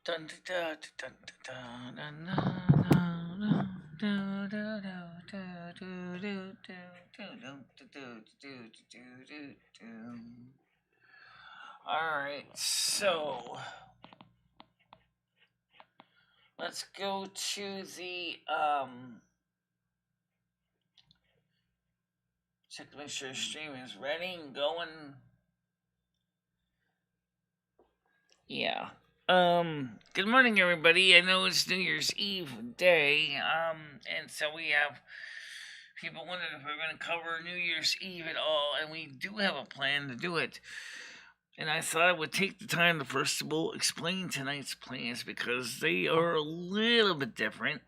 Dun, dun, dun, dun, dun, dun, dun, dun, dun, dun. All right, so let's go to the check to make sure the stream is ready and going. Yeah. Good morning, everybody. I know it's New Year's Eve day. And so we have people wondering if we're going to cover New Year's Eve at all, and we do have a plan to do it. And I thought I would take the time to first of all explain tonight's plans because they are a little bit different,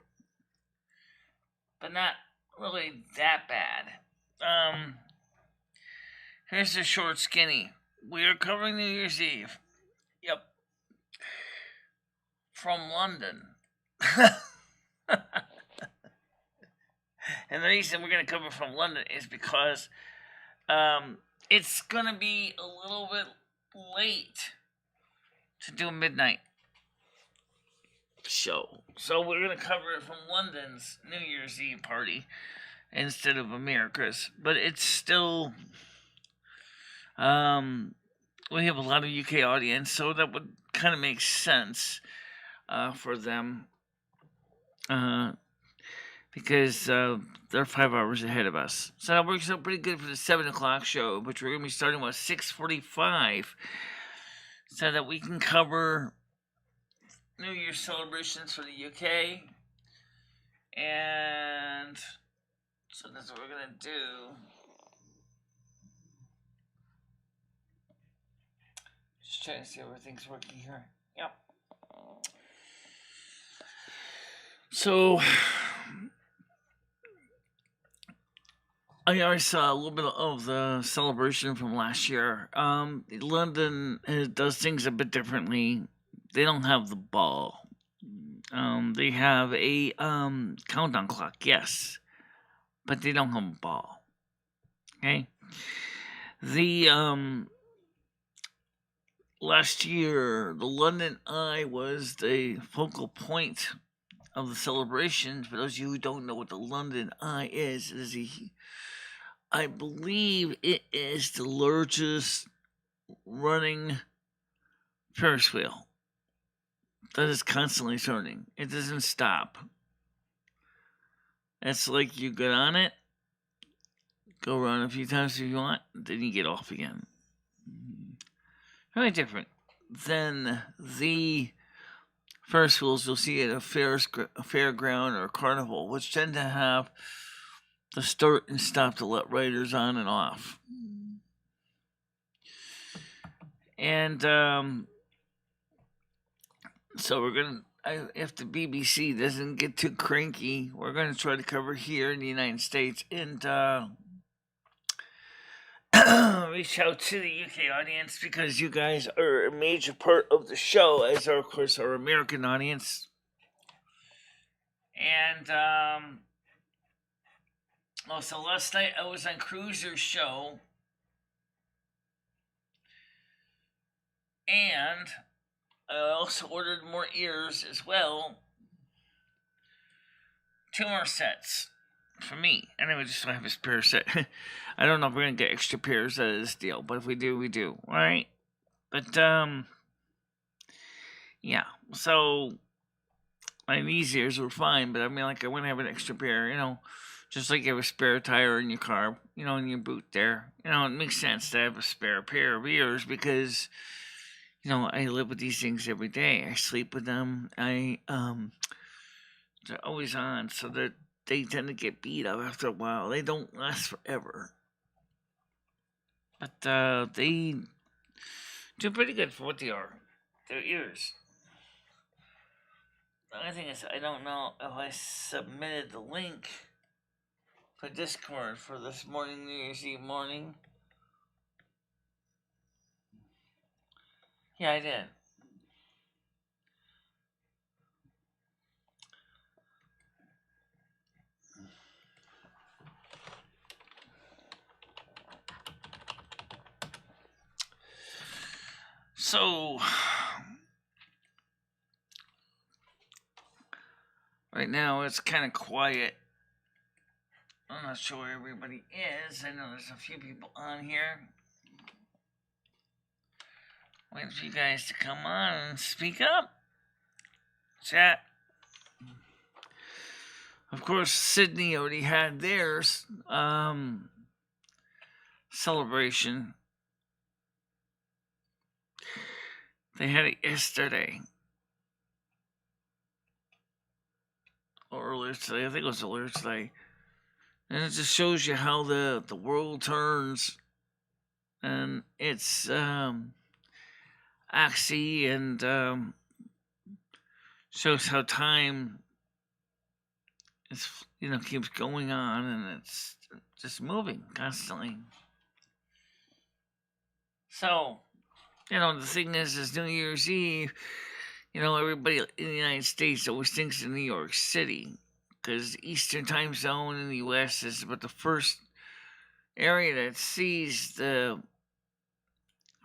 but not really that bad. Here's the short skinny. We are covering New Year's Eve. Yep. From London. And the reason we're going to cover from London is because it's going to be a little bit late to do a midnight show. So we're going to cover it from London's New Year's Eve party instead of America's. But it's still, we have a lot of UK audience, so that would kind of make sense for them. Because they're 5 hours ahead of us. So that works out pretty good for the 7 o'clock show, which we're going to be starting with 6:45, so that we can cover New Year's celebrations for the UK. And so that's what we're going to do. Just trying to see if everything's working here. Yep. So I saw a little bit of the celebration from last year. London does things a bit differently. They don't have the ball. They have a countdown clock, yes, but they don't have a ball. Okay. The last year, the London Eye was the focal point of the celebration. For those of you who don't know what the London Eye is I believe it is the largest running Ferris wheel that is constantly turning. It doesn't stop. It's like you get on it, go around a few times if you want, then you get off again. Very different than the Ferris wheels you'll see at a fairground or a carnival, which tend to have the start and stop to let riders on and off. And so we're going to, if the BBC doesn't get too cranky, we're going to try to cover here in the United States and reach out to the UK audience because you guys are a major part of the show, as are, of course, our American audience. And so last night I was on Cruiser's show, and I also ordered more ears as well. 2 more sets for me. Anyway, just so I have a spare set. I don't know if we're gonna get extra pairs out of this deal, but if we do, we do. All right. But yeah. So these ears were fine, but I mean, like I want to have an extra pair, just like you have a spare tire in your car, in your boot there. It makes sense to have a spare pair of ears because, I live with these things every day. I sleep with them. They're always on, so that they tend to get beat up after a while. They don't last forever. But they do pretty good for what they are. Their ears. The only thing is, I don't know if I submitted the link for Discord for this morning, New Year's Eve morning. Yeah, I did. So, Right now, it's kind of quiet. I'm not sure where everybody is. I know there's a few people on here. Waiting for you guys to come on and speak up. Chat. Of course, Sydney already had theirs celebration. They had it yesterday. Or earlier today. I think it was earlier today. And it just shows you how the world turns. And it's axy and shows how time is, keeps going on, and it's just moving constantly. So, the thing is New Year's Eve, everybody in the United States always thinks of New York City, because Eastern time zone in the U.S. is about the first area that sees the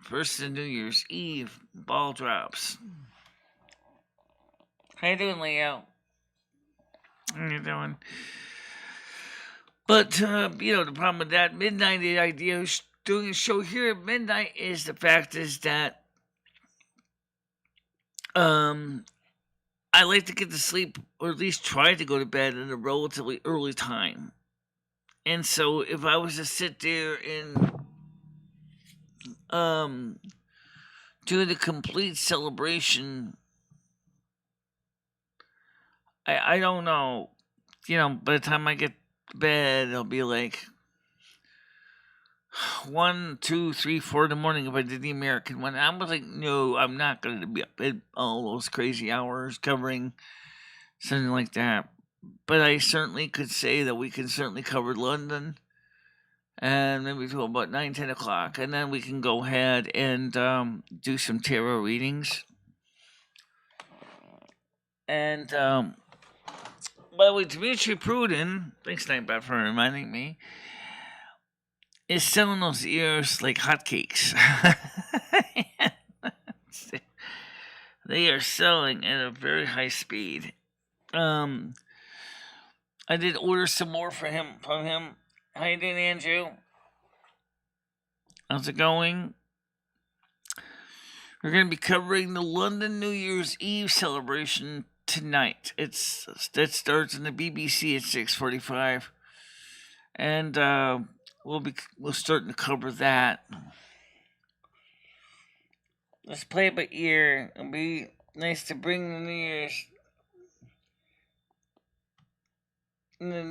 first of New Year's Eve ball drops. How you doing, Leo? How you doing? But, the problem with that midnight idea of doing a show here at midnight is the fact is that I like to get to sleep, or at least try to go to bed at a relatively early time. And so if I was to sit there and do the complete celebration, I don't know. By the time I get to bed, it'll be like 1, 2, 3, 4 in the morning if I did the American one. I was like, no, I'm not going to be up at all those crazy hours covering something like that. But I certainly could say that we can certainly cover London, and maybe till about 9, 10 o'clock, and then we can go ahead and do some tarot readings. And by the way, Dimitri Pruden, thanks Nightbot for reminding me, is selling those ears like hotcakes. They are selling at a very high speed. I did order some more from him. How you doing, Andrew? How's it going? We're going to be covering the London New Year's Eve celebration tonight. That starts in the BBC at 6:45, and we'll start to cover that. Let's play it by ear. It'll be nice to bring the New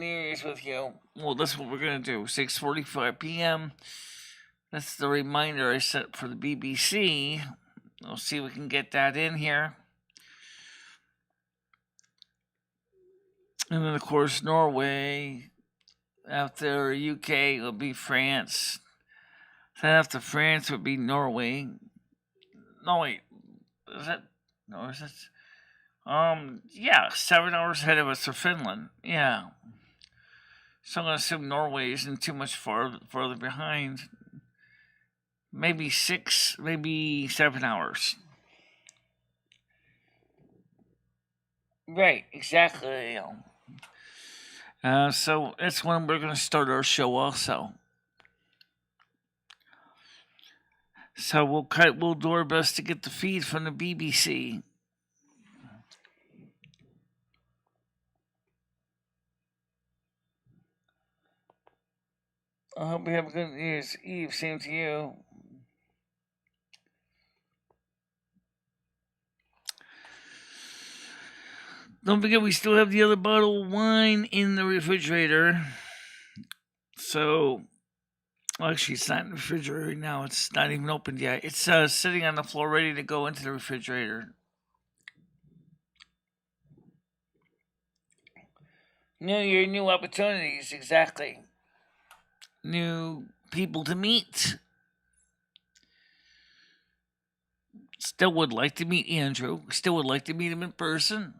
Year's with you. Well, that's what we're gonna do. 6:45 p.m. That's the reminder I set for the BBC. We'll see if we can get that in here. And then, of course, Norway. After UK, it'll be France. Then after France would be Norway. No, wait. Is that? No, is that? Yeah, 7 hours ahead of us for Finland. Yeah. So I'm going to assume Norway isn't too much farther behind. Maybe 6, maybe 7 hours. Right, exactly. So that's when we're going to start our show also. So we'll do our best to get the feed from the BBC. I hope you have a good New Year's Eve. Same to you. Don't forget, we still have the other bottle of wine in the refrigerator. So, actually, it's not in the refrigerator right now. It's not even opened yet. It's sitting on the floor ready to go into the refrigerator. New Year, new opportunities, exactly. New people to meet. Still would like to meet Andrew. Still would like to meet him in person.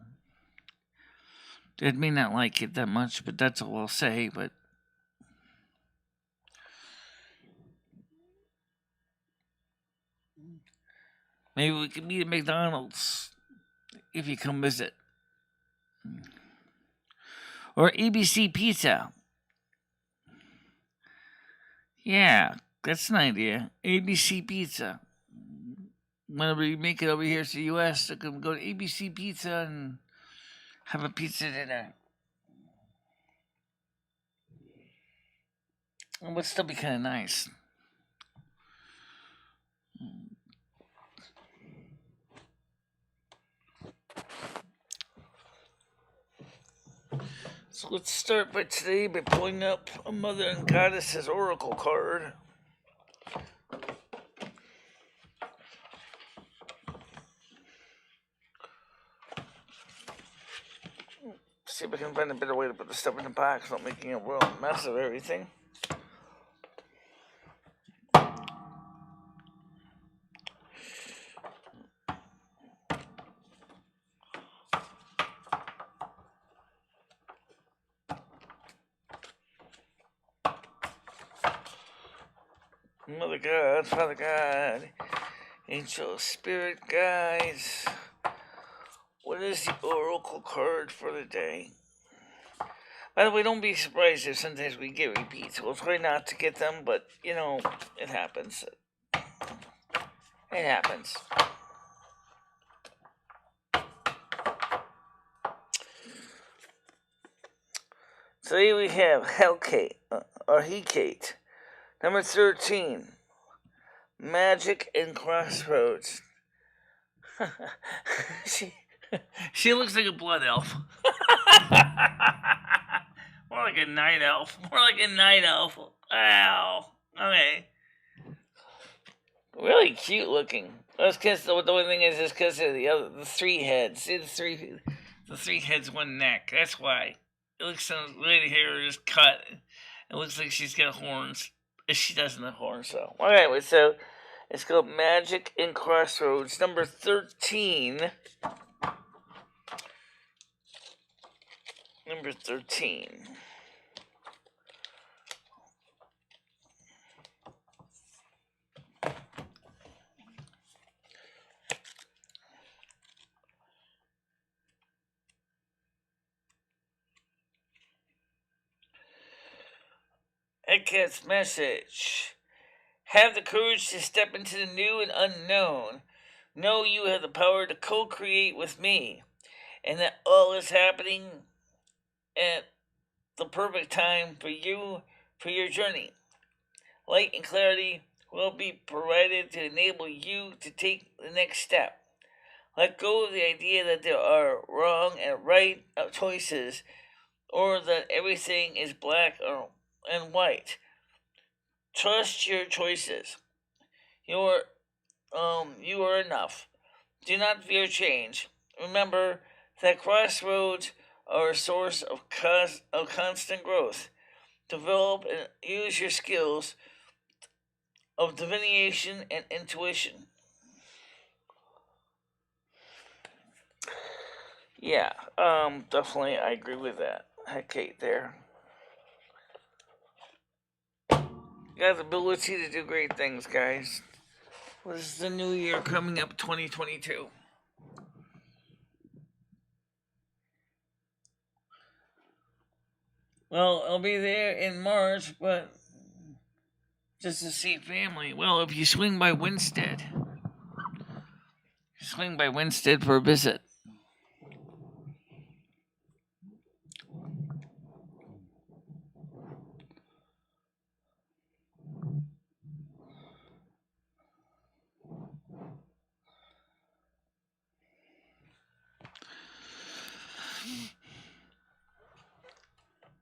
Did may not like it that much, but that's all I'll say. But maybe we can meet at McDonald's if you come visit. Or ABC Pizza. Yeah, that's an idea. ABC Pizza. Whenever you make it over here to the U.S., you can go to ABC Pizza and have a pizza dinner. It would still be kind of nice. So let's start by today by pulling up a Mother and Goddess's Oracle card. See if I can find a better way to put the stuff in the box without making a real mess of everything. Mother God, Father God, Angel, Spirit Guides. What is the Oracle card for the day? By the way, don't be surprised if sometimes we get repeats. We'll try not to get them, but, it happens. It happens. Today we have Hellkate, or Hekate, number 13, Magic and Crossroads. she looks like a blood elf. More like a night elf. Ow. Okay. Really cute looking. That's because the only thing is because of the three heads. See the three heads, one neck. That's why. It looks so lady hair is cut. It looks like she's got horns. She doesn't have horns though. Alright, so it's called Magic and Crossroads, number 13. Number 13. Eckhart's message. Have the courage to step into the new and unknown. Know you have the power to co-create with me, and that all is happening at the perfect time for you, for your journey. Light and clarity will be provided to enable you to take the next step. Let go of the idea that there are wrong and right choices, or that everything is black and white. Trust your choices. You are enough. Do not fear change. Remember that crossroads are a source of constant growth. Develop and use your skills of divination and intuition. Yeah, definitely I agree with that. Kate there. You got the ability to do great things, guys. This is the new year coming up, 2022. Well, I'll be there in March, but just to see family. Well, if you swing by Winstead for a visit.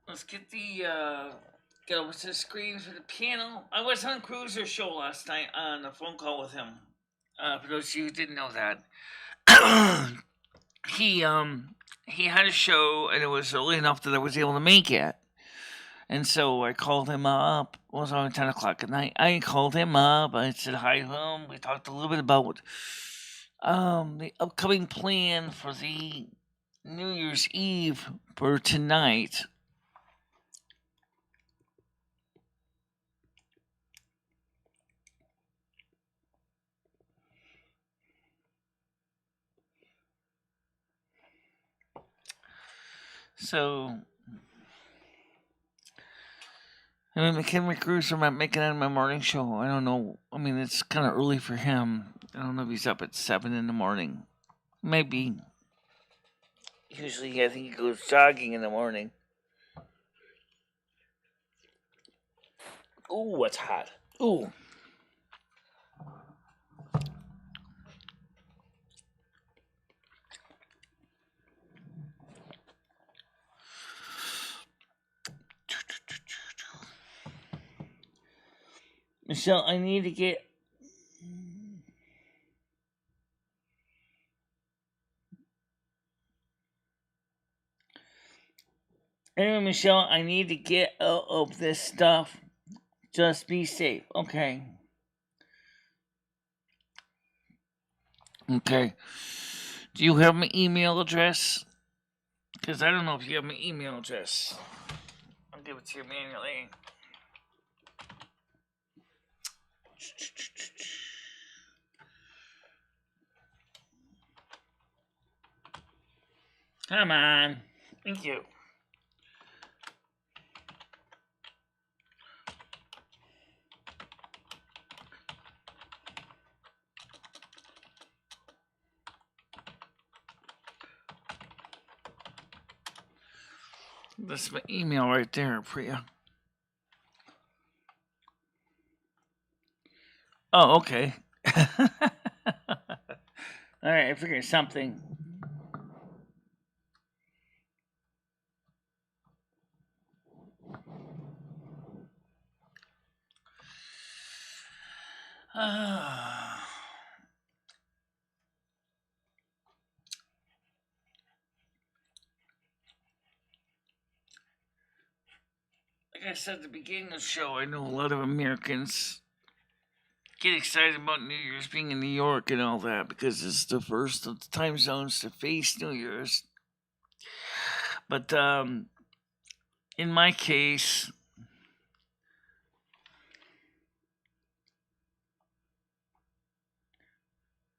Let's get get over to the screen for the piano. I was on Cruiser's show last night on a phone call with him. For those of you who didn't know that, he had a show and it was early enough that I was able to make it. And so I called him up. It was only 10 o'clock at night. I called him up. I said hi to him. We talked a little bit about the upcoming plan for the New Year's Eve for tonight. So I mean, McKenry might make it on my morning show. I don't know. I mean, it's kind of early for him. I don't know if he's up at 7 in the morning. Maybe. Usually, I think he goes jogging in the morning. Ooh, it's hot. Ooh. Michelle, I need to get... Anyway, Michelle, I need to get out of this stuff. Just be safe, okay? Okay. Do you have my email address? Because I don't know if you have my email address. I'll give it to you manually. Come on. Thank you. That's my email right there, Priya. Oh, okay. Alright, I figured something. Like I said at the beginning of the show, I know a lot of Americans get excited about New Year's being in New York and all that because it's the first of the time zones to face New Year's. But in my case,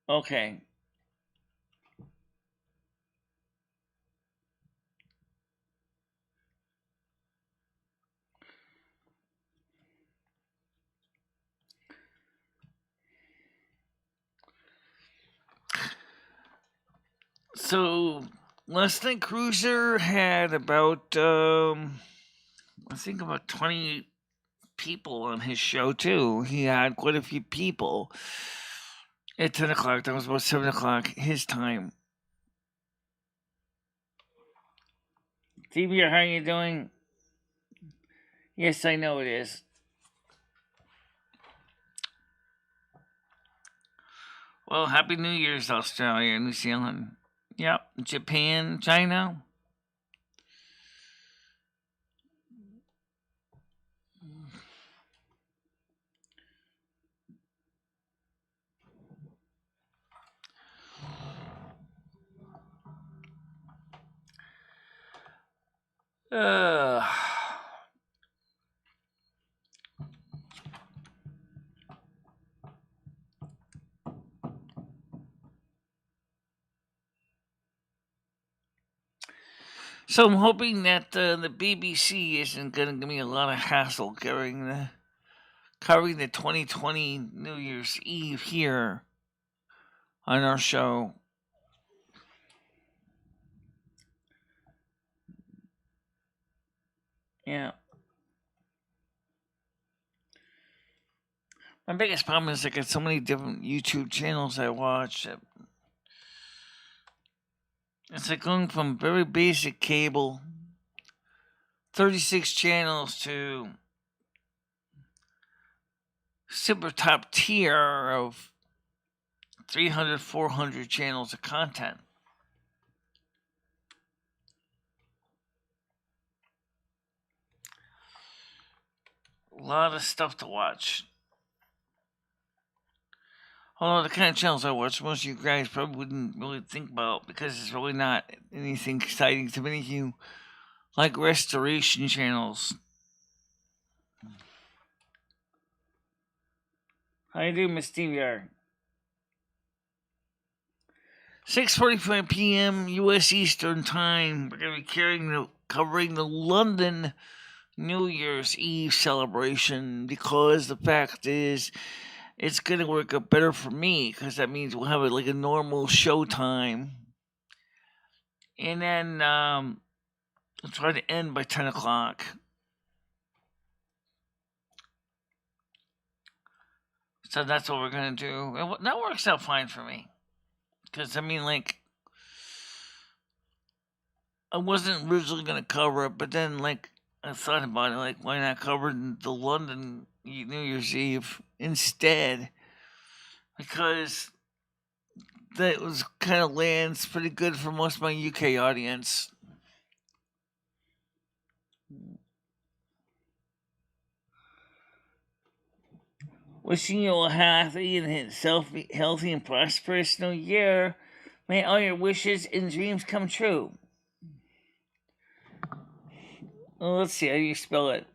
okay. So, last night Cruiser had about, I think about 20 people on his show too. He had quite a few people at 10 o'clock. That was about 7 o'clock his time. TBR, how you doing? Yes, I know it is. Well, Happy New Year's, Australia, New Zealand. Yep, Japan, China. Uh, so I'm hoping that the BBC isn't going to give me a lot of hassle covering the 2020 New Year's Eve here on our show. Yeah. My biggest problem is I got so many different YouTube channels I watch. It's like going from very basic cable, 36 channels, to super top tier of 300, 400 channels of content. A lot of stuff to watch. Although the kind of channels I watch, most of you guys probably wouldn't really think about because it's really not anything exciting to many of you, like restoration channels. How you doing, Miss TVR? 6:45 p.m. U.S. Eastern Time. We're going to be covering the London New Year's Eve celebration, because the fact is it's going to work out better for me because that means we'll have it like a normal show time. And then I'll try to end by 10 o'clock. So that's what we're going to do. That works out fine for me. Because, I mean, like, I wasn't originally going to cover it, but then, like, I thought about it, like, why not cover the London New Year's Eve instead? Because that was kind of lands pretty good for most of my UK audience. Wishing you a healthy and prosperous new year. May all your wishes and dreams come true. Well, let's see how you spell it.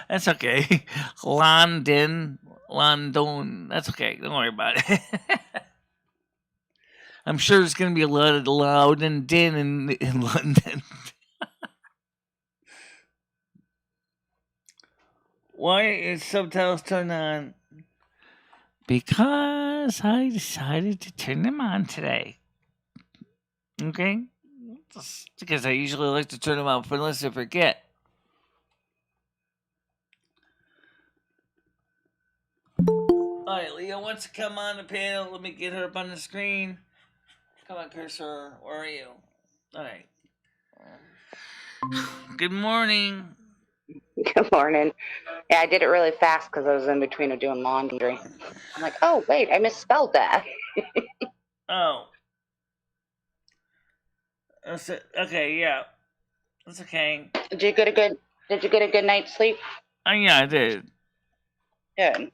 That's okay. London. That's okay. Don't worry about it. I'm sure there's going to be a lot of loud and din in London. Why is subtitles turned on? Because I decided to turn them on today. Okay? Just because I usually like to turn them off unless I forget. Alright, Leo wants to come on the panel. Let me get her up on the screen. Come on, cursor. Where are you? Alright. Good morning. Good morning. Yeah, I did it really fast because I was in between of doing laundry. I'm like, oh, wait, I misspelled that. Oh. Okay, yeah. That's okay. Did you get a good night's sleep? Oh, yeah, I did. Good.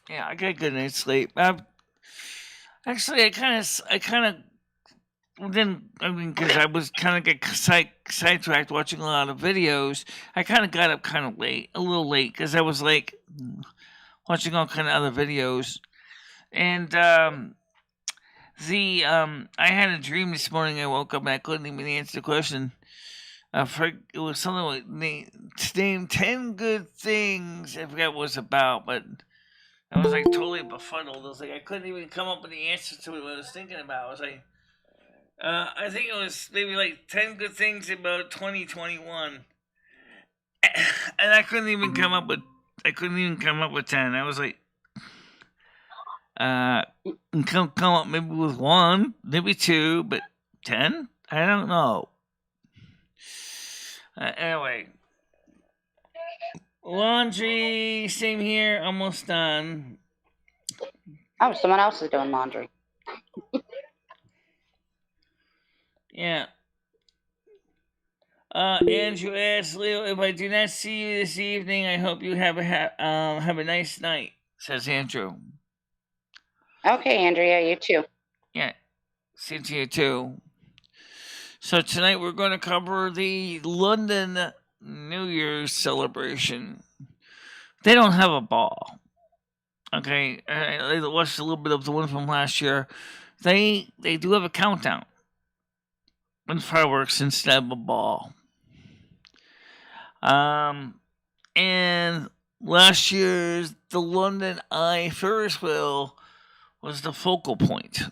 Yeah, I got a good night's sleep. Actually, I kind of didn't. I mean, because I was kind of get sidetracked watching a lot of videos. I kind of got up kind of late, a little late, because I was like watching all kind of other videos, and I had a dream this morning. I woke up and I couldn't even answer the question. It was something like name 10 good things. I forgot what it was about, but I was like totally befuddled. I was like, I couldn't even come up with the answer to what I was thinking about. I was like, I think it was maybe like 10 good things about 2021, and I couldn't even come up with 10. I was like, come up maybe with one, maybe two, but 10? I don't know. Anyway, laundry, same here, almost done. Oh, someone else is doing laundry. Yeah. Andrew asks Leo, if I do not see you this evening, I hope you have a nice night. Says Andrew. Okay, Andrea, you too. Yeah, same to you too. So tonight we're going to cover the London New Year's celebration. They don't have a ball. Okay, I watched a little bit of the one from last year. They do have a countdown with fireworks instead of a ball. And last year's the London Eye Ferris wheel was the focal point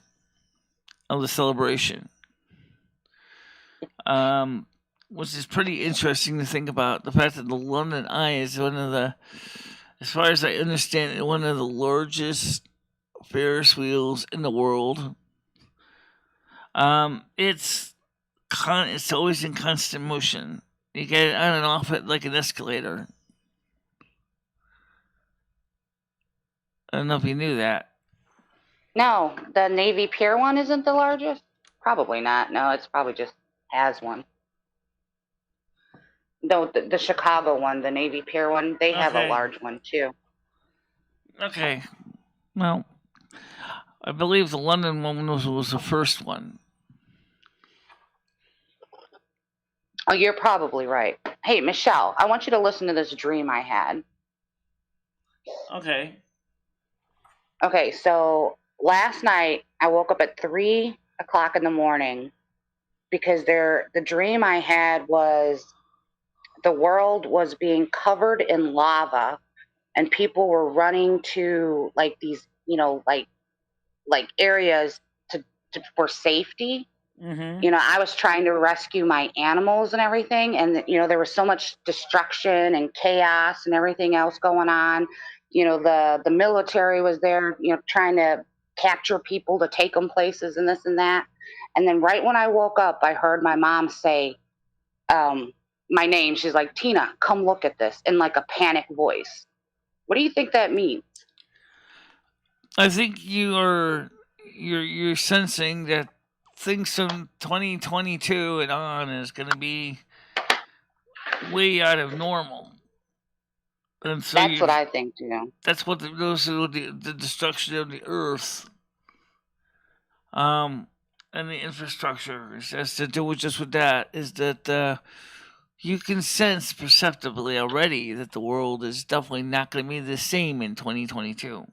of the celebration. Which is pretty interesting to think about. The fact that the London Eye is one of the, as far as I understand it, one of the largest Ferris wheels in the world. It's always in constant motion. You get it on and off it like an escalator. I don't know if you knew that. No, the Navy Pier one isn't the largest? Probably not. No, it's probably just has one. No, the Chicago one, the Navy Pier one, they have a large one too. Okay. Well, I believe the London one was the first one. Oh, you're probably right. Hey, Michelle, I want you to listen to this dream I had. Okay. Okay, so last night I woke up at 3 o'clock in the morning because the dream I had was the world was being covered in lava and people were running to like these, like areas for safety. Mm-hmm. I was trying to rescue my animals and everything, and there was so much destruction and chaos and everything else going on. The military was there, trying to capture people to take them places and this and that. And then right when I woke up, I heard my mom say my name. She's like, "Tina, come look at this," in like a panic voice. What do you think that means? I think you're sensing that things from 2022 and on is going to be way out of normal, and so That's what I think too. that's what those are the destruction of the earth, and the infrastructure has to do with just with that. Is that you can sense perceptibly already that the world is definitely not going to be the same in 2022.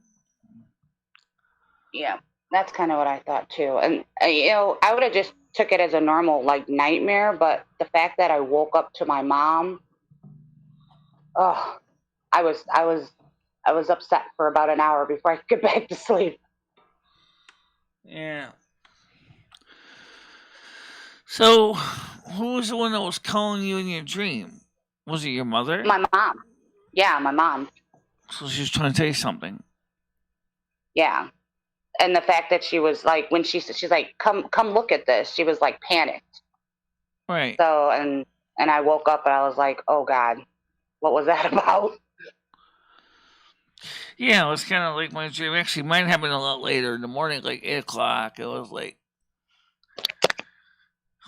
Yeah, that's kind of what I thought too. And I would have just took it as a normal like nightmare, but the fact that I woke up to my mom, oh, I was upset for about an hour before I could get back to sleep. Yeah. So, who was the one that was calling you in your dream? Was it your mother? My mom. Yeah, my mom. So she was trying to tell you something. Yeah. And the fact that she was like, when she's like, come look at this. She was like panicked. Right. So, and I woke up and I was like, oh God, what was that about? Yeah, it was kind of like my dream. Actually, mine happened a lot later in the morning, like 8 o'clock. It was like,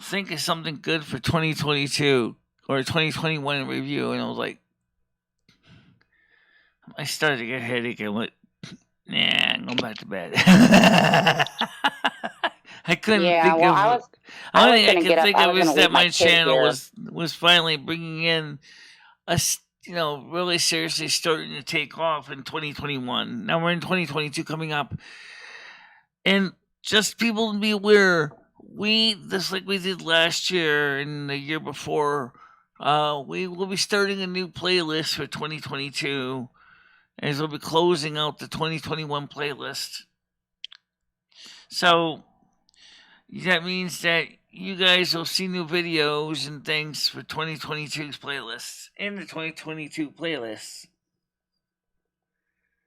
think of something good for 2022 or 2021 in review. And I was like, I started to get a headache. I went, nah, I'm going back to bed. I couldn't think well, of. I Only was thing I gonna could get up. think I of was is gonna that leave my my kid channel here. was finally bringing in really seriously starting to take off in 2021. Now we're in 2022 coming up, and just people to be aware, just like we did last year and the year before, we will be starting a new playlist for 2022, as we'll be closing out the 2021 playlist. So that means that you guys will see new videos and things for 2022's playlists in the 2022 playlists.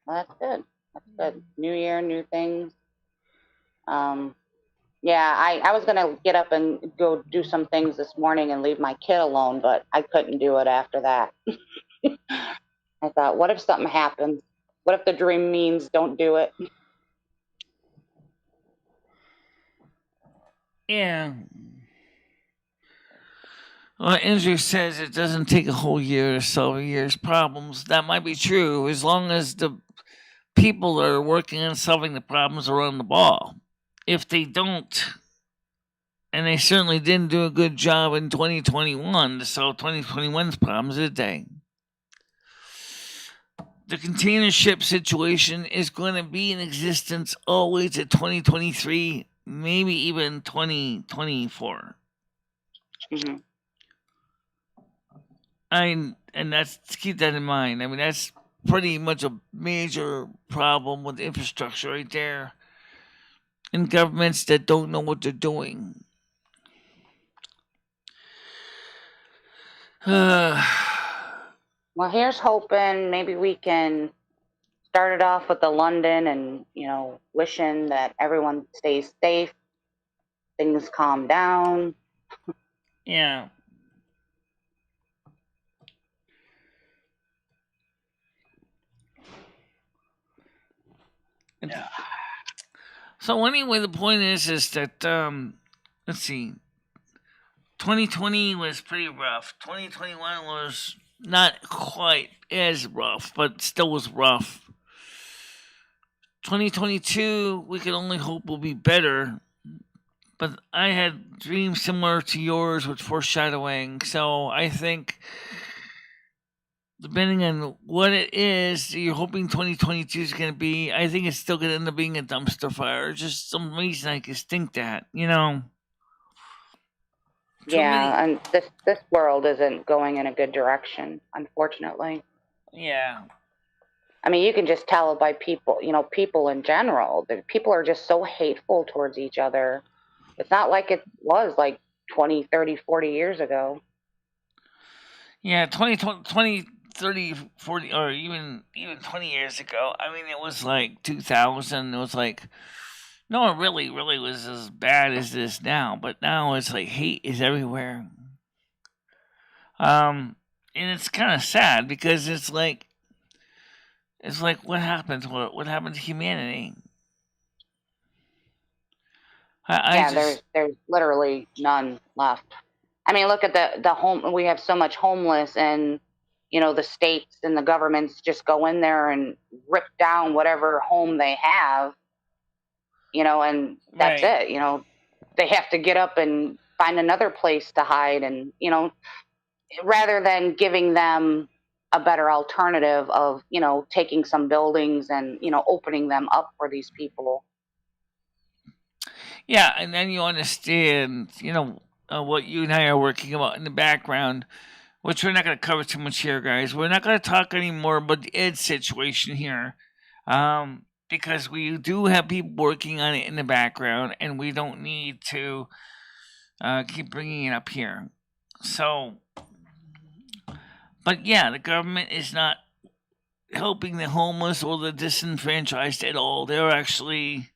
Well, that's good. That's good. New year, new things. Yeah, I was gonna get up and go do some things this morning and leave my kid alone, but I couldn't do it after that. I thought, what if something happens? What if the dream means don't do it? Yeah. Well, Andrew says it doesn't take a whole year to solve a year's problems. That might be true as long as the people that are working on solving the problems are on the ball. If they don't, and they certainly didn't do a good job in 2021 to solve 2021's problems, did they? The container ship situation is going to be in existence always at 2023, maybe even 2024. Mm-hmm. And that's, keep that in mind. I mean, that's pretty much a major problem with infrastructure right there, and governments that don't know what they're doing. Well, here's hoping maybe we can start it off with the London and, wishing that everyone stays safe, things calm down. Yeah. Yeah. So anyway, the point is that let's see, 2020 was pretty rough. 2021 was not quite as rough, but still was rough. 2022, we can only hope will be better. But I had dreams similar to yours with foreshadowing, so I think depending on what it is you're hoping 2022 is going to be, I think it's still going to end up being a dumpster fire. Just some reason I just think that, Too many. Yeah, and this world isn't going in a good direction, unfortunately. Yeah. I mean, you can just tell it by people, people in general. The people are just so hateful towards each other. It's not like it was like 20, 30, 40 years ago. Yeah, 20, 30, 40, or even 20 years ago. I mean, it was like 2000. It was like no one really was as bad as this now. But now it's like hate is everywhere. And it's kind of sad because it's like what happened? What happened to humanity? I Yeah, just there's literally none left. I mean, look at the home. We have so much homeless, and the states and the governments just go in there and rip down whatever home they have, and that's right. it. They have to get up and find another place to hide, and rather than giving them a better alternative of taking some buildings and opening them up for these people. Yeah, and then you understand, what you and I are working about in the background, which we're not going to cover too much here, guys. We're not going to talk anymore about the Ed situation here, because we do have people working on it in the background, and we don't need to keep bringing it up here. So, but yeah, the government is not helping the homeless or the disenfranchised at all. They're actually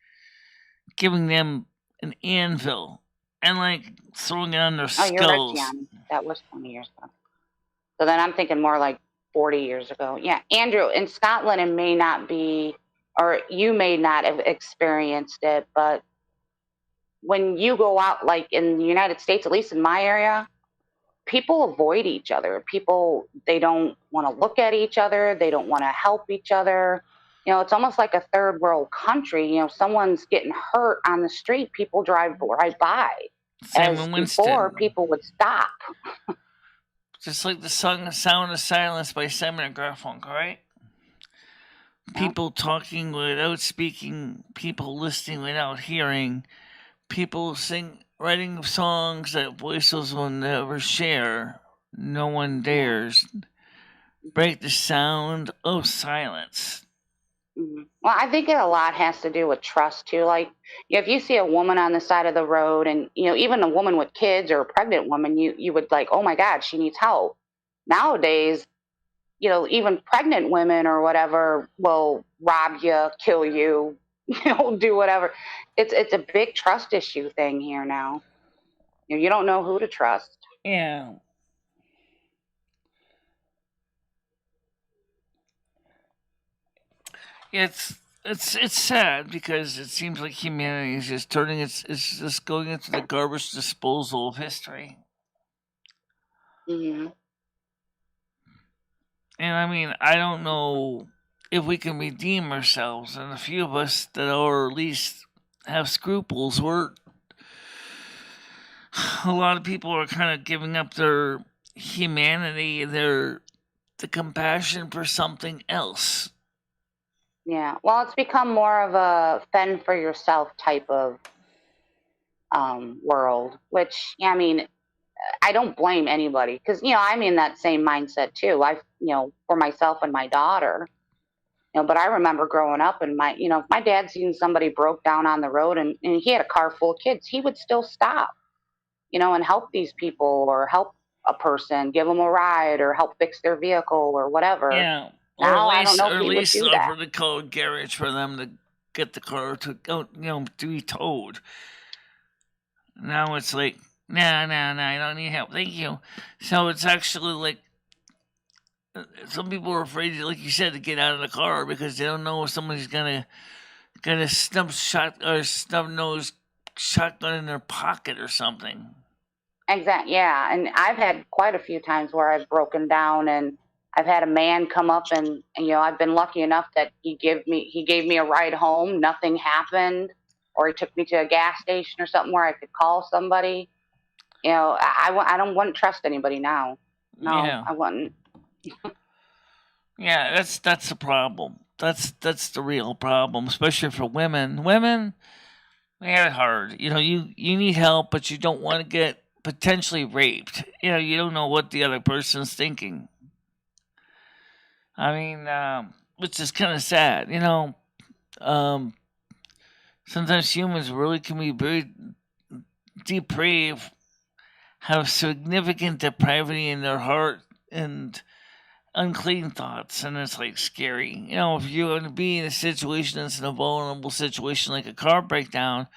giving them an anvil and like throwing it on their Oh, you're right, skulls. Tiana. That was 20 years ago. So then I'm thinking more like 40 years ago. Yeah, Andrew, in Scotland, it may not be, or you may not have experienced it, but when you go out, like in the United States, at least in my area, people avoid each other. People, they don't want to look at each other. They don't want to help each other. It's almost like a third world country. Someone's getting hurt on the street, people drive right by. As Simon before, Winston. people would stop. Just like the song Sound of Silence by Simon and Garfunkel, right? Yeah. People talking without speaking, people listening without hearing, people writing songs that voices will never share. No one dares break the sound of silence. Well, I think a lot has to do with trust too. Like, if you see a woman on the side of the road, and even a woman with kids or a pregnant woman, you would like, oh my God, she needs help. Nowadays, even pregnant women or whatever will rob you, kill you, do whatever. It's a big trust issue thing here now. You don't know who to trust. Yeah. It's sad because it seems like humanity is just it's just going into the garbage disposal of history. Hmm. And I mean, I don't know if we can redeem ourselves, and a few of us that are at least have scruples. A lot of people are kind of giving up their humanity, the compassion for something else. Yeah. Well, it's become more of a fend for yourself type of world, which, yeah, I mean, I don't blame anybody because, I'm in that same mindset too. For myself and my daughter, but I remember growing up and if my dad seen somebody broke down on the road and he had a car full of kids, he would still stop, and help these people or help a person, give them a ride or help fix their vehicle or whatever. Yeah, Now I don't know or if at he would least do that. offer to call a garage for them to get the car to go, to be towed. Now it's like, nah, I don't need help, thank you. So it's actually like some people are afraid, like you said, to get out of the car because they don't know if somebody's gonna snub nose shotgun in their pocket or something. Exactly. Yeah. And I've had quite a few times where I've broken down and I've had a man come up and I've been lucky enough that he gave me a ride home. Nothing happened, or he took me to a gas station or something where I could call somebody. I don't wouldn't trust anybody now. No, Yeah, I wouldn't. yeah, that's the problem. That's the real problem, especially for women. Women, they have it hard. You need help, but you don't want to get potentially raped. You don't know what the other person's thinking. I mean, which is kind of sad. Sometimes humans really can be very depraved, have significant depravity in their heart and unclean thoughts, and it's like scary. If you're going to be in a situation that's in a vulnerable situation like a car breakdown,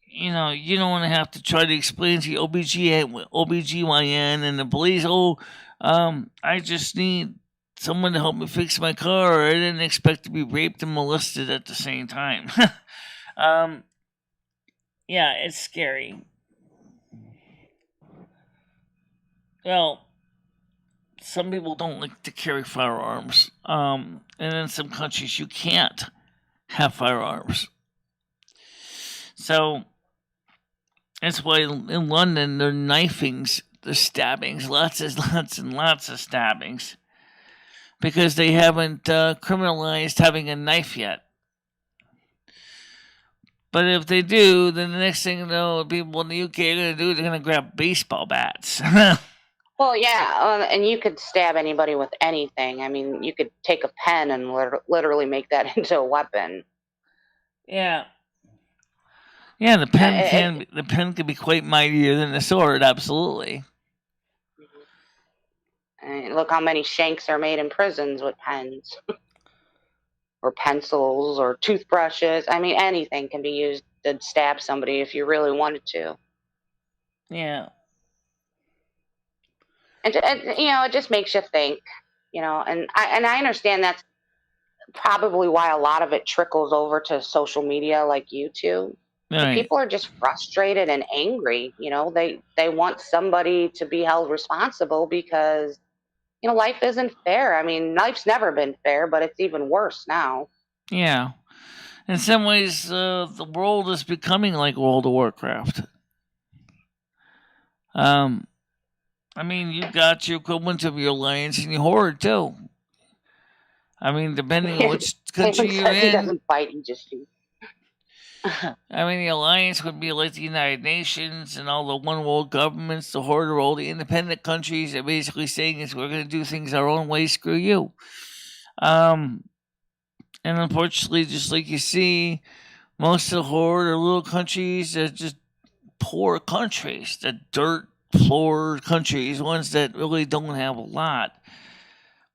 you don't want to have to try to explain to your OBGYN and the police, I just need someone to help me fix my car. I didn't expect to be raped and molested at the same time. Yeah, it's scary. Well, some people don't like to carry firearms. And in some countries, you can't have firearms. So that's why in London, there are knifings, there's stabbings, lots and lots of stabbings, because they haven't criminalized having a knife yet. But if they do, then the next thing you know, people in the UK are going to do, they're going to grab baseball bats. Well, yeah, and you could stab anybody with anything. I mean, you could take a pen and literally make that into a weapon. Yeah. Yeah, the pen can be quite mightier than the sword, absolutely. Look how many shanks are made in prisons with pens. Or pencils or toothbrushes. I mean, anything can be used to stab somebody if you really wanted to. Yeah. And it just makes you think, and I understand that's probably why a lot of it trickles over to social media like YouTube. Right. People are just frustrated and angry. They want somebody to be held responsible because, life isn't fair. I mean, life's never been fair, but it's even worse now. Yeah. In some ways, the world is becoming like World of Warcraft. I mean, you've got your equivalent of your alliance and your horde too. I mean, depending on which country you're in. He doesn't fight; he just shoots. I mean, the alliance would be like the United Nations and all the one world governments. The horde are all the independent countries. They're basically saying is we're going to do things our own way. Screw you. And unfortunately, just like you see, most of the horde are little countries that just poor countries, the dirt floor countries, ones that really don't have a lot,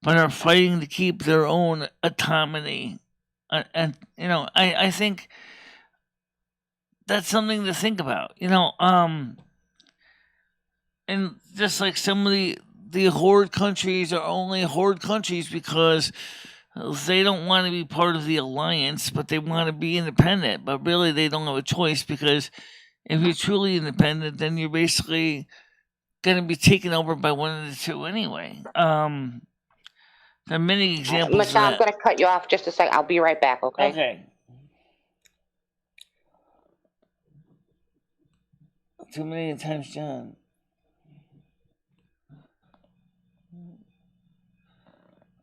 but are fighting to keep their own autonomy. And I think that's something to think about. And just like some of the horde countries are only horde countries because they don't want to be part of the alliance, but they want to be independent. But really, they don't have a choice because if you're truly independent, then you're basically going to be taken over by one of the two anyway. There are many examples. Michelle, I'm going to cut you off just a second. I'll be right back, okay? Okay. Too many times, John.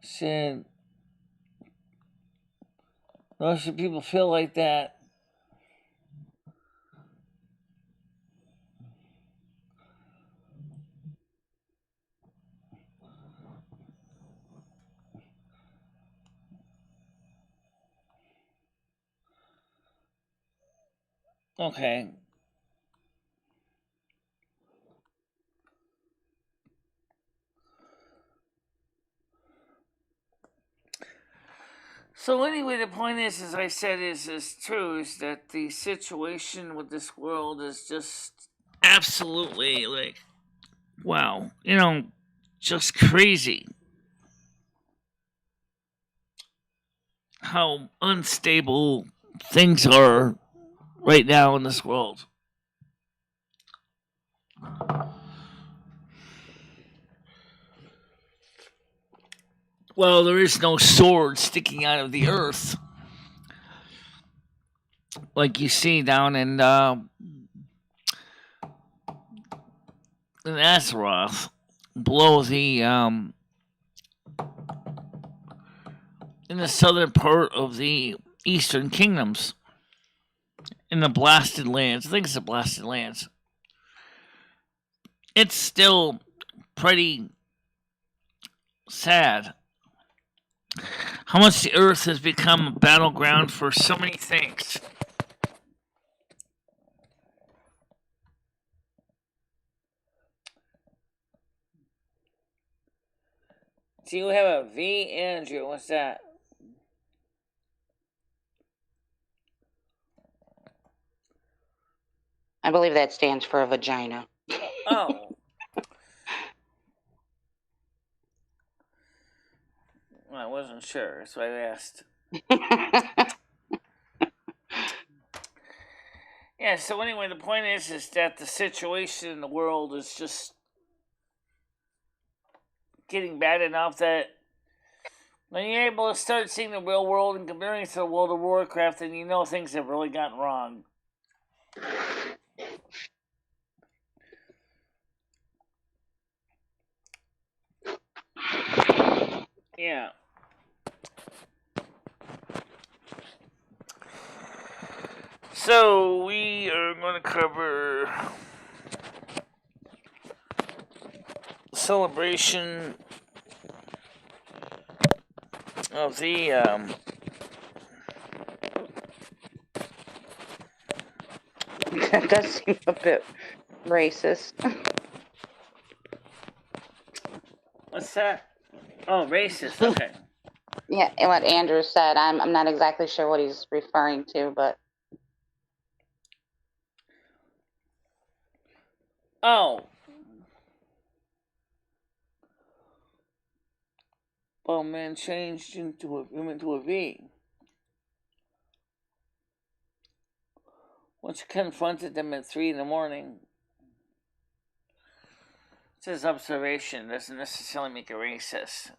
Said, most of people feel like that. Okay. So anyway, the point is, as I said, is true, is that the situation with this world is just absolutely like, wow, just crazy. How unstable things are right now in this world. Well, there is no sword sticking out of the earth like you see down in Azeroth, below the in the southern part of the Eastern Kingdoms, in the Blasted Lands. I think it's the Blasted Lands. it's still pretty sad how much the Earth has become a battleground for so many things. Do you have a V, Andrew? What's that? I believe that stands for a vagina. Oh. Well, I wasn't sure, that's why I asked. Yeah, so anyway, the point is that the situation in the world is just getting bad enough that when you're able to start seeing the real world and comparing it to the World of Warcraft, then you know things have really gotten wrong. Yeah. So we are going to cover celebration of the That does seem a bit racist. what's that? Oh, racist. Okay. Yeah, and what Andrew said, I'm not exactly sure what he's referring to, but Oh. Well, man changed into a V. Once you confronted them at 3 in the morning, it says observation doesn't necessarily make it racist.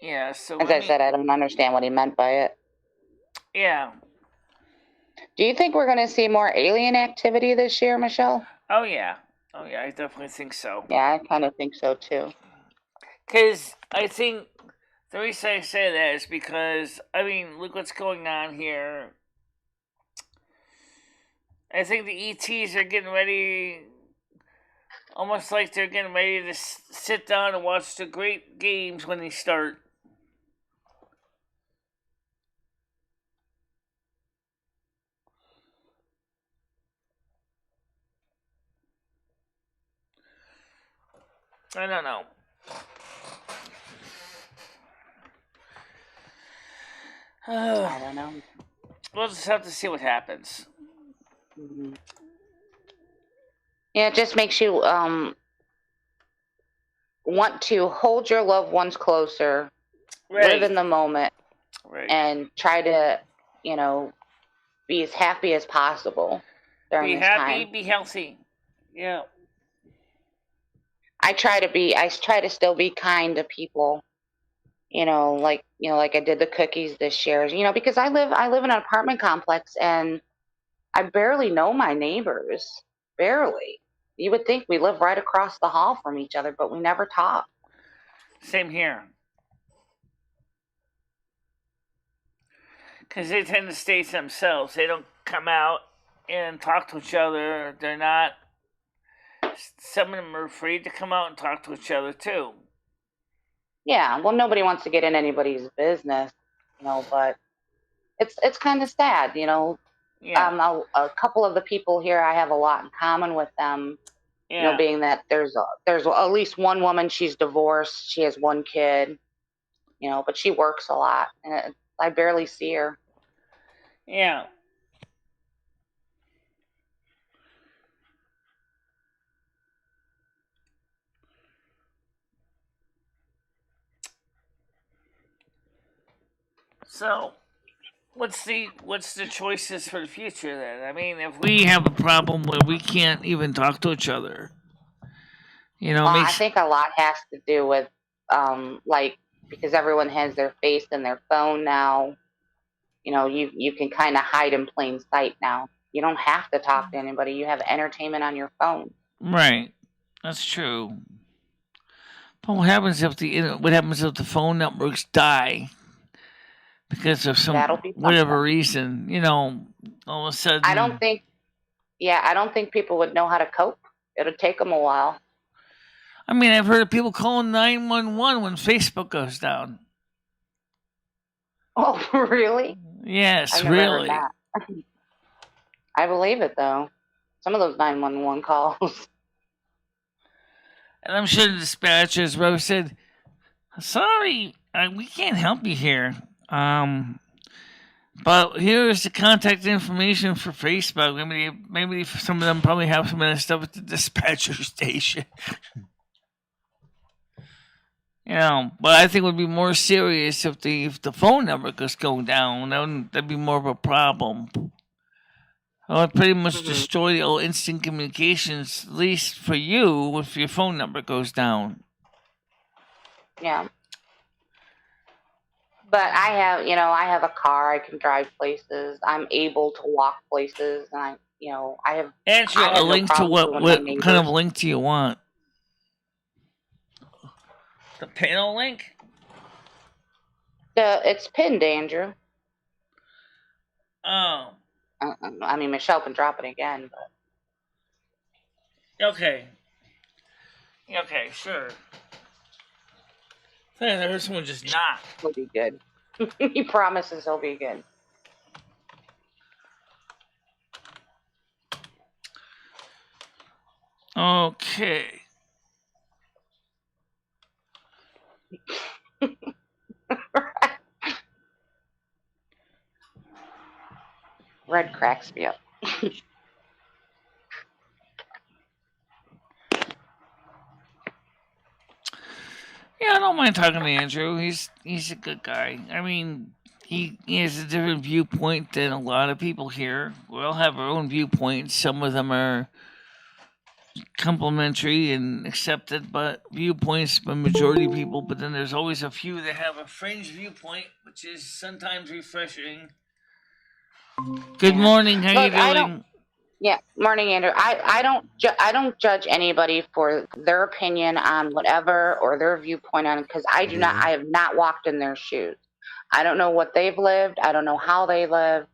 Yeah, so as I said, I don't understand what he meant by it. Yeah. Do you think we're going to see more alien activity this year, Michelle? Oh yeah, I definitely think so. Yeah, I kind of think so too. Because I think the reason I say that is because, I mean, look what's going on here. I think the ETs are getting ready, almost like they're getting ready to sit down and watch the great games when they start. I don't know. I don't know. We'll just have to see what happens. Mm-hmm. Yeah, it just makes you want to hold your loved ones closer, live in the moment, and try to, be as happy as possible during this time. Be healthy. Yeah. I try to still be kind to people, like I did the cookies this year, because I live in an apartment complex and I barely know my neighbors. Barely. You would think we live right across the hall from each other, but we never talk. Same here. Because they tend to stay to themselves. They don't come out and talk to each other. They're not. Some of them are afraid to come out and talk to each other too. Yeah, well, nobody wants to get in anybody's business, but it's kind of sad, Yeah. A couple of the people here, I have a lot in common with them. Yeah. Being that there's at least one woman, she's divorced, she has one kid, but she works a lot, and I barely see her. Yeah. So, what's the choices for the future then? I mean, if we have a problem where we can't even talk to each other, I think a lot has to do with because everyone has their face in their phone now. You can kind of hide in plain sight now. You don't have to talk to anybody. You have entertainment on your phone. Right. That's true. But what happens if the phone networks die because of some whatever reason? All of a sudden. I don't think Yeah, I don't think people would know how to cope. It'll take them a while. I mean, I've heard of people calling 911 when Facebook goes down. Oh, really? Yes, I've never heard really. that. I believe it though. Some of those 911 calls. And I'm sure the dispatchers probably said, "Sorry, we can't help you here. But here's the contact information for Facebook. Maybe some of them probably have some of that stuff at the dispatcher station." But I think it would be more serious if the phone number goes go down. That'd be more of a problem. It would pretty much destroy all instant communications, at least for you, if your phone number goes down. Yeah. But I have a car. I can drive places. I'm able to walk places, and I have. Answer I a have no link to problem what with my kind of neighbors. link do you want? The panel link? It's pinned, Andrew. Oh, I mean, Michelle can drop it again, but okay. Okay, sure. I heard someone just knock. he'll be good. He promises he'll be good. Okay. Red cracks me up. Yeah, I don't mind talking to Andrew. He's a good guy. I mean, he has a different viewpoint than a lot of people here. We all have our own viewpoints. Some of them are complimentary and accepted, but viewpoints by majority of people. But then there's always a few that have a fringe viewpoint, which is sometimes refreshing. Good morning. How you doing? Morning, Andrew. I don't judge anybody for their opinion on whatever or their viewpoint on it, because I have not walked in their shoes. I don't know what they've lived. I don't know how they live.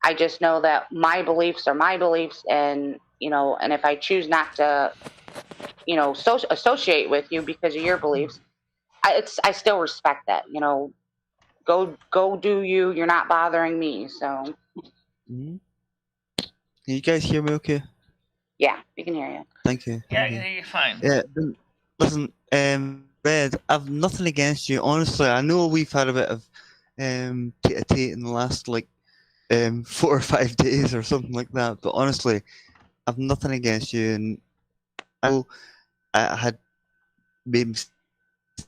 I just know that my beliefs are my beliefs, and and if I choose not to, associate with you because of your beliefs, I still respect that. Go do you. You're not bothering me. So Can you guys hear me okay? yeah, we can hear you. Thank you. Yeah, I can hear you fine. Yeah, listen, Red, I've nothing against you. Honestly, I know we've had a bit of tete-a-tete in the last 4 or 5 days or something like that. But honestly, I've nothing against you, and I know I had made mistakes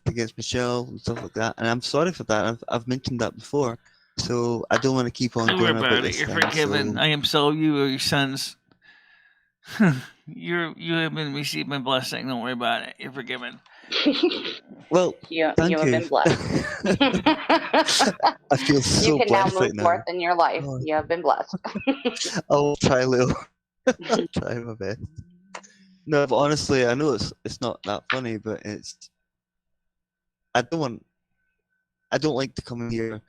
against Michelle and stuff like that, and I'm sorry for that. I've mentioned that before, so I don't want to keep on Don't going worry about about it. this You're thing. forgiven. So I am so you or your sons. You have been received my blessing. Don't worry about it. You're forgiven. well, you thank have you. been blessed. I feel so You can now blessed move right now. forth in your life. Oh. You have been blessed. I'll try a little. I'll try my best. No, but honestly, I know it's not that funny, but I don't like to come in here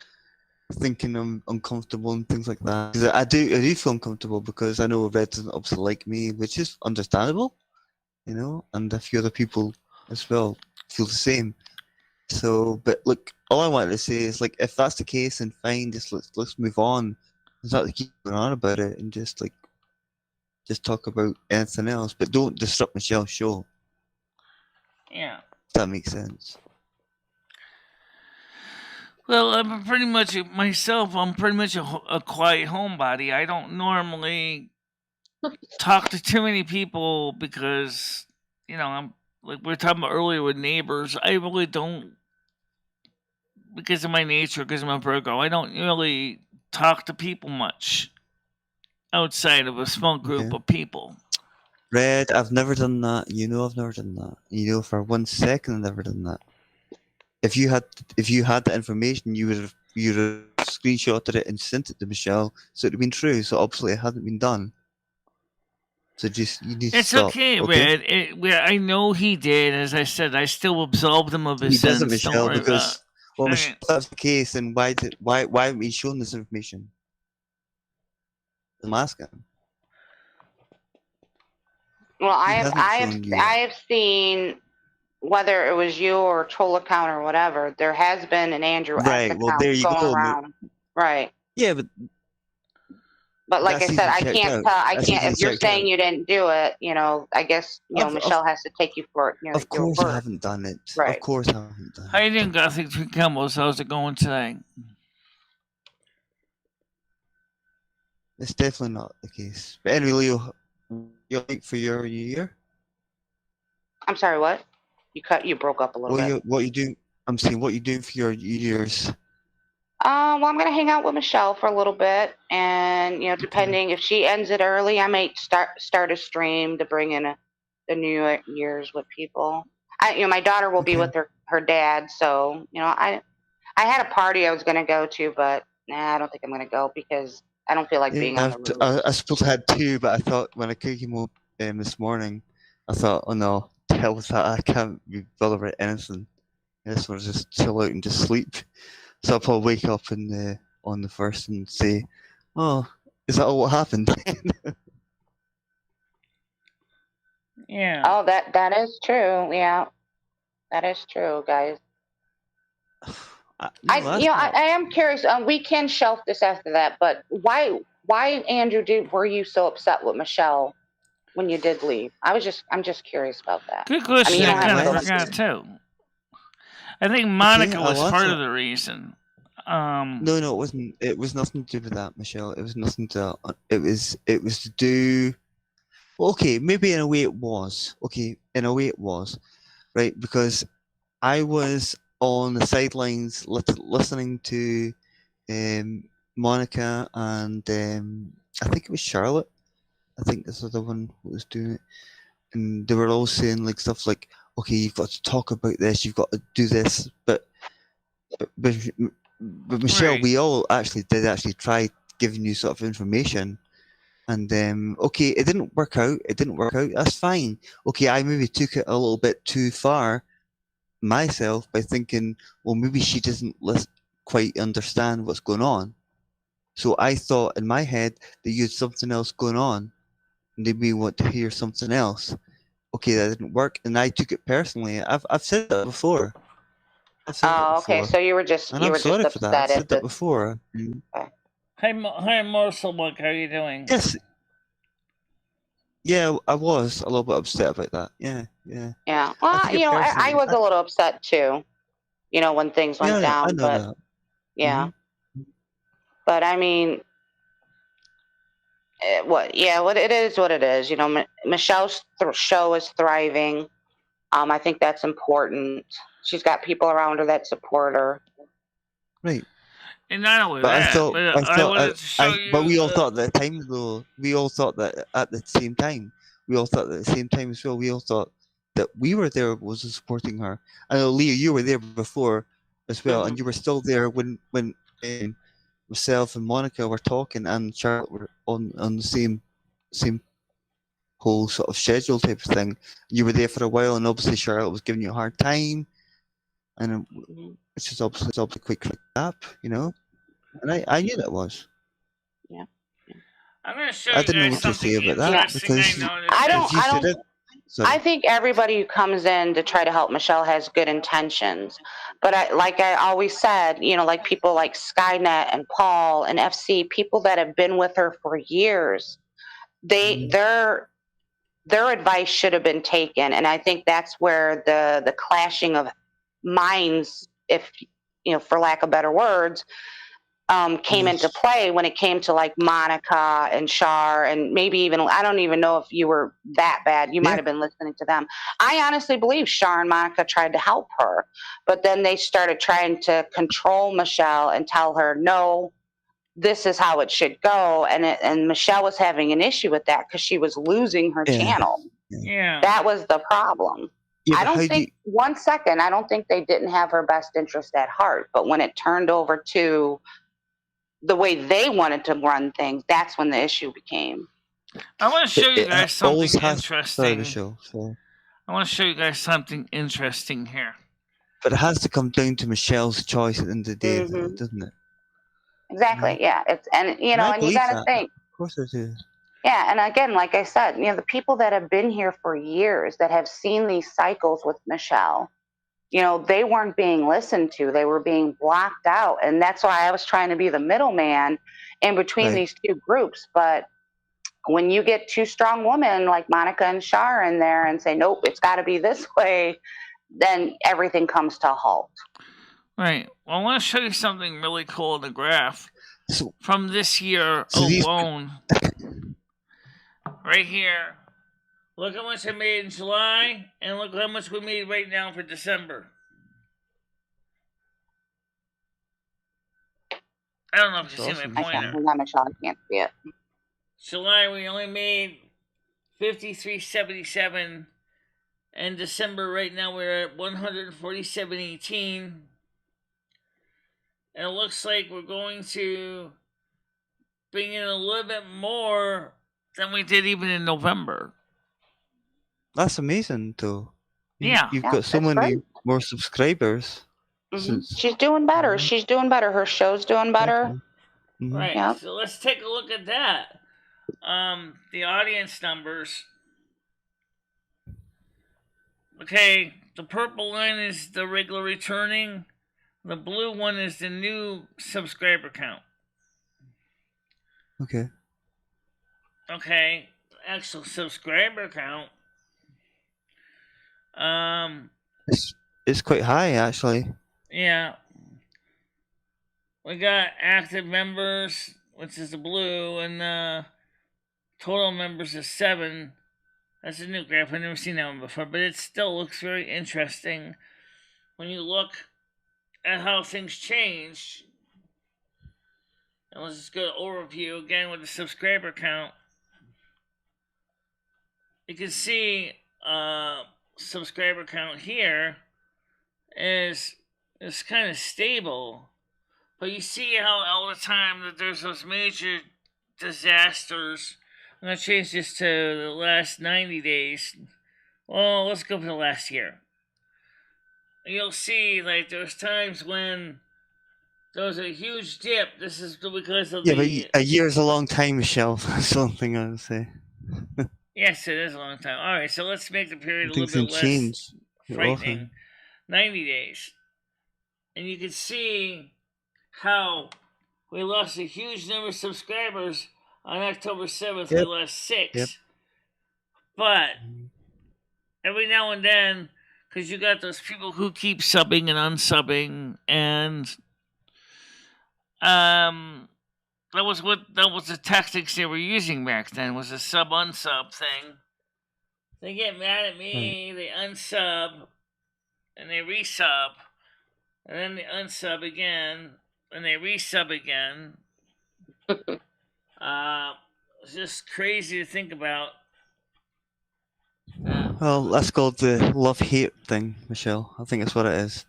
thinking I'm uncomfortable and things like that. 'Cause I do feel uncomfortable because I know Red doesn't obviously like me, which is understandable, and a few other people as well feel the same. So, but look, all I wanted to say is if that's the case, then fine, just let's move on. Let's not keep going on about it and just talk about anything else, but don't disrupt Michelle's show. Yeah. If that makes sense. Well, I'm pretty much myself. I'm pretty much a quiet homebody. I don't normally talk to too many people because I'm like we were talking about earlier with neighbors. I really don't, because of my nature, because I'm a Virgo. I don't really talk to people much outside of a small group of people. Red, I've never done that. I've never done that. For 1 second, I've never done that. If you had the information, you would have screenshotted it and sent it to Michelle, so it would have been true. So obviously, it hadn't been done. So you need to stop. It's okay, Red. I know he did. As I said, I still absolved him of his He doesn't, sins. Michelle, because Okay. Michelle, if that's the case, then why haven't we shown this information? I'm asking. Well, He hasn't shown you I that. have seen, whether it was you or Troll account or whatever, there has been an Andrew S Right. Well, account there you going go. around. Right. Yeah, but But like I that's said, easily I checked can't out. tell. I That's can't. easily If you're checked saying out. you didn't do it, I guess Of of Michelle has to take you for of your course I word. haven't done it. Of Right. course I haven't done How you it. doing, Gothic Tree Combos? How's it going today? It's definitely not the case. But anyway, Leo, you like for your New Year? I'm sorry. What? You broke up a little bit. What you doing? I'm saying what you doing for your New Year's? Well, I'm gonna hang out with Michelle for a little bit, and Okay. depending if she ends it early, I might start a stream to bring in the New Year's with people. My daughter will be Okay. with her dad, so I had a party I was gonna go to, but nah, I don't think I'm gonna go because I don't feel like being on the road. I suppose I had two, but I thought when I came home this morning, I thought, oh no, the hell with that. I can't be bothered with anything. I just want to just chill out and just sleep. So I'll probably wake up on the first and say, oh, is that all what happened? Yeah. Oh, that is true. Yeah, that is true, guys. No, that's not. I am curious. We can shelf this after that, but why, Andrew, were you so upset with Michelle when you did leave? I'm just curious about that. Good I mean, question. you I don't have kind to of go into forgot it. too. I think Okay, Monica was I'll part answer. of the reason. No, it wasn't. It was nothing to do with that, Michelle. It was nothing to. It was to do. Well, okay, maybe in a way it was. Okay, in a way it was, right? Because I was on the sidelines listening to Monica and I think it was Charlotte. I think this was the one who was doing it, and they were all saying like stuff like, "Okay, you've got to talk about this. You've got to do this." But Michelle, Right. we all did try giving you sort of information, and okay, it didn't work out. It didn't work out. That's fine. Okay, I maybe took it a little bit too far myself by thinking, well, maybe she doesn't quite understand what's going on. So I thought in my head that you had something else going on, and they may want to hear something else. Okay, that didn't work, and I took it personally. I've said that before. I've said that Oh, okay. before, So you were just and I'm sorry for that. I've upset said at that the. before. Okay. Hi, Marcel. Look, how you doing? Yes, yeah, I was a little bit upset about that. Yeah. Yeah. I Well, took it I personally. was a little upset too. When things went Yeah, I down, know but that. yeah. Mhm. But I mean, what it is what it is. Michelle's show is thriving. I think that's important. She's got people around her that support her. Right. And not only But that, but I wanted to show but you. we all thought at the time though, we all thought that at the same time, we all thought at the same time as well, we all thought that we were there was supporting her. I know, Leah, you were there before as well, and you were still there when myself and Monica were talking and Charlotte were on the same whole sort of schedule type of thing. You were there for a while, and obviously Charlotte was giving you a hard time, and which is obviously quite crap, and I knew that was. Yeah. I'm going to show I you didn't know guys what to something say about that interesting I because noticed. I if you said it, I think everybody who comes in to try to help Michelle has good intentions. But like I always said, like people like Skynet and Paul and FC, people that have been with her for years, their advice should have been taken. And I think that's where the clashing of minds, if for lack of better words, came into play when it came to like Monica and Char, and maybe even, I don't even know if you were that bad. You might have been listening to them. I honestly believe Char and Monica tried to help her, but then they started trying to control Michelle and tell her, no, this is how it should go. And Michelle was having an issue with that because she was losing her channel. Yeah. That was the problem. Yeah, I don't think, 1 second, I don't think they didn't have her best interest at heart. But when it turned over to the way they wanted to run things, that's when the issue became. I want to show you guys something interesting. The show, so. I want to show you guys something interesting here. But it has to come down to Michelle's choice at the end of the day, though, doesn't it? Exactly. Yeah. It's and you I got to think. Of course it is. Yeah, and again, like I said, the people that have been here for years that have seen these cycles with Michelle, they weren't being listened to. They were being blocked out. And that's why I was trying to be the middleman in between Right. these two groups. But when you get two strong women like Monica and Shar in there and say, nope, it's got to be this way, then everything comes to a halt. Right. Well, I want to show you something really cool in the graph So, from this year these alone. Right here. Look how much I made in July, and look how much we made right now for December. I don't know if you see awesome. my I can't. pointer. Hang on, Michelle, I can't see it. July we only made 53.77, and December right now we're at 147.18, and it looks like we're going to bring in a little bit more than we did even in November. That's amazing, though. Yeah. You've Yeah, got so that's many great. more subscribers. Since She's doing better. Mhm. She's doing better. Her show's doing better. Mhm. Right. Yep. So let's take a look at that. The audience numbers. Okay, the purple line is the regular returning. The blue one is the new subscriber count. Okay. Okay, actual subscriber count. It's quite high, actually. Yeah. We got active members, which is the blue, and total members is 7. That's a new graph. I've never seen that one before, but it still looks very interesting when you look at how things changed. And let's just go to overview again with the subscriber count. You can see subscriber count here is kind of stable, but you see how all the time that there's those major disasters. I'm gonna change this to the last 90 days. Well, let's go for the last year. You'll see like there's times when there was a huge dip. This is because of Yeah, the. but a year's a long time, Michelle. That's the only thing I would say. Yes, it is a long time. All right, so let's make the period a Things little can bit less change frightening. often. 90 days. And you can see how we lost a huge number of subscribers on October 7th. Yep. We lost 6. Yep. But every now and then, because you got those people who keep subbing and unsubbing, and that was the tactics they were using back then, was a sub unsub thing. They get mad at me, they unsub, and they resub, and then they unsub again, and they resub again. It's just crazy to think about. Well, that's called the love-hate thing, Michelle. I think that's what it is.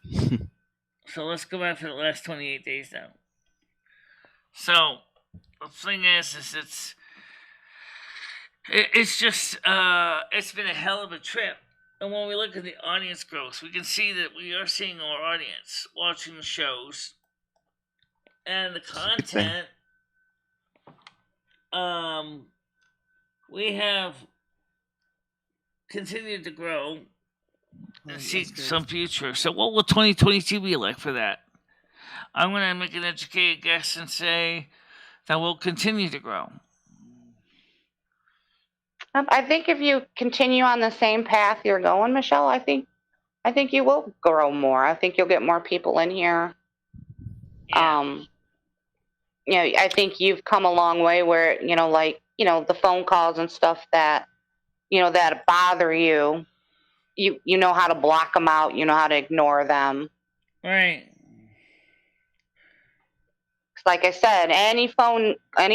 So let's go back for the last 28 days now. So the thing is it's just it's been a hell of a trip. And when we look at the audience growth, we can see that we are seeing our audience watching the shows and the content. We have continued to grow and see some future. So what will 2022 be like for that? I'm going to make an educated guess and say that we'll continue to grow. I think if you continue on the same path you're going, Michelle, I think you will grow more. I think you'll get more people in here. Yeah. I think you've come a long way where, the phone calls and stuff that, that bother you, you know how to block them out. You know how to ignore them. Right. Like I said, any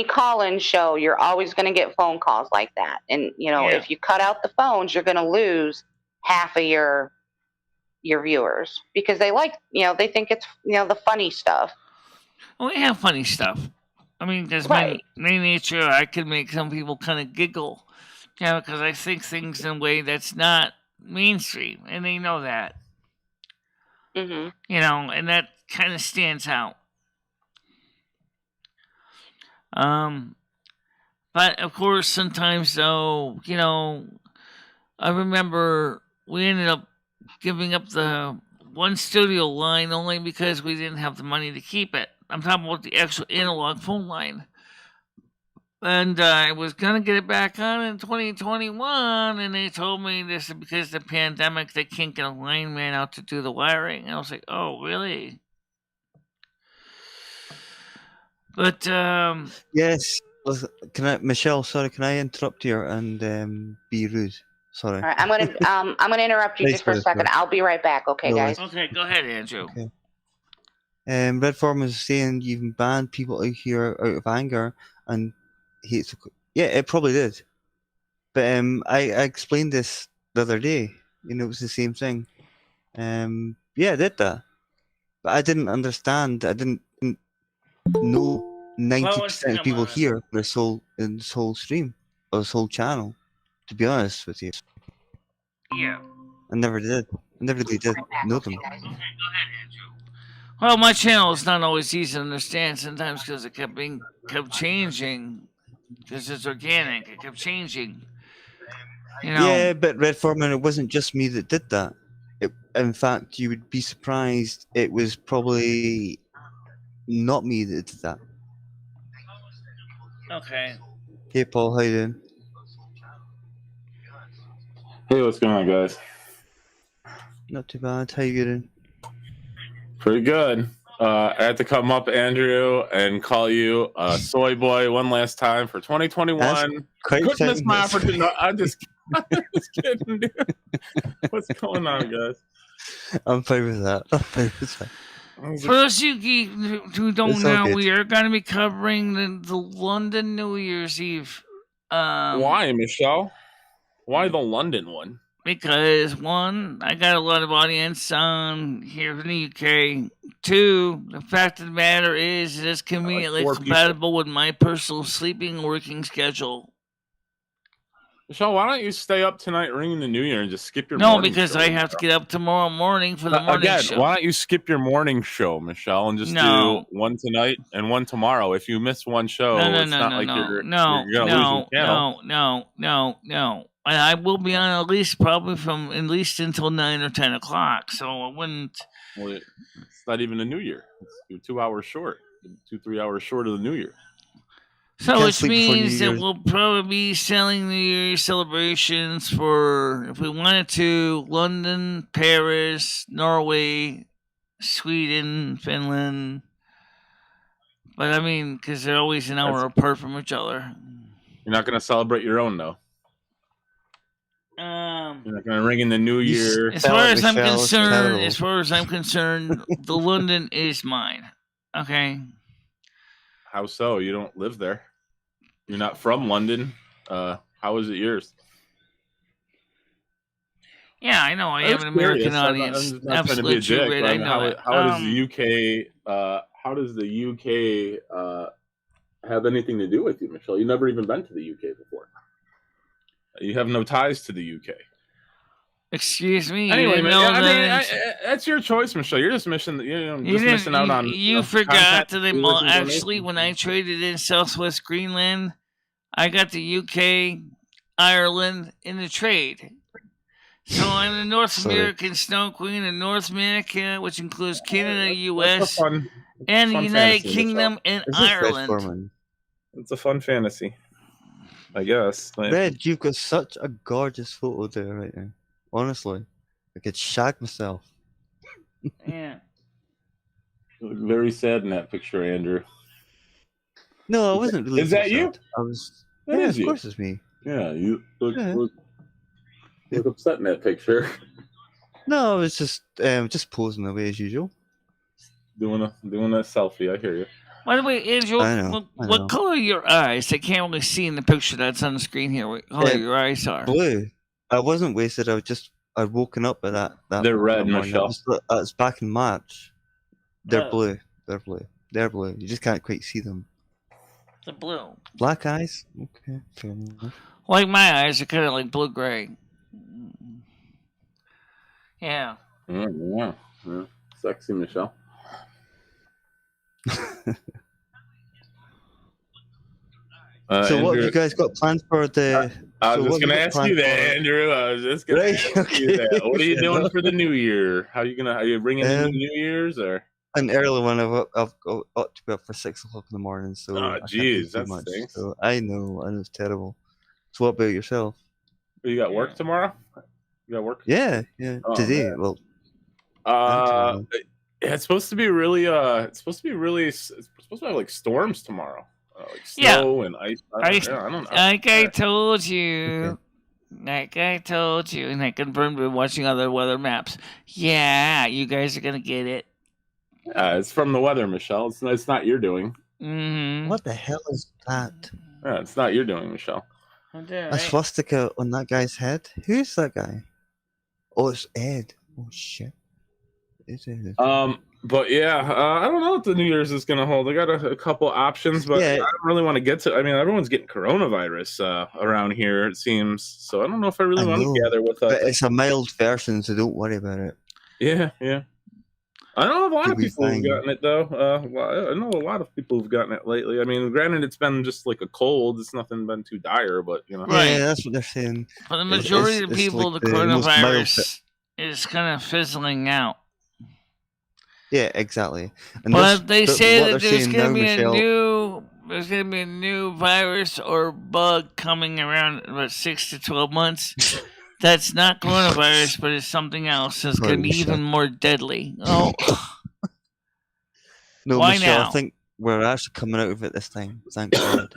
call-in show, you're always going to get phone calls like that. And, if you cut out the phones, you're going to lose half of your viewers because they they think it's, the funny stuff. Well, we have funny stuff. I mean, because Right. my nature, I can make some people kind of giggle. Yeah, because I think things in a way that's not mainstream, and they know that. Mm-hmm. And that kind of stands out. But of course, sometimes though, I remember we ended up giving up the one studio line only because we didn't have the money to keep it. I'm talking about the actual analog phone line. And I was gonna get it back on in 2021, and they told me this is because of the pandemic they can't get a lineman out to do the wiring. And I was like, "Oh, really?" But Yes. Listen, Michelle? Sorry, can I interrupt you and be rude? Sorry. All right, I'm gonna interrupt you Very just for a sorry, second. sir. I'll be right back, okay, No guys? worries. okay, go ahead, Andrew. Okay. Red Form is saying you can ban people out here out of anger and hates. Yeah, it probably did. But I explained this the other day. It was the same thing. Yeah, I did that, but I didn't understand. I didn't know 90% of people here in this whole stream or this whole channel. To be honest with you, Yeah. I never did. I never really did know them. Okay, go ahead, Andrew. Well, my channel is not always easy to understand sometimes because it kept changing because it's organic. It kept changing. Yeah, but Red Foreman, it wasn't just me that did that. In fact, you would be surprised. It was probably not me that did that. Okay. Hey, Paul, how you doing? Hey, what's going on, guys? Not too bad. How you doing? Pretty good. I had to come up, Andrew, and call you soy boy one last time for 2021. Couldn't miss my opportunity. No, I'm just kidding, dude. What's going on, guys? I'm fine with that. For those of you who don't know, we are going to be covering the London New Year's Eve. Why, Michelle? Why the London one? Because one, I got a lot of audience here in the UK. Two, the fact of the matter is it's conveniently compatible with my personal sleeping and working schedule. Michelle, why don't you stay up tonight ringing the New Year and just skip your morning show? No, because I have to get up tomorrow morning for the morning show. Why don't you skip your morning show, Michelle, and just do one tonight and one tomorrow? If you miss one show, it's not like you're going to lose your channel. No. I will be on at least until 9 or 10 o'clock, so I wouldn't. Well, it's not even the New Year. You're 2 hours short, 2-3 hours short of the New Year. So which means that we'll probably be selling New Year's celebrations for, if we wanted to, London, Paris, Norway, Sweden, Finland. But I mean, because they're always an hour apart from each other. You're not going to celebrate your own, though. You're not going to ring in the New Year. As far as I'm concerned, the London is mine. Okay. How so? You don't live there. You're not from London. How is it yours? Yeah, I know. I have an American audience. I'm not trying to be a dick. I know how does the UK? How does the UK have anything to do with you, Michelle? You've never even been to the UK before. You have no ties to the UK. Excuse me. Anyway, that's your choice, Michelle. You're just missing. Missing out on. You forgot that actually, when I traded in Southwest Greenland, I got the UK, Ireland in the trade. So I'm the North American Snow Queen of North America, which includes Canada, U.S., and the United Kingdom and Ireland. It's a fun fantasy, I guess. Red, you've got such a gorgeous photo there right now. Honestly, I could shag myself. Yeah. You look very sad in that picture, Andrew. No, I wasn't really. Is that you? I was. That is of course it's me. Yeah, you look upset in that picture. No, I was just posing away as usual. Doing a selfie. I hear you. By the way, Andrew, what color are your eyes? I can't really see in the picture that's on the screen here what color your eyes are. Blue. I wasn't wasted. I'd woken up at that. They're red, Michelle. That's back in March. They're blue. They're blue. They're blue. You just can't quite see them. The blue. Black eyes? Okay, fair enough. Like my eyes are kind of like blue-gray. Yeah. Yeah. Sexy, Michelle. So Andrew, what have you guys got planned for the? I was so just going to ask you that, Andrew. I was just going to ask you that. What are you doing for the new year? Are you bringing in the New Year's or? An early one. I've got to be up for 6 o'clock in the morning, so I can't do too much. Stinks. So I know it's terrible. So what about yourself? You got work tomorrow? You got work? Yeah. Oh, today. Man. Well, it's supposed to be really. It's supposed to have like storms tomorrow. Like snow and ice. I don't know. Like I told you. Like I told you, and I confirmed by watching other weather maps. Yeah, you guys are gonna get it. Yeah, it's from the weather, Michelle. It's not your doing. Mm-hmm. what the hell is that? Yeah, it's not your doing, Michelle. A swastika on that guy's head? Who's that guy? Oh, it's Ed. Oh shit. Is it? But yeah, I don't know what the New Year's is going to hold. I got a couple options, but I don't really want to get to. I mean, everyone's getting coronavirus around here, it seems. So I don't know if I really want to gather with us. But it's a mild version, so don't worry about it. Yeah. I know a lot of people who've gotten it though. I know a lot of people who've gotten it lately. I mean, granted, it's been just like a cold. It's nothing been too dire, but you know. Right. Yeah, that's what they're saying. For the majority of people, like the coronavirus is kind of fizzling out. Yeah, exactly. And but they say that there's going to be a new virus or bug coming around in about 6 to 12 months. That's not coronavirus, but it's something else. It's going to be even more deadly. Oh, no, why Michelle, now? I think we're actually coming out of it this time. Thank God.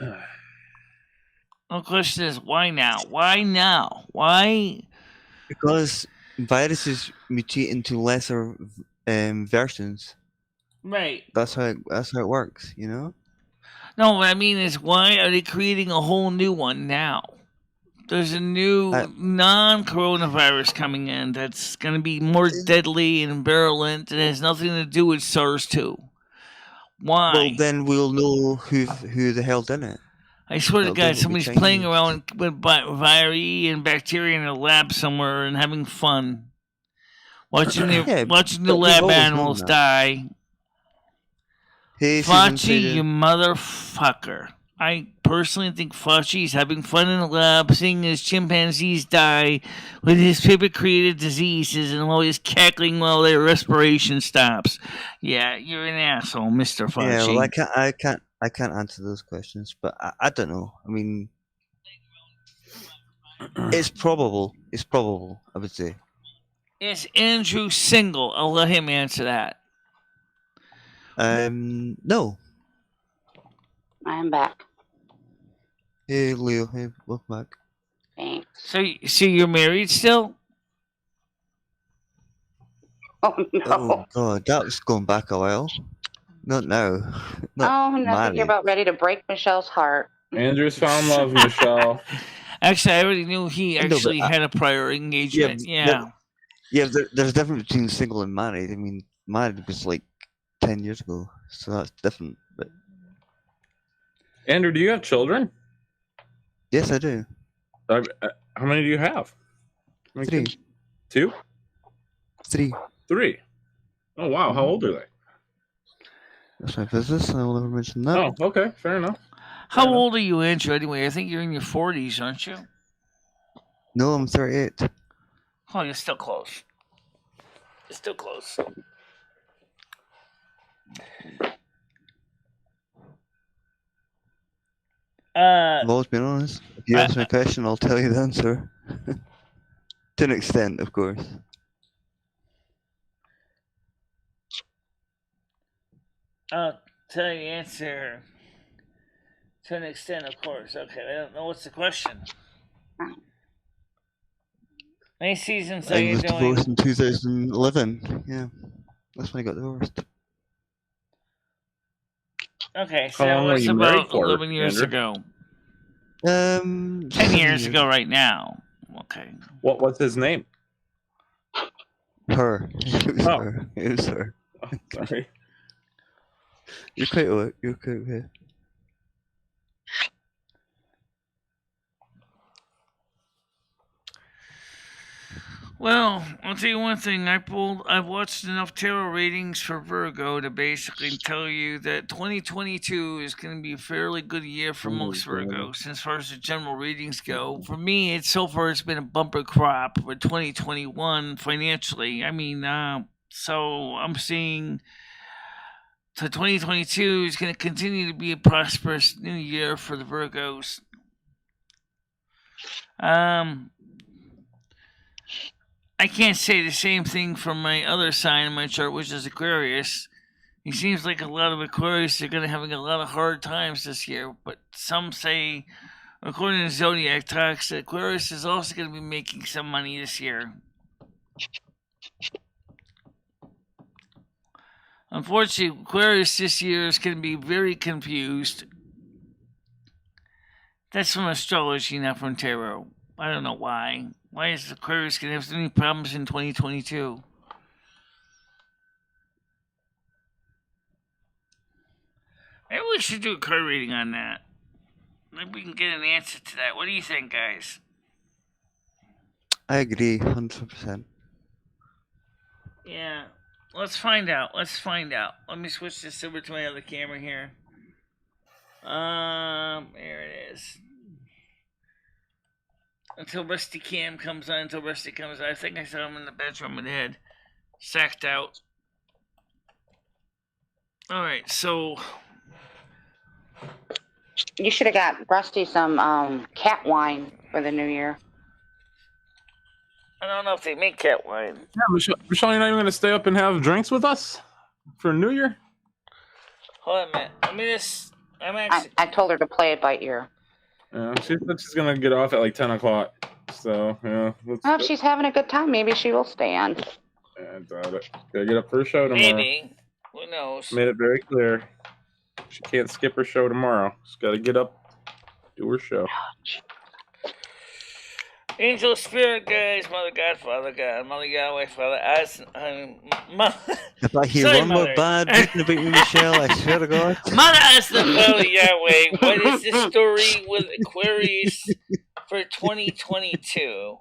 The question is, why now? Why now? Why? Because viruses mutate into lesser versions. Right. That's how it works, you know? No, what I mean is, why are they creating a whole new one now? There's a new non-coronavirus coming in that's going to be more deadly and virulent and has nothing to do with SARS-2. Why? Well, then we'll know who the hell did it. I swear to God, somebody's playing around with viri and bacteria in a lab somewhere and having fun. Watching the lab animals die. Hey, Fauci, you motherfucker. I personally think Fauci's having fun in the lab, seeing his chimpanzees die with his paper-created diseases, and while he's cackling while their respiration stops. Yeah, you're an asshole, Mr. Fauci. Yeah, well, I can't answer those questions, but I don't know. I mean, it's probable. I would say. Is Andrew single? I'll let him answer that. No. I'm back. Hey, Leo. Hey, welcome back. Thanks. So you're married still? Oh no. Oh God, that was going back a while. Not now. I think you're about ready to break Michelle's heart. Andrew's found love, Michelle. Actually, I already knew he actually had a prior engagement. Yeah. There's a difference between single and married. I mean, married was like 10 years ago, so that's different. But Andrew, do you have children? Yes, I do. How many do you have? 3. 2? 3. 3. Oh wow, how old are they? That's my business, and I will never mention that. Oh, okay, fair enough. How old are you, Andrew? Anyway, I think you're in your 40s, aren't you? No, I'm 38. Oh, you're still close. You're still close. I've always been honest. If you ask me a question, I'll tell you the answer. To an extent, of course. I'll tell you the answer. To an extent, of course. Okay, I don't know what's the question. Many seasons are you doing? I was divorced in 2011. Yeah, that's when I got divorced. Okay, so that was about 11 years ago. 10 years ago right now. Okay. What's his name? Her. It was her. It was her. Oh, sorry. You're quite okay. You're quite okay. Well, I'll tell you one thing. I've watched enough tarot readings for Virgo to basically tell you that 2022 is going to be a fairly good year for most Virgos as far as the general readings go. For me, it's been a bumper crop for 2021 financially. I mean, so I'm seeing so 2022 is going to continue to be a prosperous new year for the Virgos. I can't say the same thing for my other sign in my chart, which is Aquarius. It seems like a lot of Aquarius are going to having a lot of hard times this year, but some say, according to Zodiac Talks, that Aquarius is also going to be making some money this year. Unfortunately, Aquarius this year is going to be very confused. That's from astrology, not from tarot. I don't know why. Why is Aquarius going to have so many problems in 2022? Maybe we should do a card reading on that. Maybe we can get an answer to that. What do you think, guys? I agree, 100%. Yeah. Let's find out. Let me switch this over to my other camera here. There it is. Until Rusty Cam comes on, I think I saw him in the bedroom with head sacked out. Alright, so you should have got Rusty some cat wine for the new year. I don't know if they make cat wine. Yeah, Michelle, you're not even going to stay up and have drinks with us for New Year? Hold on a minute. Let me just... I told her to play it by ear. Yeah, she said she's going to get off at like 10 o'clock. So, yeah. Well, if she's having a good time, maybe she will stay on. Yeah, I doubt it. Gotta get up for a show tomorrow. Maybe. Who knows? Made it very clear. She can't skip her show tomorrow. She's got to get up, do her show. Angel Spirit guys, Mother God, Father God, Mother Yahweh, Father As. If I hear one more bad written about you, Michelle, I swear to God. Mother Aslan, Father Yahweh, what is the story with Aquarius for 2022?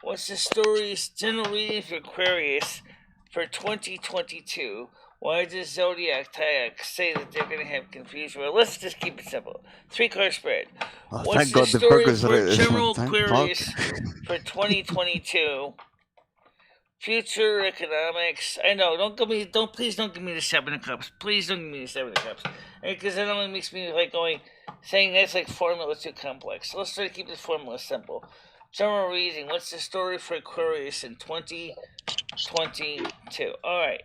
What's the story's general reading for Aquarius for 2022? Why does Zodiac Tag say that they're going to have confusion? Well, let's just keep it simple. 3-card spread. Oh, What's the story for general Aquarius for 2022? Future economics. I know. Please don't give me the 7 of Cups. Please don't give me the 7 of Cups, because that only makes me like saying that's like formula too complex. So let's try to keep this formula simple. General reading. What's the story for Aquarius in 2022? All right.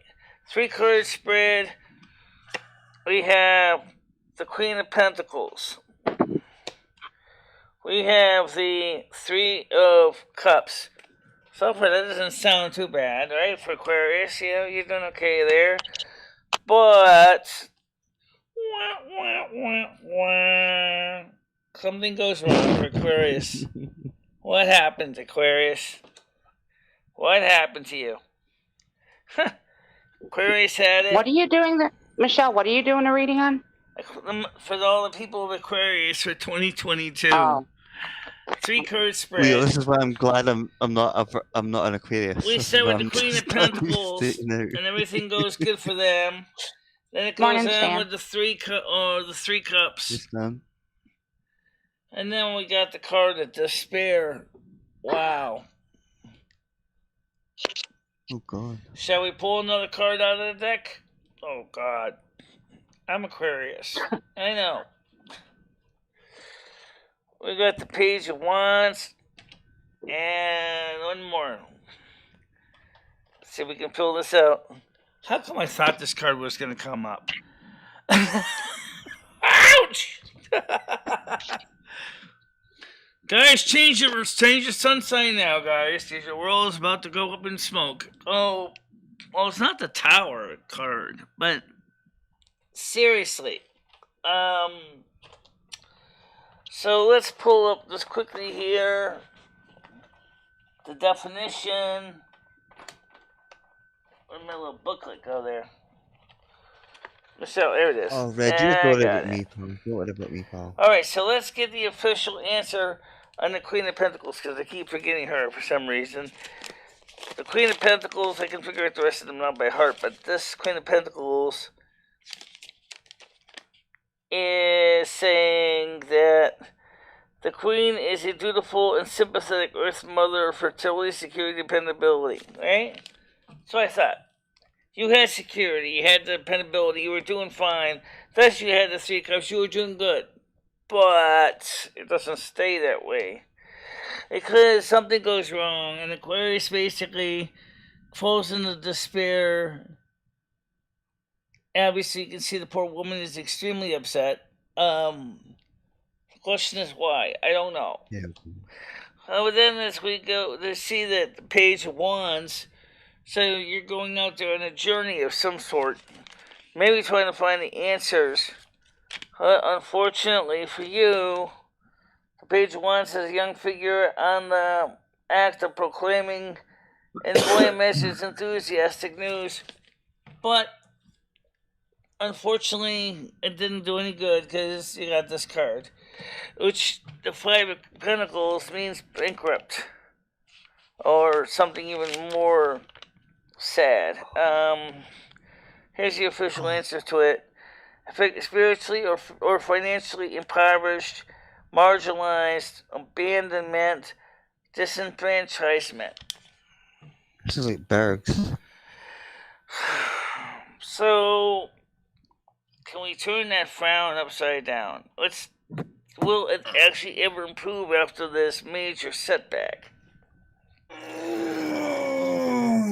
3-card spread. We have the Queen of Pentacles. We have the 3 of Cups. So far, that doesn't sound too bad, right? For Aquarius, you're doing okay there. But something goes wrong for Aquarius. What happened, Aquarius? What happened to you? Aquarius had it. What are you doing there? Michelle, what are you doing a reading on? For all the people of Aquarius for 2022. Oh. 3-card spread. Leo, this is why I'm glad I'm not an Aquarius. We start with the Queen of Pentacles, and everything goes good for them. Then it goes on with the 3 Cups. And then we got the card of Despair. Wow. Oh, God. Shall we pull another card out of the deck? Oh, God. I'm Aquarius. I know. We got the Page of Wands. And one more. Let's see if we can fill this out. How come I thought this card was going to come up? Ouch! Guys, change your sun sign now, guys, because your world is about to go up in smoke. Oh, well, it's not the Tower card, but seriously. So let's pull up this quickly here. The definition. Where'd my little booklet go there? So there it is. Oh, Red, you got it about me, pal. Don't worry about me, pal. Alright, so let's get the official answer on the Queen of Pentacles, because I keep forgetting her for some reason. the Queen of Pentacles, I can figure out the rest of them now by heart, but this Queen of Pentacles is saying that the Queen is a dutiful and sympathetic Earth Mother of fertility, security, dependability, right? So I thought. You had security, you had dependability, you were doing fine. Thus you had the 3 cups, you were doing good. But it doesn't stay that way. Because something goes wrong, and Aquarius basically falls into despair. Obviously, you can see the poor woman is extremely upset. The question is why? I don't know. Yeah. But then as we go to see that the Page of Wands, so you're going out there on a journey of some sort, maybe trying to find the answers. But unfortunately for you, the Page of Wands has a young figure on the act of proclaiming and boy message enthusiastic news. But unfortunately, it didn't do any good because you got this card, which the 5 of Pentacles means bankrupt, or something even more sad. Here's the official answer to it. Spiritually or financially impoverished, marginalized, abandonment, disenfranchisement. This is like Bergs. So, can we turn that frown upside down? Will it actually ever improve after this major setback?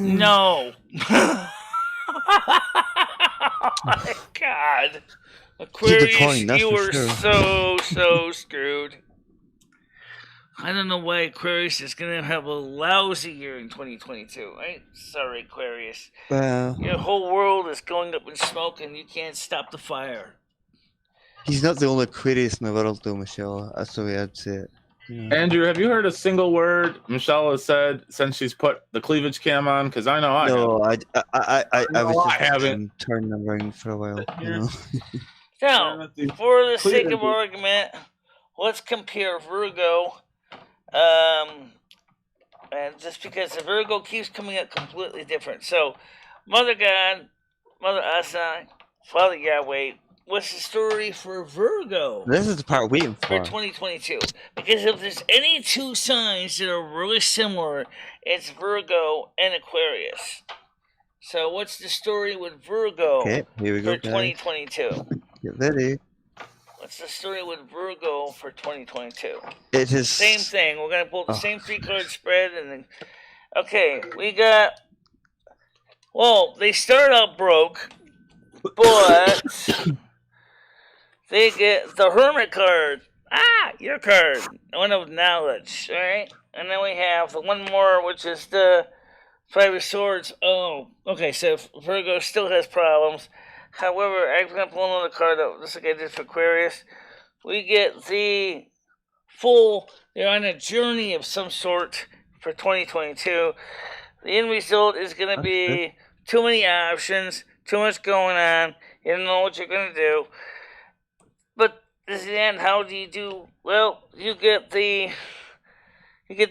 No. Oh my God. Aquarius, you are so screwed. I don't know why Aquarius is going to have a lousy year in 2022. I'm sorry, Aquarius. Your whole world is going up in smoke and you can't stop the fire. He's not the only Aquarius in the world, though, Michelle. That's the way I'd say it. Yeah. Andrew, have you heard a single word Michelle has said since she's put the cleavage cam on? Because I know I haven't turned around for a while. You know? Now, for the sake of argument, let's compare Virgo. And just because the Virgo keeps coming up completely different. So, Mother God, Mother Asa, Father Yahweh. What's the story for Virgo? This is the part we're waiting for 2022. Because if there's any 2 signs that are really similar, it's Virgo and Aquarius. So what's the story with Virgo here we go, for 2022? Get ready. What's the story with Virgo for 2022? It is same thing. We're gonna pull the same 3-card spread, and then we got. Well, they start out broke, but they get the Hermit card. Your card. One of knowledge, alright? And then we have the one more, which is the 5 of Swords. Oh, okay, so Virgo still has problems. However, I'm going to pull another card out, just like I did for Aquarius. We get the full, they're on a journey of some sort for 2022. The end result is going to be too many options, too much going on. You don't know what you're going to do. But in the end, how do you do? Well, you get the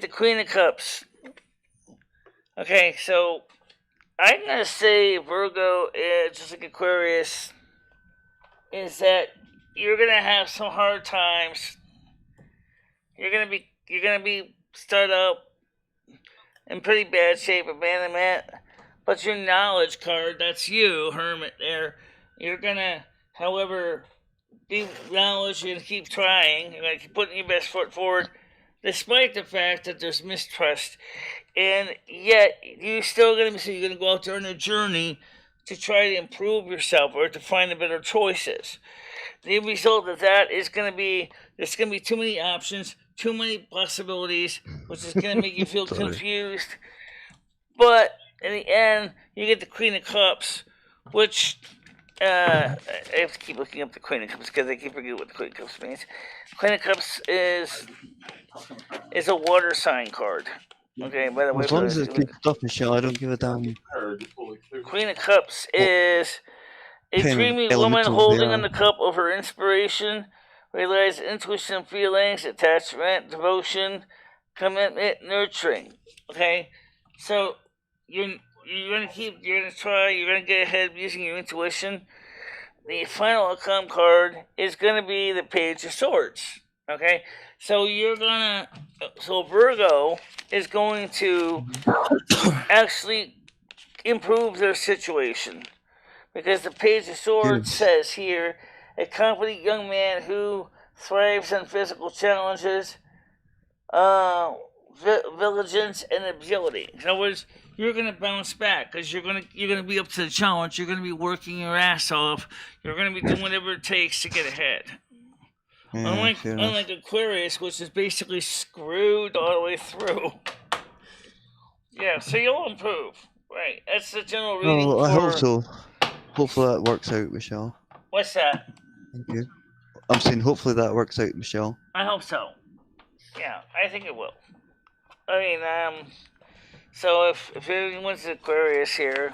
Queen of Cups. Okay, so I'm going to say Virgo, just like Aquarius, is that you're going to have some hard times. You're going to be start out in pretty bad shape, abandonment. But your knowledge card, that's you, Hermit there. You're going to, however, be knowledge, you're going to keep trying. You're going to keep putting your best foot forward, despite the fact that there's mistrust. And yet, you're still going to be, so you're going to go out there on a journey to try to improve yourself or to find the better choices. The result of that is going to be, there's going to be too many options, too many possibilities, which is going to make you feel confused. But in the end, you get the Queen of Cups, which, I have to keep looking up the Queen of Cups because I keep forgetting what the Queen of Cups means. Queen of Cups is a water sign card. Okay, by the way. As long as it's good stuff, Michelle, I don't give a damn. Queen of Cups is a dreamy woman holding on the cup of her inspiration, realizes intuition, feelings, attachment, devotion, commitment, nurturing. Okay, so you're gonna get ahead using your intuition. The final outcome card is gonna be the Page of Swords. Okay, so Virgo is going to actually improve their situation, because the Page of Swords says here, a confident young man who thrives on physical challenges, vigilance, and agility. In other words, you're gonna bounce back because you're gonna be up to the challenge. You're gonna be working your ass off. You're gonna be doing whatever it takes to get ahead. Yeah, unlike Aquarius, which is basically screwed all the way through. Yeah, so you'll improve. Right, that's the general reading. I hope so. Hopefully that works out, Michelle. What's that? Thank you. I'm saying hopefully that works out, Michelle. I hope so. Yeah, I think it will. I mean, so if anyone's Aquarius here,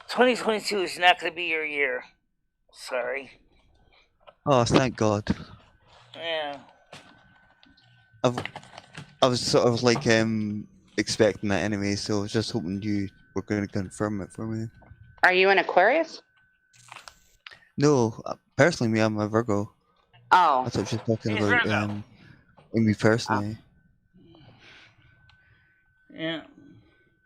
2022 is not going to be your year. Sorry. Oh, thank God. Yeah. I was sort of like expecting that anyway, so I was just hoping you were going to confirm it for me. Are you an Aquarius? No, personally, I'm a Virgo. Oh. I thought she was talking He's about Virgo. me personally. Yeah.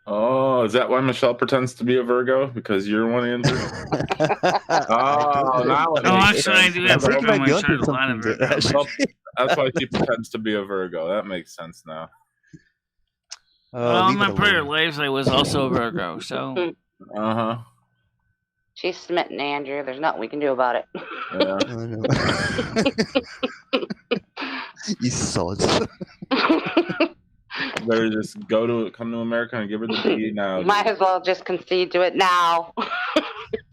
Oh, is that why Michelle pretends to be a Virgo? Because you're one of the Oh, now it makes actually, I sense. do have I think Virgo I on my might chart. be A lot of something Virgo. actually. That's why she pretends to be a Virgo. That makes sense now. Well, in leave my it prior alone. lives, I was also a Virgo, so. Uh-huh. She's smitten, Andrew. There's nothing we can do about it. Yeah. Oh, no. You sods. Better just come to America and give her the D now. Might as well just concede to it now.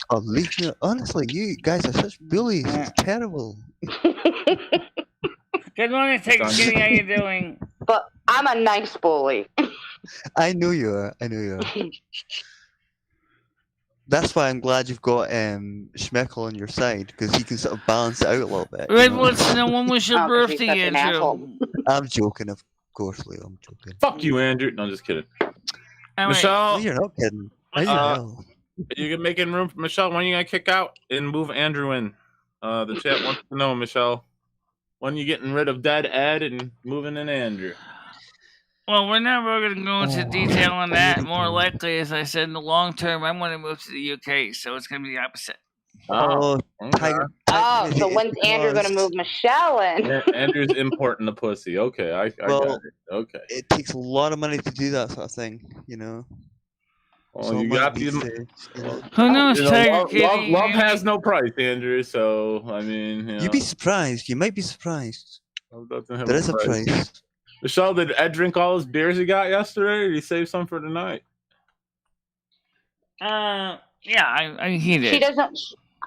Oh, leave me. Honestly, you guys are such bullies. It's terrible. Good morning, Tiger Kitty. How you doing? But I'm a nice bully. I know you are. I know you are. That's why I'm glad you've got Schmeckel on your side, because he can sort of balance it out a little bit. Red wants to know, when was your 'cause he's birthday, such an Andrew? asshole. I'm joking, of course, Leo. I'm joking. Fuck you, Andrew. No, just kidding. All right. Michelle, No, you're not kidding. Are you making room for Michelle? When are you gonna kick out and move Andrew in? The chat wants to know, Michelle. When you getting rid of Dead Ed and moving in Andrew? Well, we're never going to go into detail on that. More likely, as I said, in the long term, I'm going to move to the UK, so it's going to be the opposite. Oh, Tiger. Oh, so when's Andrew going to move Michelle in? Andrew's importing the pussy. Okay, I got it. Okay. It takes a lot of money to do that sort of thing, you know. Well, So you got these. Who knows, Tiger Kitty? Love has no price, Andrew. So I mean, You'd be surprised. You might be surprised. There is a price. Michelle, did Ed drink all his beers he got yesterday, or did he save some for tonight? Yeah, he did. She doesn't.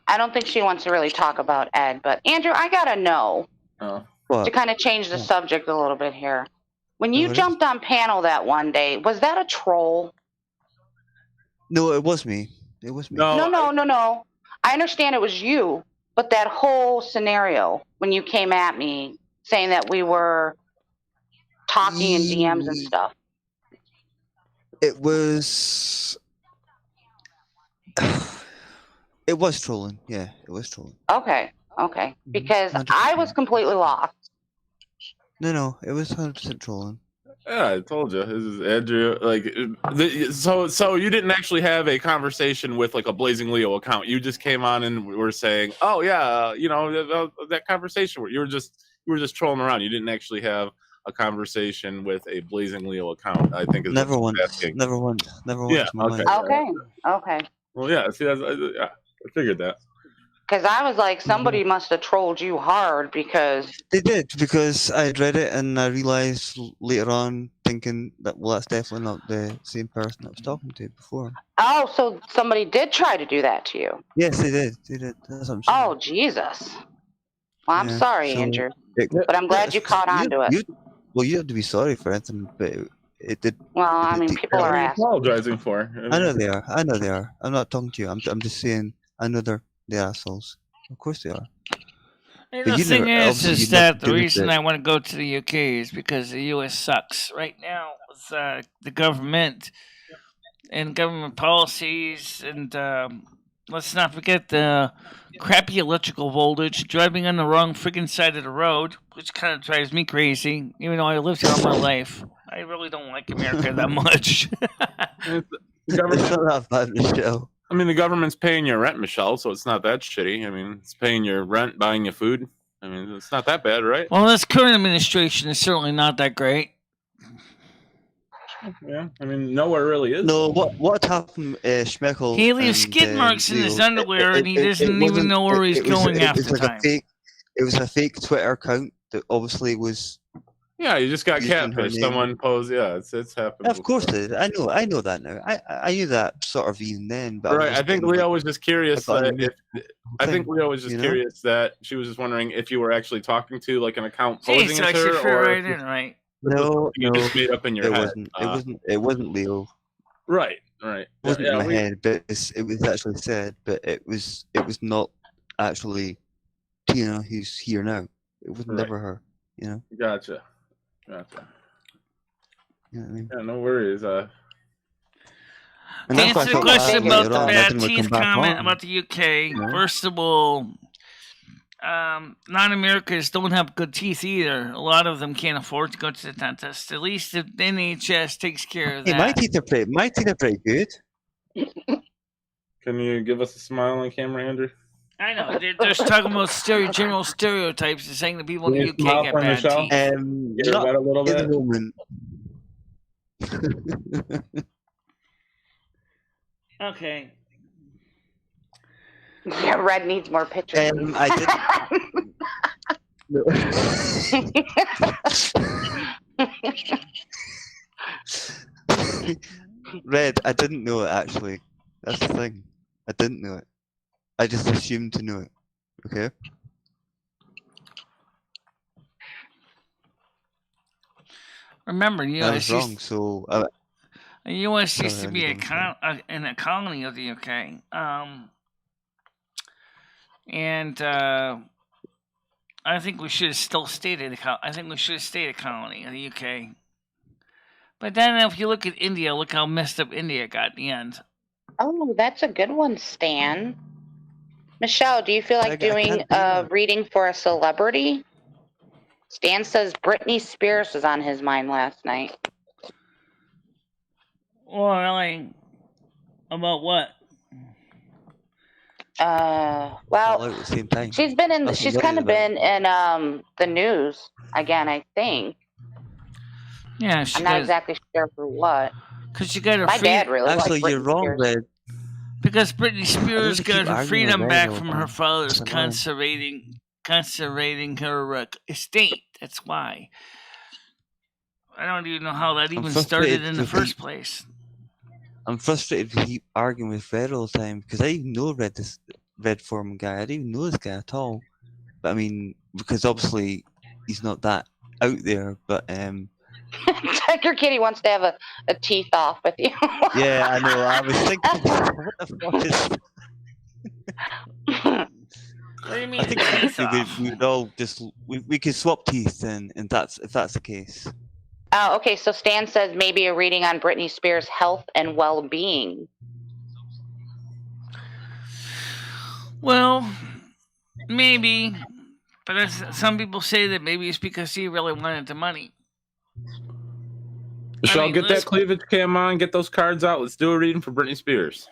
I don't think she wants to really talk about Ed, but Andrew, I gotta know to kind of change the subject a little bit here. When you jumped on panel that one day, was that a troll? No, it was me. It was me. No. I understand it was you, but that whole scenario when you came at me saying that we were talking in DMs and stuff. It was. It was trolling. Yeah, it was trolling. Okay. Because 100%. I was completely lost. No, it was 100% trolling. Yeah, I told you. This is Andrew. Like, so you didn't actually have a conversation with like a Blazing Leo account. You just came on and were saying, "Oh yeah, that conversation where you were just trolling around. You didn't actually have a conversation with a Blazing Leo account." I think is never once. Yeah. Okay. Well, yeah. See, I figured that. Because I was like, somebody must have trolled you hard because... They did, because I had read it and I realised later on, thinking that, that's definitely not the same person I was talking to before. Oh, so somebody did try to do that to you? Yes, they did. That's what I'm saying. Oh, Jesus. Well, I'm sorry, Andrew. But I'm glad you caught on to it. You have to be sorry for anything, but it did... Well, I mean, people are asking. Apologizing for. I know they are. I'm not talking to you. I'm just saying, I know they're the assholes. Of course they are. The thing is that the reason I want to go to the UK is because the US sucks right now. was the government and government policies, and let's not forget the crappy electrical voltage, driving on the wrong freaking side of the road, which kind of drives me crazy, even though I lived here all my life. I really don't like America that much. The government, It's not that bad, Michelle. I mean, the government's paying your rent, Michelle, so it's not that shitty. I mean, it's paying your rent, buying you food. I mean, it's not that bad, right? Well, this current administration is certainly not that great. Yeah, I mean, nowhere really is. No, what happened, Schmeichel? He leaves skid marks in his underwear, and he doesn't even know where he's going half the time. It was a fake Twitter account that obviously was. Yeah, you just got catfished. Someone posed. Yeah, it's happened. Of course it is. I know that now. I knew that sort of even then. But right. I think Leo was just curious. Curious that she was just wondering if you were actually talking to like an account posing as her, or right in, right. No, you just made up in your head. It wasn't Leo. Right. It wasn't in my head, but it was actually said. But it was not actually Tina who's here now. It was never her. You know. Gotcha. You know what I mean? Yeah, no worries. To answer the question about the bad teeth comment about the UK, first of all, non-Americans don't have good teeth either. A lot of them can't afford to go to the dentist. At least the NHS takes care of that. Hey, my teeth are pretty good. Can you give us a smile on camera, Andrew? I know. They're just talking about general stereotypes and saying that people in the UK get bad teeth. Get that a little bit. Okay. Yeah, Red needs more pictures. I did. Red, I didn't know it actually. That's the thing. I didn't know it. I just assumed to know it. Okay. Remember, US wrong. So the US used to be in a colony of the UK, and I think we should have still stayed a colony of the UK. But then, if you look at India, look how messed up India got in the end. Oh, that's a good one, Stan. Michelle, do you feel like doing a reading for a celebrity? Stan says Britney Spears was on his mind last night. Well, really? About what? Well, she's been in. She's kind of been in the news again, I think. Yeah, I'm not exactly sure for what. Because you got her. My dad really. Actually, you're wrong, Red. Because Britney Spears got her freedom back from her father's conservating her estate. That's why. I don't even know how that even started in the first place. I'm frustrated to keep arguing with Red all the time because I didn't know this Red Foreman guy. I didn't even know this guy at all. But I mean, because obviously he's not that out there. But Tiger Kitty wants to have a teeth off with you. Yeah, I know. I was thinking, what the fuck is? What do you mean? I think we would all just we could swap teeth then, and if that's the case. Okay, so Stan says maybe a reading on Britney Spears' health and well-being. Well, maybe, but some people say that maybe it's because he really wanted the money. Michelle, get that cleavage cam on. Get those cards out. Let's do a reading for Britney Spears.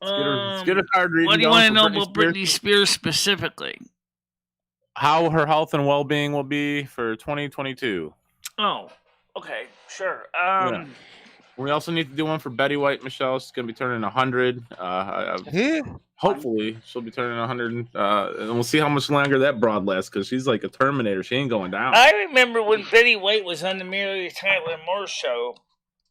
Let's get a card reading. What do you want to know about Britney Spears specifically? How her health and well-being will be for 2022. Oh, okay, sure. Yeah. We also need to do one for Betty White. Michelle, she's going to be turning 100. Hopefully, she'll be turning 100. And we'll see how much longer that broad lasts because she's like a Terminator. She ain't going down. I remember when Betty White was on the Mary Tyler Moore show.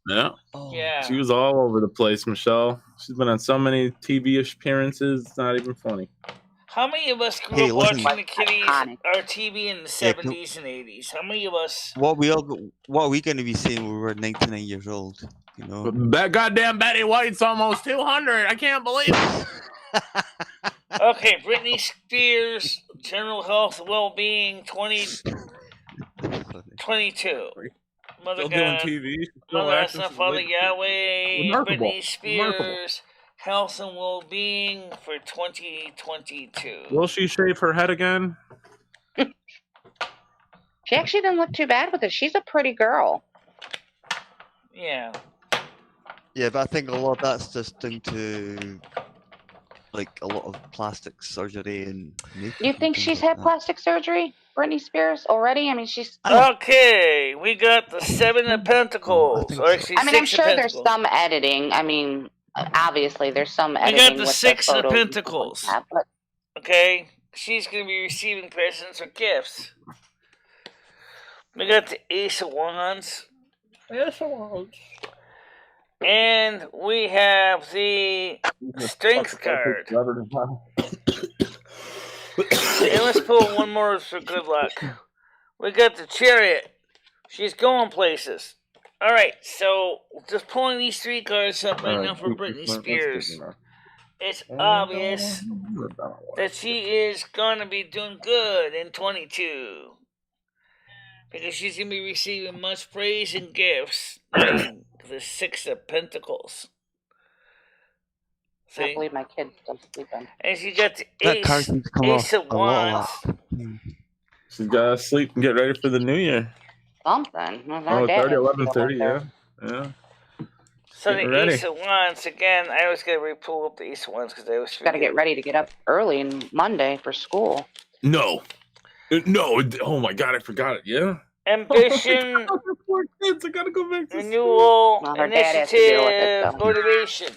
Yeah. Oh. Yeah. She was all over the place, Michelle. She's been on so many TV appearances. It's not even funny. How many of us grew up watching the kiddies or TV in the 70s and 80s? How many of us? What are we going to be saying when we were 99 years old? You know, that goddamn Betty White's almost 200. I can't believe it. Okay, Britney Spears, general health, well-being, 2022. Mother Still doing God, TV. Still Mother acting. Son, Father Yahweh, Remarkable. Britney Spears, health and well-being for 2022. Will she shave her head again? She actually didn't look too bad with it. She's a pretty girl. Yeah. Yeah, but I think a lot of that's just down to like a lot of plastic surgery and makeup. You think she's had plastic surgery, Britney Spears, already? I mean, she's. Okay, we got the Seven of Pentacles. Or actually, I mean, I'm Six of sure there's Pentacles. some editing. I mean, obviously there's some We editing. got the with Six the of photos Pentacles. and stuff like that, but Okay, she's going to be receiving presents or gifts. We got the Ace of Wands. And we have the Strength card. And let's pull one more for good luck. We got the Chariot. She's going places. Alright, so just pulling these three cards up right now for Britney Spears. It's obvious that she is going to be doing good in 22. Because she's going to be receiving much praise and gifts. The Six of Pentacles. I believe my kid's still sleeping. And she got the Ace of Wands. She's got to sleep and get ready for the new year. Something. Oh, it's already 11:30, yeah. So the Ace of Wands, again, I always got to pull up the Ace of Wands because I always got to get ready to get up early on Monday for school. No. Oh my God, I forgot it. Yeah. Ambition, poor kids, I gotta go back to renewal, well, initiative, motivation.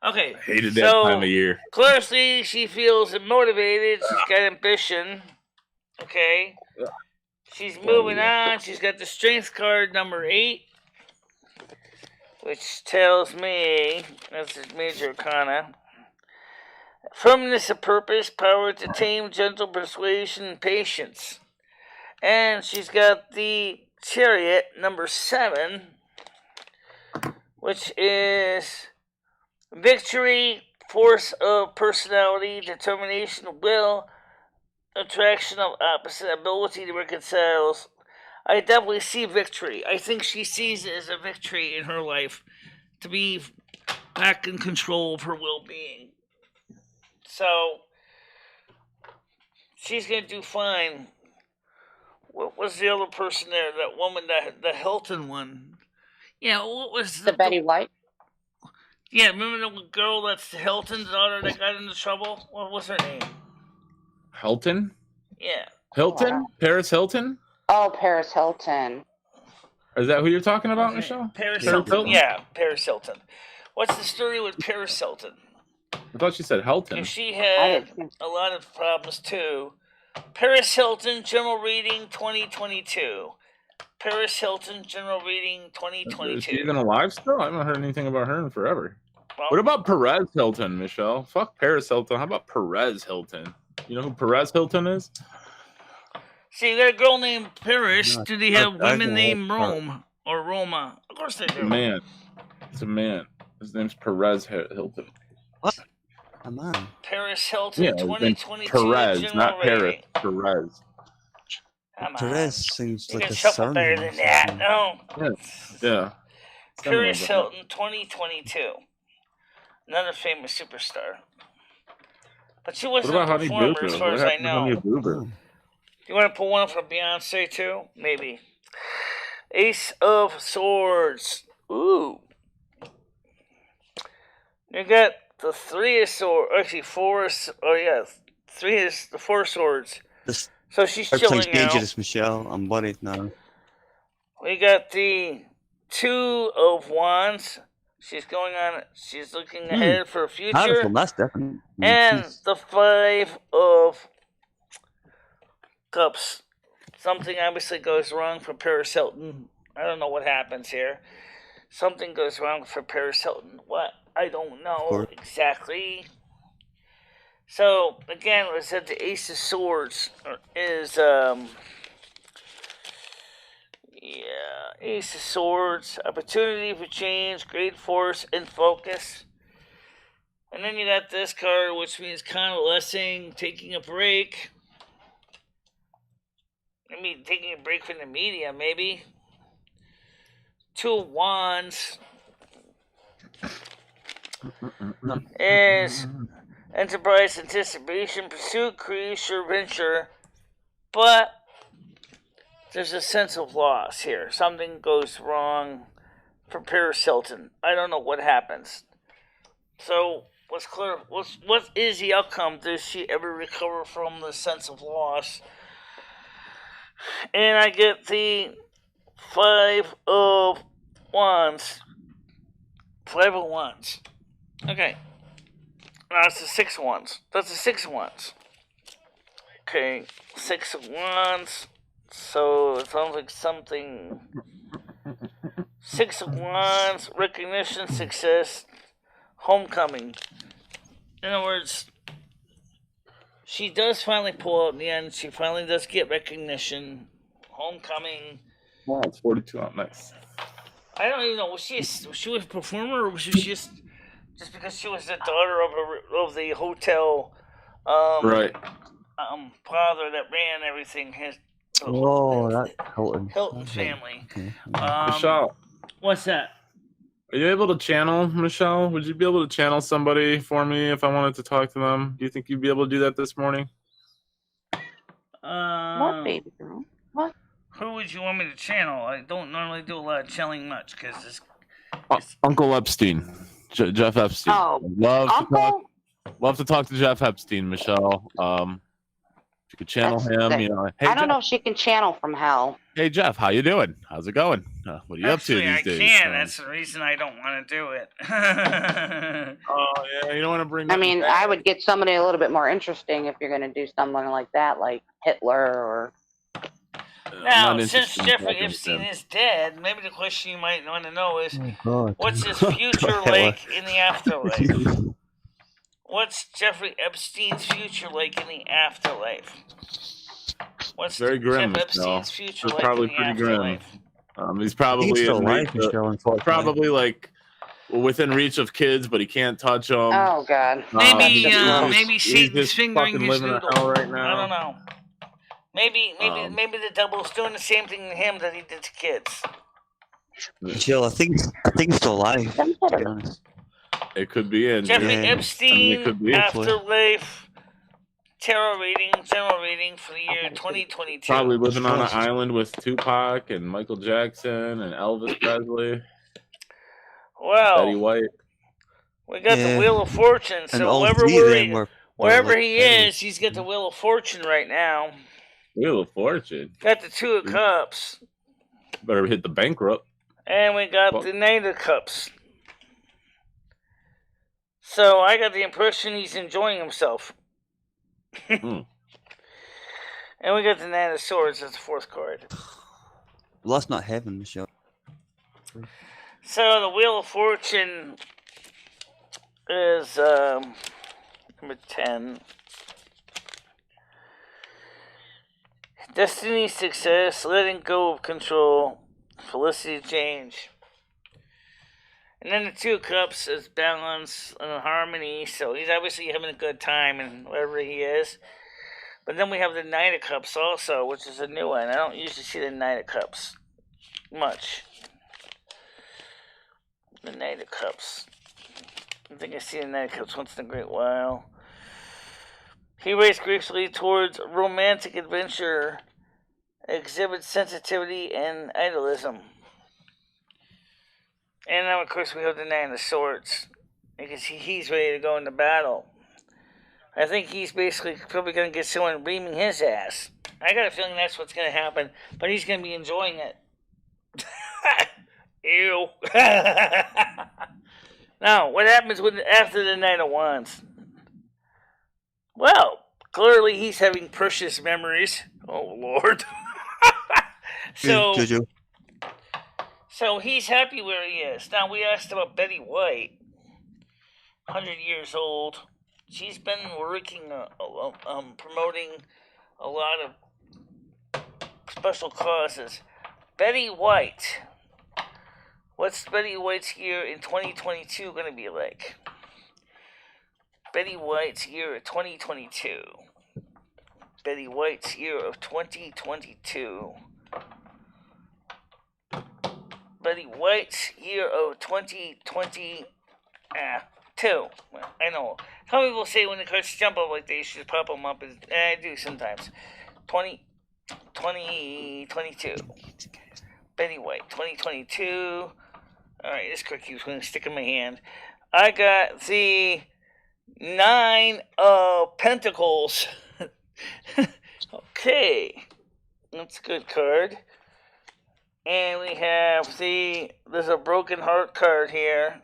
Okay, I hated that time of year. Clearly, she feels motivated. She's got ambition. Okay. She's moving on. She's got the Strength card number 8, which tells me, that's the major arcana, firmness of purpose, power to tame, gentle persuasion, and patience. And she's got the Chariot number 7, which is victory, force of personality, determination, will, attraction of opposite, ability to reconcile. I definitely see victory. I think she sees it as a victory in her life to be back in control of her well-being. So she's going to do fine. What was the other person there? That woman, the Hilton one. Yeah, what was the Betty White? Yeah, remember the girl that's Hilton's daughter that got into trouble? What was her name? Hilton? Yeah. Hilton? Paris Hilton? Oh, Paris Hilton. Is that who you're talking about, Michelle? Paris Hilton. Yeah, Paris Hilton. What's the story with Paris Hilton? I thought she said Hilton. She had a lot of problems too. Paris Hilton, General Reading 2022. Paris Hilton, General Reading 2022. Is she even alive still? I haven't heard anything about her in forever. Well, what about Perez Hilton, Michelle? Fuck Paris Hilton. How about Perez Hilton? You know who Perez Hilton is? See, you got a girl named Paris. Do they have women named Rome or Roma? Of course they do. It's a man. His name's Perez Hilton. What? A man. Paris Hilton, 2022. Perez, General not Paris. Rating. Perez. Perez seems like a something better than that. No. Yeah. Paris Hilton, 2022. Another famous superstar. But she wasn't a performer as far as I know. You want to pull one for Beyonce too? Maybe. Ace of Swords. Ooh. You got the 3 of Swords. Actually, 4. Oh yeah, 3 is the 4 swords. So she's chilling now. Dangerous, Michelle. I'm worried now. We got the 2 of Wands. She's going on. She's looking ahead for a future. That's definitely. And the 5 of Cups. Something obviously goes wrong for Paris Hilton. I don't know what happens here. Something goes wrong for Paris Hilton. What? I don't know exactly. So, again, I said the Ace of Swords is, Ace of Swords, opportunity for change, great force, and focus. And then you got this card, which means convalescing, taking a break. I mean, taking a break from the media, maybe. Two of Wands is enterprise, anticipation, pursuit, creation, venture, but there's a sense of loss here. Something goes wrong for Paris Hilton. I don't know what happens. So what's clear? What is the outcome? Does she ever recover from the sense of loss? And I get the 5 of Wands. 5 of Wands. Okay. Now it's the 6 of Wands. That's the 6 of Wands. Okay, 6 of Wands. So it sounds like something. 6 of Wands, recognition, success, homecoming. In other words, she does finally pull out in the end. She finally does get recognition, homecoming. Wow, it's 42 out. Nice. I don't even know. Was she a performer, or was she just because she was the daughter of the hotel Right. father that ran everything? That's Hilton. Hilton family. Okay. Michelle, What's that? are you able to channel, Michelle? Would you be able to channel somebody for me if I wanted to talk to them? Do you think you'd be able to do that this morning? What, baby girl? What? Who would you want me to channel? I don't normally do a lot of channeling much because it's Uncle Epstein, Jeff Epstein. Oh, Love to talk to Jeff Epstein, Michelle. If you could channel him, Hey, I don't know if she can channel from hell. Hey Jeff, how you doing? How's it going? What are you up to these days? I can. That's the reason I don't want to do it. Oh yeah, you don't want to bring. I mean, I would get somebody a little bit more interesting if you're going to do something like that, like Hitler or. Now, since Jeffrey Epstein is dead, maybe the question you might want to know is, what's his future like in the afterlife? What's Jeffrey Epstein's future like in the afterlife? What's very grim, Jeff Epstein's future like probably in the pretty afterlife? Grim. He's probably probably like within reach of kids, but he can't touch them. Oh God! Maybe Satan's fingering his noodle. Right now. I don't know. Maybe the devil's doing the same thing to him that he did to kids. Jill, I think he's still alive. To be honest. It could be in Jeffrey Epstein, Afterlife, general rating for the year 2022. Probably living on an island with Tupac and Michael Jackson and Elvis Presley. Well, Betty White. We got the Wheel of Fortune, so wherever he is, he's got the Wheel of Fortune right now. Wheel of Fortune? Got the 2 of Cups. Better hit the bankrupt. And we got the Knight of Cups. So I got the impression he's enjoying himself. And we got the Knight of Swords as the 4th card. Well, that's not heaven, Michelle. So the Wheel of Fortune is number 10. Destiny, success, letting go of control, felicity, change. And then the 2 of Cups is balance and harmony, so he's obviously having a good time in wherever he is. But then we have the Knight of Cups also, which is a new one. I don't usually see the Knight of Cups much. The Knight of Cups. I think I see the Knight of Cups once in a great while. He raced gracefully towards romantic adventure, exhibits sensitivity and idealism. And now, of course, we have the Nine of Swords, because he's ready to go into battle. I think he's basically probably going to get someone reaming his ass. I got a feeling that's what's going to happen, but he's going to be enjoying it. Ew. Now, what happens after the Knight of Wands? Well, clearly he's having precious memories. Oh, Lord. So he's happy where he is. Now, we asked about Betty White, 100 years old. She's been working, promoting a lot of special causes. Betty White. What's Betty White's year in 2022 going to be like? Betty White's year of 2022. Betty White's year of 2022. Betty White's year of 2022. I know. Some people say when the cards jump up like they should pop them up. I do sometimes. 2022. Betty White, 2022. Alright, this card keeps going to stick in my hand. I got the 9 of Pentacles. Okay. That's a good card. And we have there's a broken heart card here.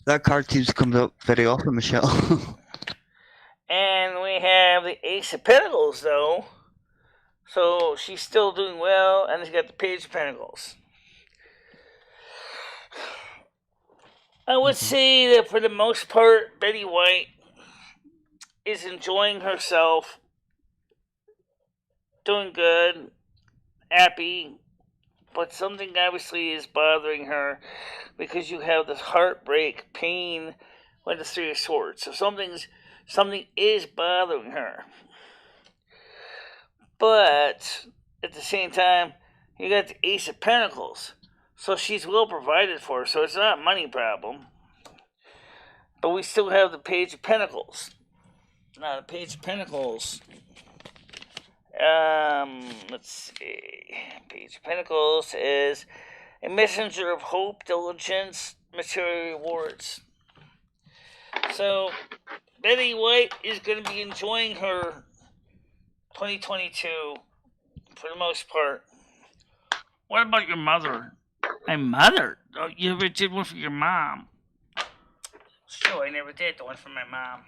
That card keeps coming up very often, Michelle. And we have the Ace of Pentacles, though. So she's still doing well, and she's got the Page of Pentacles. I would say that for the most part, Betty White is enjoying herself, doing good, happy, but something obviously is bothering her because you have this heartbreak, pain with the Three of Swords. So something is bothering her. But at the same time, you got the Ace of Pentacles. So she's well provided for, so it's not a money problem. But we still have the Page of Pentacles. Now, the Page of Pentacles. Let's see. Page of Pentacles is a messenger of hope, diligence, material rewards. So, Betty White is going to be enjoying her 2022 for the most part. What about your mother? My mother? Oh, you ever did one for your mom? Sure, I never did the one for my mom.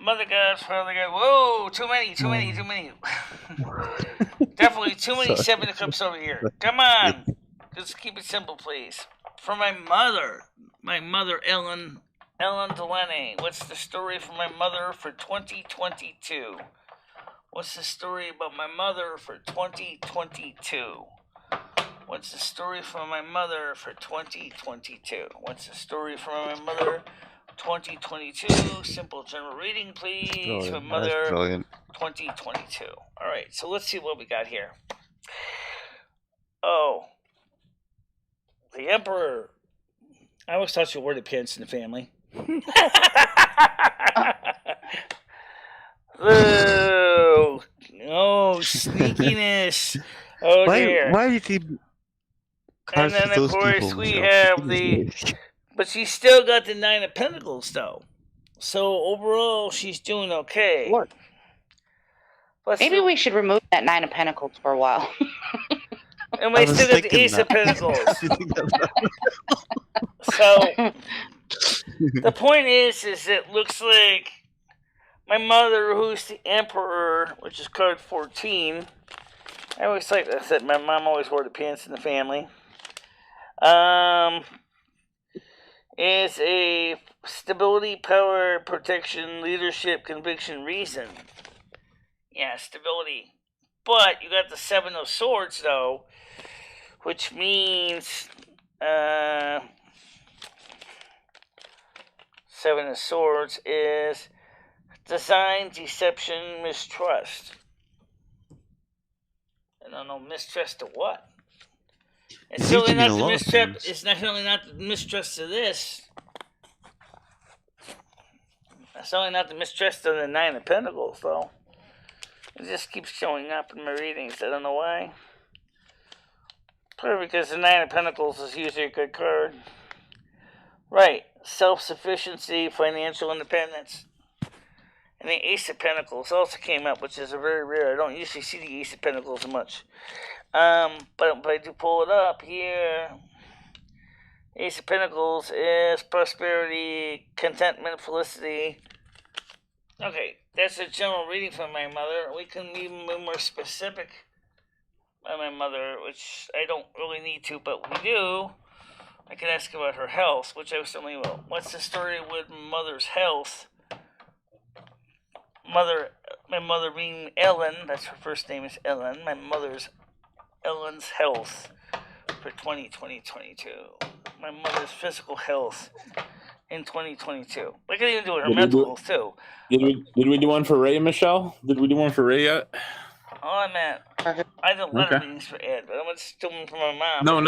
Mother God, Father God. Whoa, too many. Definitely too many 7 of Cups over here. Come on. Just keep it simple, please. For my mother, Ellen Delaney. What's the story for my mother for 2022? What's the story about my mother for 2022? What's the story for my mother for 2022? What's the story for my mother 2022? Simple general reading, please. For mother 2022. All right, so let's see what we got here. Oh, the Emperor. I always thought you wore the pants in the family. Oh, sneakiness. Oh, dear. Why do you keep cards and then, for of those course, people, we Michelle? have the... But she's still got the 9 of Pentacles, though. So, overall, she's doing okay. Look. Maybe we should remove that 9 of Pentacles for a while. And we still got the Ace of Pentacles. So, the point is it looks like my mother, who's the Emperor, which is card 14. I always like that. I said my mom always wore the pants in the family. Is a stability, power, protection, leadership, conviction, reason. Yeah, stability. But you got the 7 of Swords, though, which means 7 of Swords is design, deception, mistrust. I don't know, mistrust to what? It's certainly not the mistrust. It's certainly not the mistrust to this. It's certainly not the mistrust of the 9 of Pentacles, though. It just keeps showing up in my readings. I don't know why. Probably because the 9 of Pentacles is usually a good card. Right. Self-sufficiency, financial independence. And the Ace of Pentacles also came up, which is a very rare. I don't usually see the Ace of Pentacles much. But I do pull it up here. Ace of Pentacles is prosperity, contentment, felicity. Okay, that's a general reading from my mother. We can even be more specific by my mother, which I don't really need to, but we do. I can ask about her health, which I certainly will. What's the story with mother's health? My mother being Ellen, that's her first name is Ellen. My mother's Ellen's health for 2022. My mother's physical health in 2022. We can even do it her mental health too. Did we do one for Ray, Michelle? Did we do one for Ray yet? All I meant, I did a lot of readings for Ed, but I'm going to do one for my mom. No,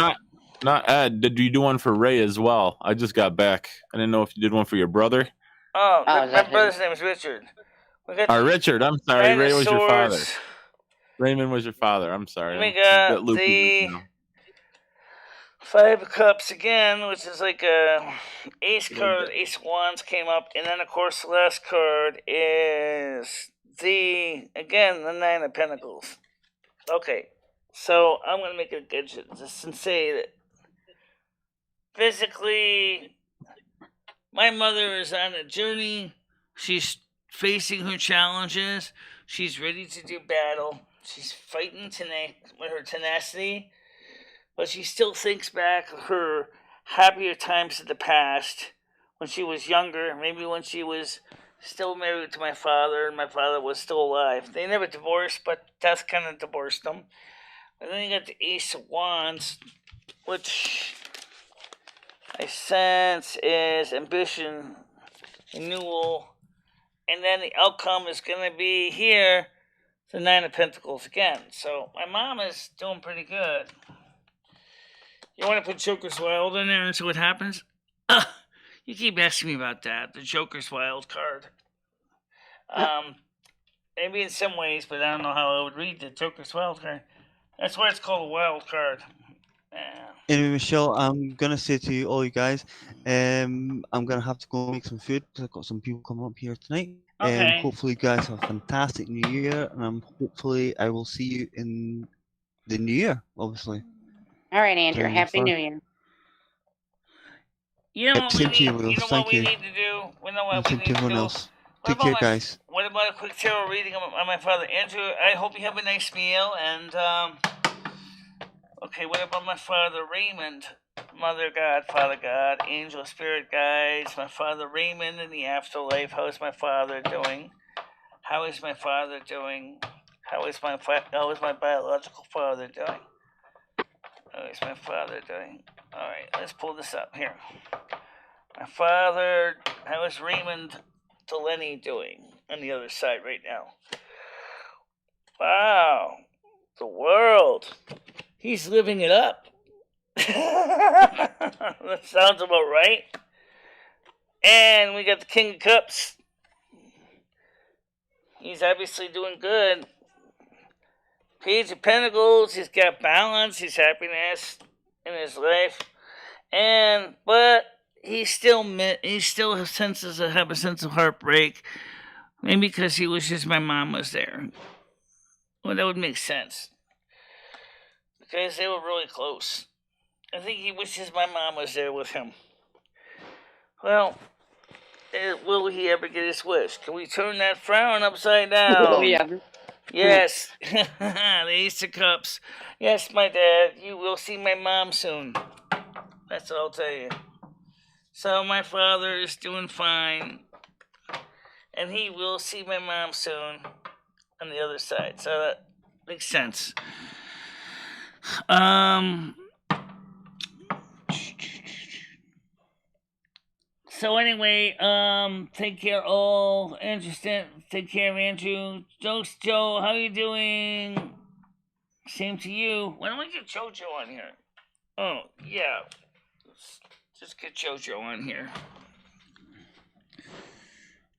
not Ed. Did you do one for Ray as well? I just got back. I didn't know if you did one for your brother. Oh, my brother's name is Richard. Richard. I'm sorry. Ray was your father. Raymond was your father. I'm sorry. We got the 5 of Cups again, which is like a Ace card. Ace of Wands came up, and then of course the last card is the 9 of Pentacles. Okay, so I'm gonna make it good just and say that physically, my mother is on a journey. She's facing her challenges. She's ready to do battle. She's fighting with her tenacity, but she still thinks back of her happier times of the past when she was younger, maybe when she was still married to my father and my father was still alive. They never divorced, but death kind of divorced them. And then you got the Ace of Wands, which I sense is ambition, renewal, and then the outcome is going to be here, the 9 of Pentacles again. So my mom is doing pretty good. You want to put Joker's Wild in there and see what happens? You keep asking me about that, the Joker's Wild card. Maybe in some ways, but I don't know how I would read the Joker's Wild card. That's why it's called a wild card. Anyway, Michelle, I'm gonna say to all you guys, I'm gonna have to go make some food because I've got some people coming up here tonight. Okay. Hopefully, you guys have a fantastic New Year, and hopefully I will see you in the New Year, obviously. All right, Andrew. Happy New Year. You know what we need, you know what we need to do? We know what we need to do. Else. Take care, guys. What about a quick tarot reading on my father? Andrew, I hope you have a nice meal. And, okay, what about my father Raymond? Mother God, Father God, Angel, Spirit Guides. My father Raymond in the afterlife. How is my father doing? How is my father doing? How is my biological father doing? How is my father doing? All right, let's pull this up here. My father, how is Raymond Delaney doing on the other side right now? Wow, the world. He's living it up. That sounds about right. And we got the King of Cups. He's obviously doing good. Page of Pentacles, he's got balance, he's happiness in his life, but he still have a sense of heartbreak, maybe because he wishes my mom was there. Well, that would make sense because they were really close. I think he wishes my mom was there with him. Well, will he ever get his wish? Can we turn that frown upside down? Oh, yeah. Yes, the Ace of Cups. Yes, my dad, you will see my mom soon. That's all I'll tell you. So my father is doing fine, and he will see my mom soon on the other side. So that makes sense. So anyway, take care all. Interesting. Take care, Andrew. Joe, how you doing? Same to you. Why don't we get JoJo on here? Oh, yeah. Let's just get JoJo on here.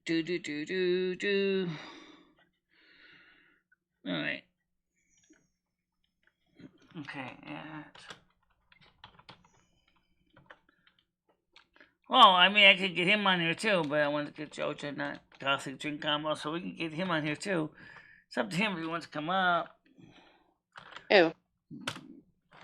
Do. All right. Okay, Well, I mean, I could get him on here too, but I want to get JoJo, not Gothic Drink Combo, so we can get him on here too. It's up to him if he wants to come up. Who?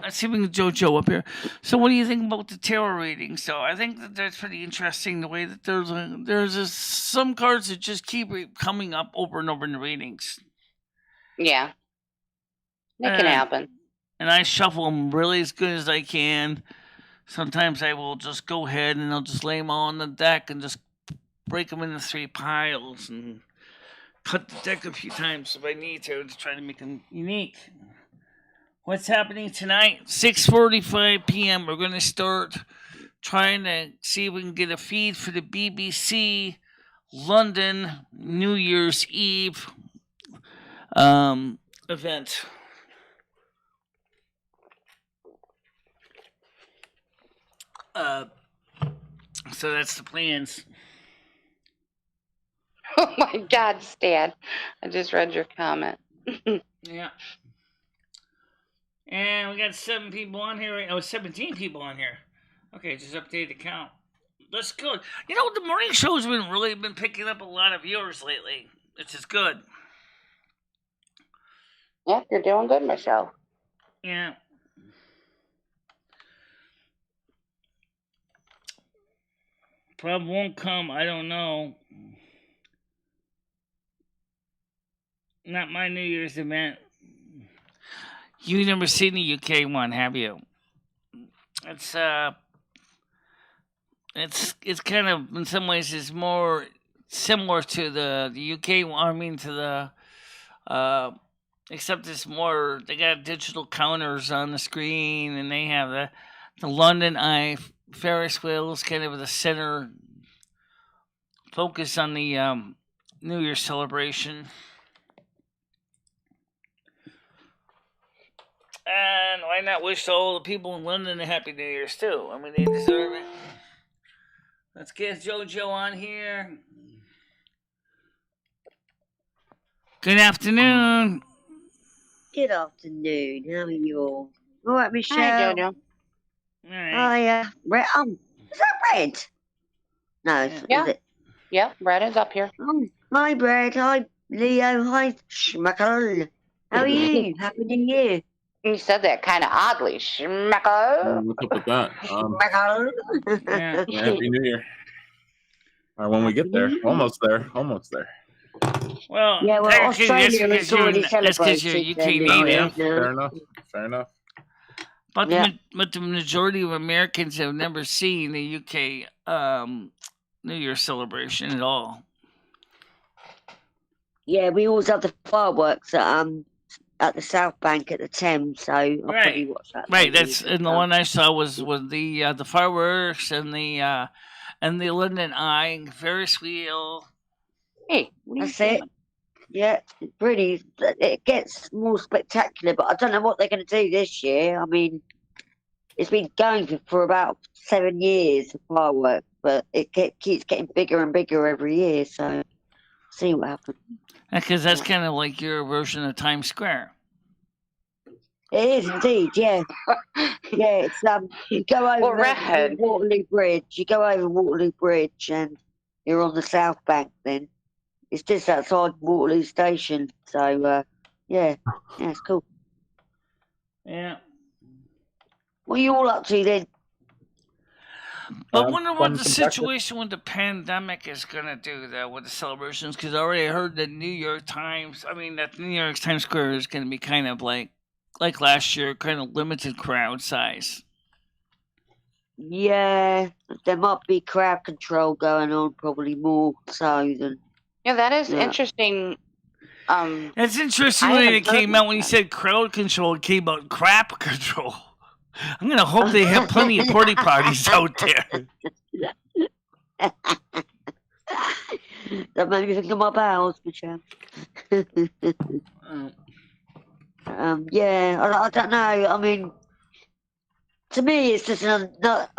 Let's see if we can get JoJo up here. So, what do you think about the tarot reading? So, I think that that's pretty interesting. The way that there's some cards that just keep coming up over and over in the readings. Yeah, that can happen. And I shuffle them really as good as I can. Sometimes I will just go ahead and I'll just lay them all on the deck and just break them into 3 piles and cut the deck a few times if I need to try to make them unique. What's happening tonight? 6:45 p.m. We're going to start trying to see if we can get a feed for the BBC London New Year's Eve event. So that's the plans. Oh my God, Stan! I just read your comment. Yeah. And we got 7 people on here. Oh, 17 people on here. Okay, just update the count. That's good. You know, the morning show's been picking up a lot of viewers lately, which is good. Yeah, you're doing good, Michelle. Yeah. Probably won't come. I don't know. Not my New Year's event. You've never seen the UK one, have you? It's kind of in some ways is more similar to the UK one. I mean to the except it's more. They got digital counters on the screen, and they have the London Eye Ferris wheels, kind of the center focus on the New Year's celebration. And why not wish all the people in London a Happy New Year's too? I mean, they deserve it. Let's get JoJo on here. Good afternoon. Good afternoon. How are you all? All right, Michelle. Hi, JoJo. All right. Hi, Red. Is that Red? No, Yeah. is it? Yep, Red is up here. Hi, Red. Hi, Leo. Hi, Schmuckle. How are you? Happy New Year. You said that kind of oddly. Schmeckle. What's up with that? Schmuckle. Yeah. Yeah, Happy New Year. Or when we get there. Almost there. Well, Yeah, well, Australia is already that's because you're celebrated. UK then, native. Fair enough. But, Yeah. but the majority of Americans have never seen the UK New Year's celebration at all. Yeah, we always have the fireworks at the South Bank at the Thames, so I'll probably watch that. Right, later. that's and the one I saw was the fireworks and the London Eye Ferris wheel. Hey, That's it. Yeah, it's pretty. It gets more spectacular, but I don't know what they're going to do this year. I mean, it's been going for about 7 years, the fireworks, but it keeps getting bigger and bigger every year. So, see what happens. Because that's kind of like your version of Times Square. It is indeed, yeah. Yeah, it's you go over Red. Waterloo Bridge. You go over Waterloo Bridge, and you're on the South Bank. Then it's just outside Waterloo Station. So yeah, it's cool. Yeah. What are you all up to then? But I wonder what the situation with the pandemic is going to do, though, with the celebrations. Because I already heard that New York Times Square is going to be kind of like last year, kind of limited crowd size. Yeah, there might be crowd control going on, probably more so than. Yeah, that is interesting. It's interesting when it came out when you said crowd control. It came out crap control. I'm gonna hope they have plenty of party parties out there. That made me think of my bowels, Michelle. Yeah, I don't know. I mean, to me, it's just not.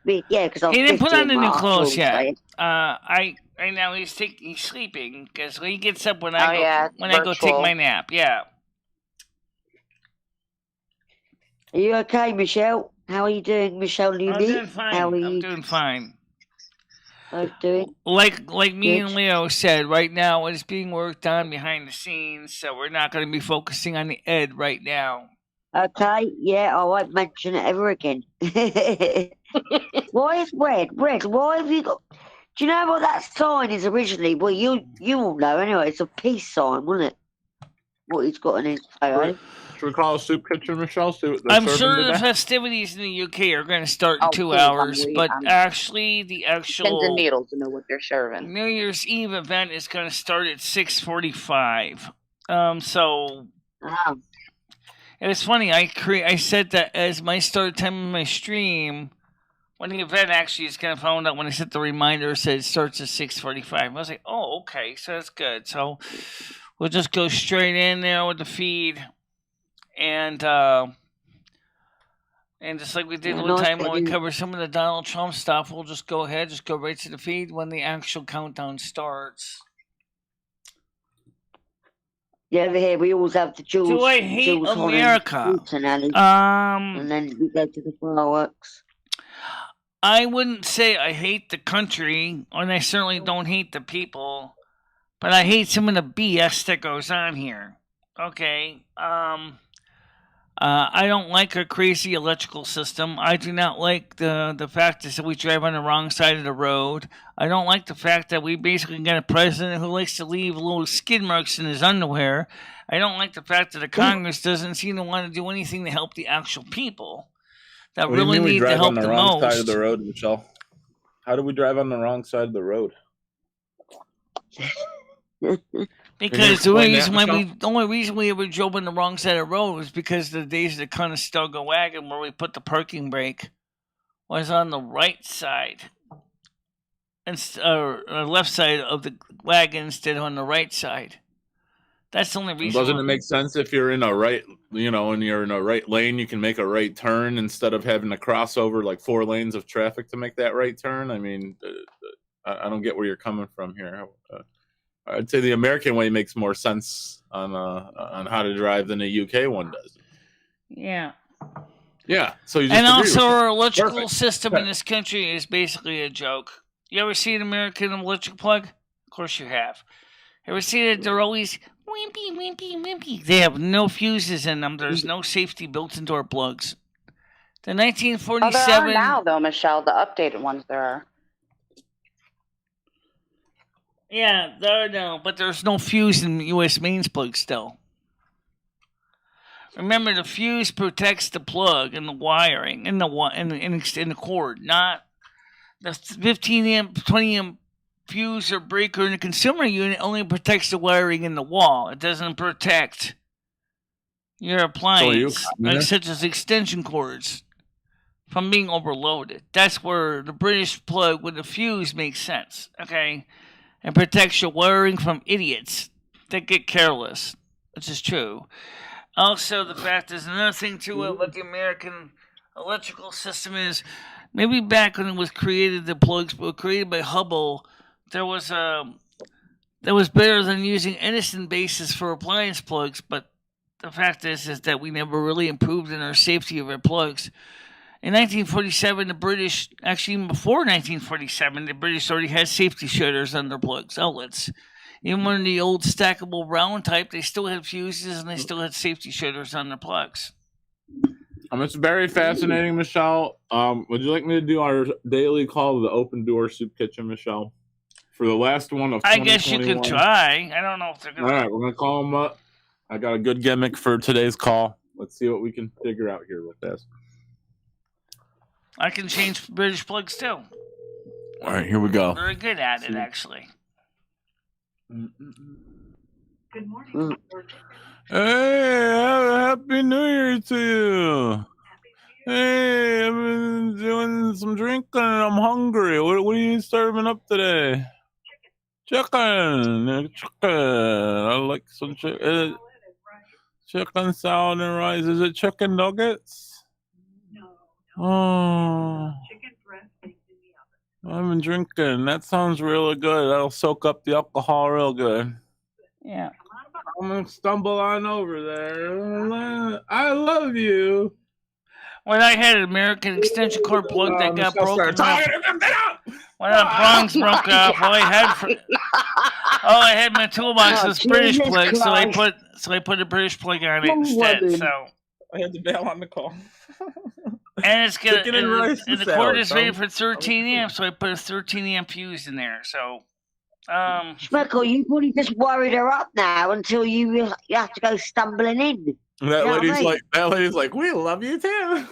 Yeah, because he didn't put on the new clothes yet. Right now he's sleeping because when he gets up when I go take my nap. Yeah. Are you okay, Michelle? How are you doing, Michelle? I'm doing fine. I'm doing fine. Doing? Like me and Leo said, right now it's being worked on behind the scenes, so we're not going to be focusing on the ed right now. Okay, yeah, I won't mention it ever again. Why is red? Red, why have you got... Do you know what that sign is originally? Well, you all know anyway, it's a peace sign, wasn't it? What he's got in his photo. Should we call a soup kitchen, Michelle? I'm sure the festivities in the UK are going to start in 2 hours, but actually the actual pins and needles to know what they're serving. New Year's Eve event is going to start at 6:45. So it was funny. I said that as my start time of my stream. When the event actually is going to find out when I set the reminder, it said it starts at 6:45. I was like, oh, okay, so that's good. So we'll just go straight in there with the feed, and just like we did one time when we covered some of the Donald Trump stuff, we'll just go ahead, just go right to the feed when the actual countdown starts. Yeah, over here we always have the Jules. Do I hate America? And then we go to the fireworks. I wouldn't say I hate the country, and I certainly don't hate the people, but I hate some of the BS that goes on here. Okay. I don't like our crazy electrical system. I do not like the fact that we drive on the wrong side of the road. I don't like the fact that we basically got a president who likes to leave little skid marks in his underwear. I don't like the fact that the Congress doesn't seem to want to do anything to help the actual people that really need to help the most. What do you mean we drive on the wrong side of the road, Michelle? How do we drive on the wrong side of the road? Because the only reason we ever drove on the wrong side of the road was because the days of the Conestoga wagon where we put the parking brake was on the right side, or left side of the wagon instead of on the right side. That's the only reason. Doesn't it make sense if you're in a right, when you're in a right lane, you can make a right turn instead of having to cross over like 4 lanes of traffic to make that right turn? I mean, I don't get where you're coming from here. I'd say the American way makes more sense on how to drive than the UK one does. Yeah. Yeah. So you just also our electrical system in this country is basically a joke. You ever see an American electric plug? Of course you have. Ever see that they're always wimpy, wimpy, wimpy? They have no fuses in them. There's no safety built into our plugs. The 1947. There are now, though, Michelle. The updated ones there are. Yeah, there are now, but there's no fuse in the U.S. mains plug still. Remember, the fuse protects the plug and the wiring and the cord, not the 15 amp, 20 amp fuse or breaker in the consumer unit. Only protects the wiring in the wall. It doesn't protect your appliance, such as extension cords, from being overloaded. That's where the British plug with the fuse makes sense. Okay. And protects your wiring from idiots that get careless, which is true. Also, the fact there's another thing to it, what the American electrical system is. Maybe back when it was created, the plugs were created by Hubble. That was better than using Edison bases for appliance plugs. But the fact is that we never really improved in our safety of our plugs. In 1947, the British, actually even before 1947, the British already had safety shutters on their plugs, outlets. Even when the old stackable round type, they still had fuses and they still had safety shutters on their plugs. It's very fascinating, Michelle. Would you like me to do our daily call to the Open Door Soup Kitchen, Michelle? For the last one of 2021? I guess you can try. I don't know if they're going to... All right, we're going to call them up. I got a good gimmick for today's call. Let's see what we can figure out here with this. I can change British plugs too. All right, here we go. Very good at it, actually. Good morning. Hey, happy New Year to you. Hey, I've been doing some drinking and I'm hungry. What are you serving up today? Chicken. I like some chicken. Chicken salad and rice. Is it chicken nuggets? Oh, Chicken breast baked in the oven. I've been drinking. That sounds really good. That'll soak up the alcohol real good. Yeah. I'm going to stumble on over there. I love you. When I had an American extension cord plug that got broken off. When the prongs broke off, all I had in my toolbox was British plug, so I put a British plug on it instead. So I had to bail on the call. And it's gonna and the cord is rated for 13 amps, so I put a 13 amp fuse in there. So Schmeckle, you probably just worried her up now until you have to go stumbling in. That lady's like, we love you too.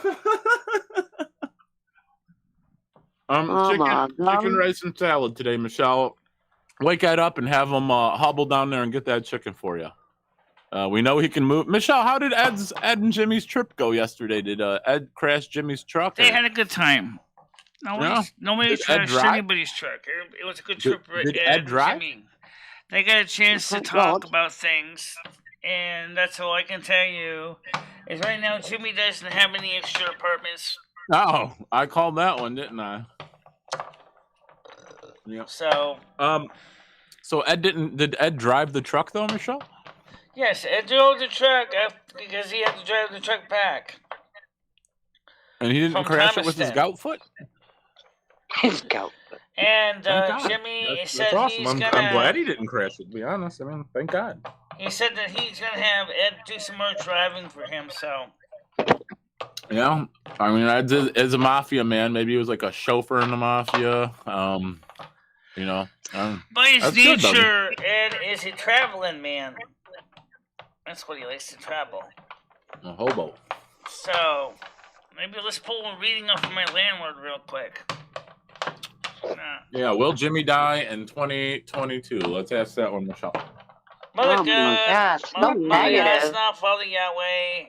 Chicken, rice, and salad today, Michelle. Wake Ed up and have him hobble down there and get that chicken for you. We know he can move. Michelle, how did Ed and Jimmy's trip go yesterday? Did Ed crash Jimmy's truck? They had a good time. Nobody trashed anybody's truck. It was a good trip. Did Ed drive? Jimmy. They got a chance to Thank talk God. about things, and that's all I can tell you. Is right now Jimmy doesn't have any extra apartments. Oh, I called that one, didn't I? Yeah. So So did Ed drive the truck though, Michelle? yes, Ed drove the truck because he had to drive the truck back. And he didn't From crash it with his Thomaston. gout foot? His goat. And Thank God. Jimmy That's said awesome. he's I'm gonna. glad he didn't crash it, to be honest. I mean, thank God. He said that he's gonna have Ed do some more driving for him. So Yeah. I mean, as a mafia man, maybe he was like a chauffeur in the mafia. You know. by his That's good, though. nature, Ed is a traveling man. That's what he likes to travel. A hobo. So maybe let's pull a reading off of my landlord real quick. Yeah, will Jimmy die in 2022? Let's ask that one, Michelle. Mother Oh my God, gosh, so Mother God, negative. now Father Yahweh.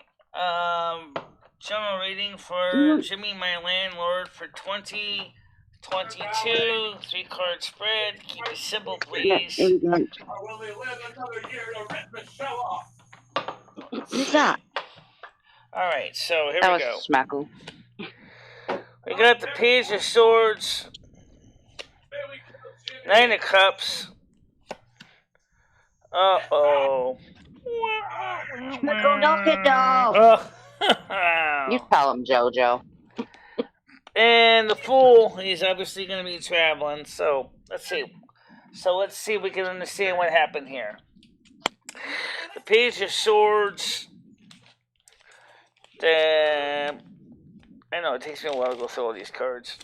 General reading for Jimmy, my landlord, for 2022. 3-card spread. Keep it simple, please. Who's that? All right, so here That we was go. Smackle. We got the Page of Swords, 9 of Cups. Uh-oh. Smackle, knock it off. You tell him, JoJo. And the Fool, he's obviously going to be traveling, so let's see. Let's see if we can understand what happened here. The Page of Swords. I know, it takes me a while to go through all these cards.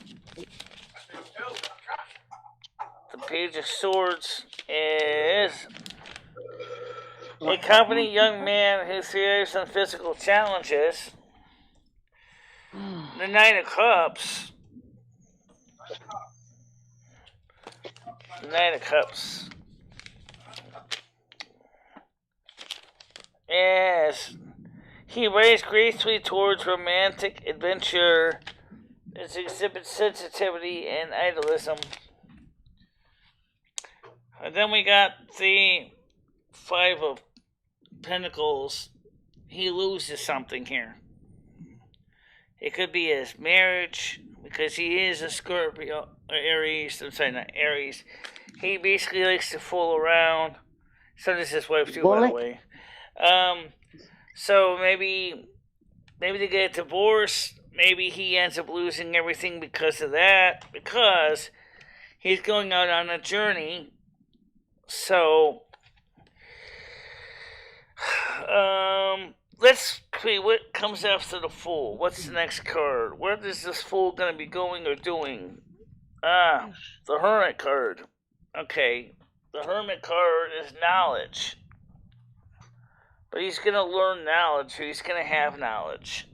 The Page of Swords is a confident young man who thrives on physical challenges. The 9 of Cups. The 9 of Cups. Yes. He rises gracefully towards romantic adventure. It exhibits sensitivity and idealism. And then we got the 5 of Pentacles. He loses something here. It could be his marriage, because he is a Scorpio, or Aries. I'm sorry, not Aries. He basically likes to fool around. So does his wife too, by the way. So maybe they get a divorce. Maybe he ends up losing everything because of that. Because he's going out on a journey. So, let's see what comes after the Fool. What's the next card? Where is this Fool going to be going or doing? The Hermit card. Okay, the Hermit card is knowledge. But he's going to learn knowledge, or he's going to have knowledge.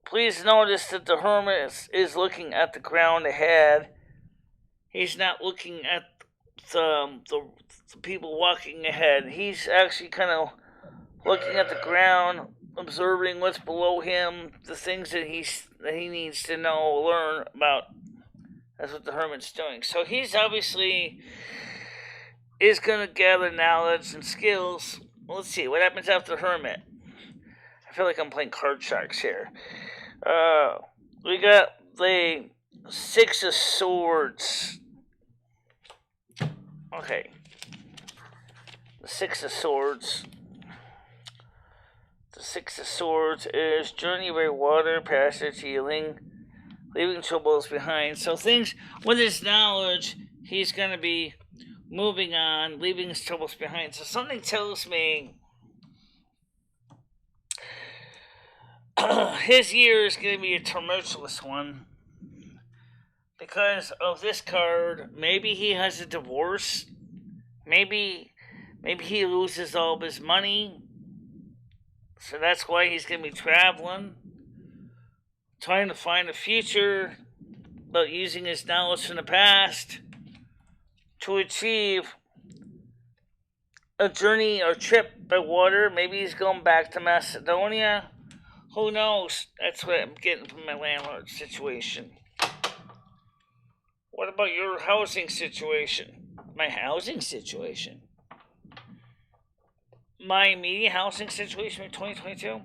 Please notice that the Hermit is looking at the ground ahead. He's not looking at the people walking ahead. He's actually kind of looking at the ground, observing what's below him, the things that he needs to know, learn about. That's what the Hermit's doing. So he's obviously is going to gather knowledge and skills. Well, let's see what happens after the Hermit. I feel like I'm playing Card Sharks here. We got the 6 of Swords. Okay. The 6 of Swords. The 6 of Swords is journey by water, passage, healing, leaving troubles behind. So things, with his knowledge, he's going to be moving on, leaving his troubles behind. So something tells me his year is going to be a tumultuous one. Because of this card, maybe he has a divorce. Maybe he loses all of his money. So that's why he's going to be traveling. Trying to find a future, but using his knowledge from the past to achieve a journey or trip by water. Maybe he's going back to Macedonia. Who knows? That's what I'm getting from my landlord situation. What about your housing situation? My housing situation? My immediate housing situation for 2022?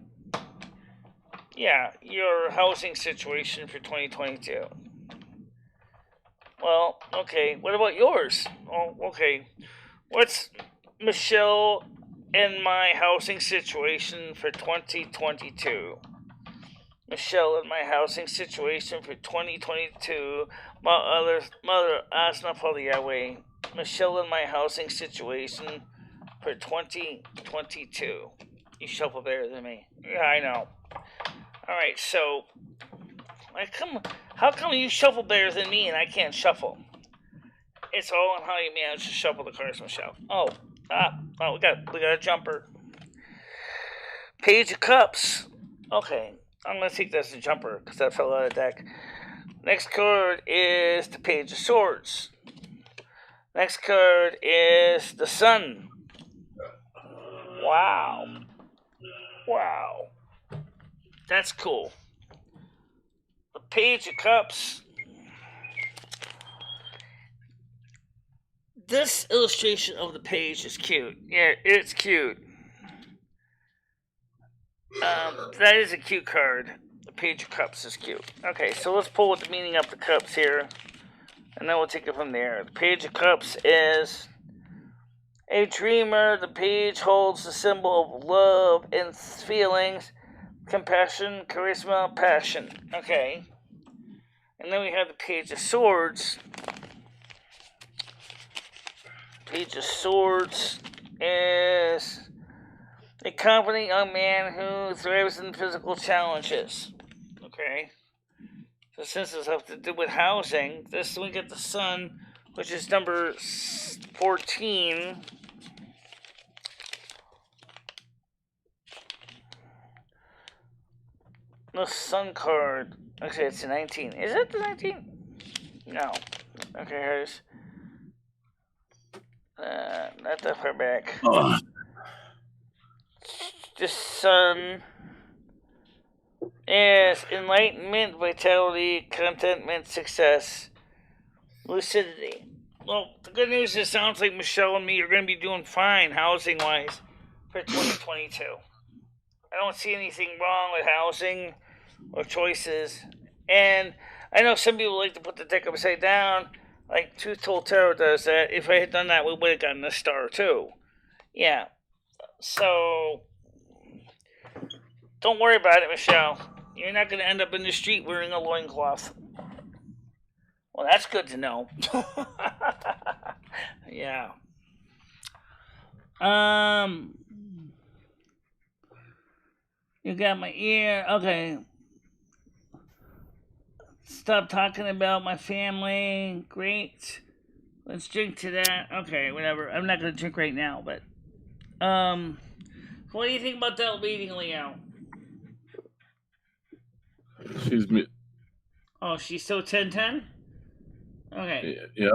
Yeah, your housing situation for 2022. Well, okay. What about yours? Oh, okay. What's Michelle and my housing situation for 2022? Michelle and my housing situation for 2022. Mother, ask not for the Yahweh. Michelle and my housing situation for 2022. You shuffle better than me. Yeah, I know. Alright, so how come you shuffle better than me and I can't shuffle? It's all on how you manage to shuffle the cards, Michelle. We got a jumper. Page of Cups. Okay, I'm gonna take that as a jumper because that fell out of the deck. Next card is the Page of Swords. Next card is the Sun. Wow. That's cool. The Page of Cups. This illustration of the page is cute. Yeah, it's cute. That is a cute card. The Page of Cups is cute. Okay, so let's pull the meaning of the cups here, and then we'll take it from there. The Page of Cups is a dreamer. The page holds the symbol of love and feelings, compassion, charisma, passion. Okay. And then we have the Page of Swords. Page of Swords is a confident young man who thrives in physical challenges. Okay. So since this has to do with housing, we get the Sun, which is number 14. The Sun card. Okay, it's a 19. Is it the 19? No. Okay, here's not that far back. The Sun is enlightenment, vitality, contentment, success, lucidity. Well, the good news is it sounds like Michelle and me are going to be doing fine housing-wise for 2022. I don't see anything wrong with housing or choices. And I know some people like to put the deck upside down, like Truth Told Tarot does that. If I had done that, we would have gotten a star too. Yeah. So, don't worry about it, Michelle. You're not going to end up in the street wearing a loincloth. Well, that's good to know. Yeah. You got my ear. Okay. Stop talking about my family. Great. Let's drink to that. Okay, whatever. I'm not going to drink right now, but... what do you think about that reading, Leo? She's still 10-10? Okay. Yeah.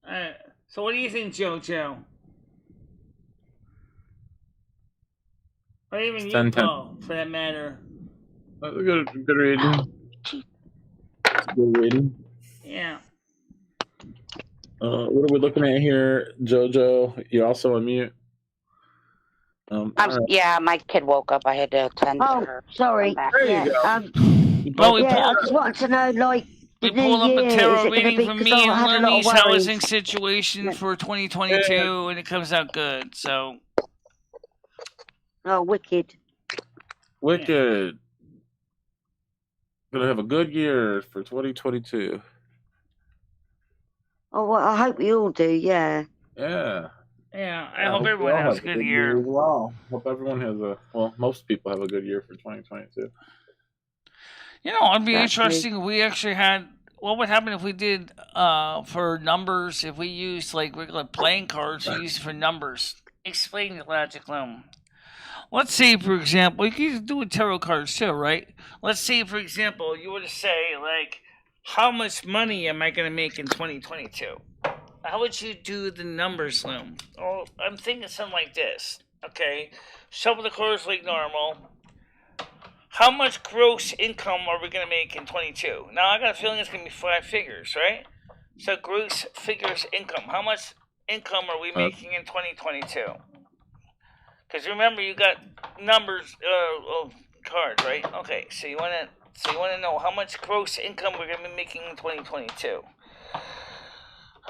Alright. So what do you think, JoJo? Or even you, Paul, for that matter. Good reading. Good reading. Yeah. What are we looking at here, JoJo? You're also on mute. Yeah, my kid woke up. I had to attend to her. Sorry. There you go. I just wanted to know, like, we pulled up a tarot reading from me and Lenny's housing situation for 2022, and it comes out good, so... Oh, wicked. Wicked. Gonna have a good year for 2022. Oh, well, I hope we all do, yeah. Yeah. Yeah, I hope everyone has a good year. Wow. Hope everyone has most people have a good year for 2022. You know, it'd be interesting if we actually had... What would happen if we did, for numbers, if we used, like, regular playing cards, we used for numbers? Explain the logic, Loom. Let's say, for example, you can do with tarot cards too, right? Let's say, for example, you were to say, like, how much money am I going to make in 2022? How would you do the numbers, Loom? Oh, I'm thinking something like this, okay? Shuffle the cards like normal. How much gross income are we going to make in 22? Now, I got a feeling it's going to be 5 figures, right? So gross figures income. How much income are we making in 2022? Because remember, you got numbers of cards, right? Okay, so you wanna know how much gross income we're gonna be making in 2022.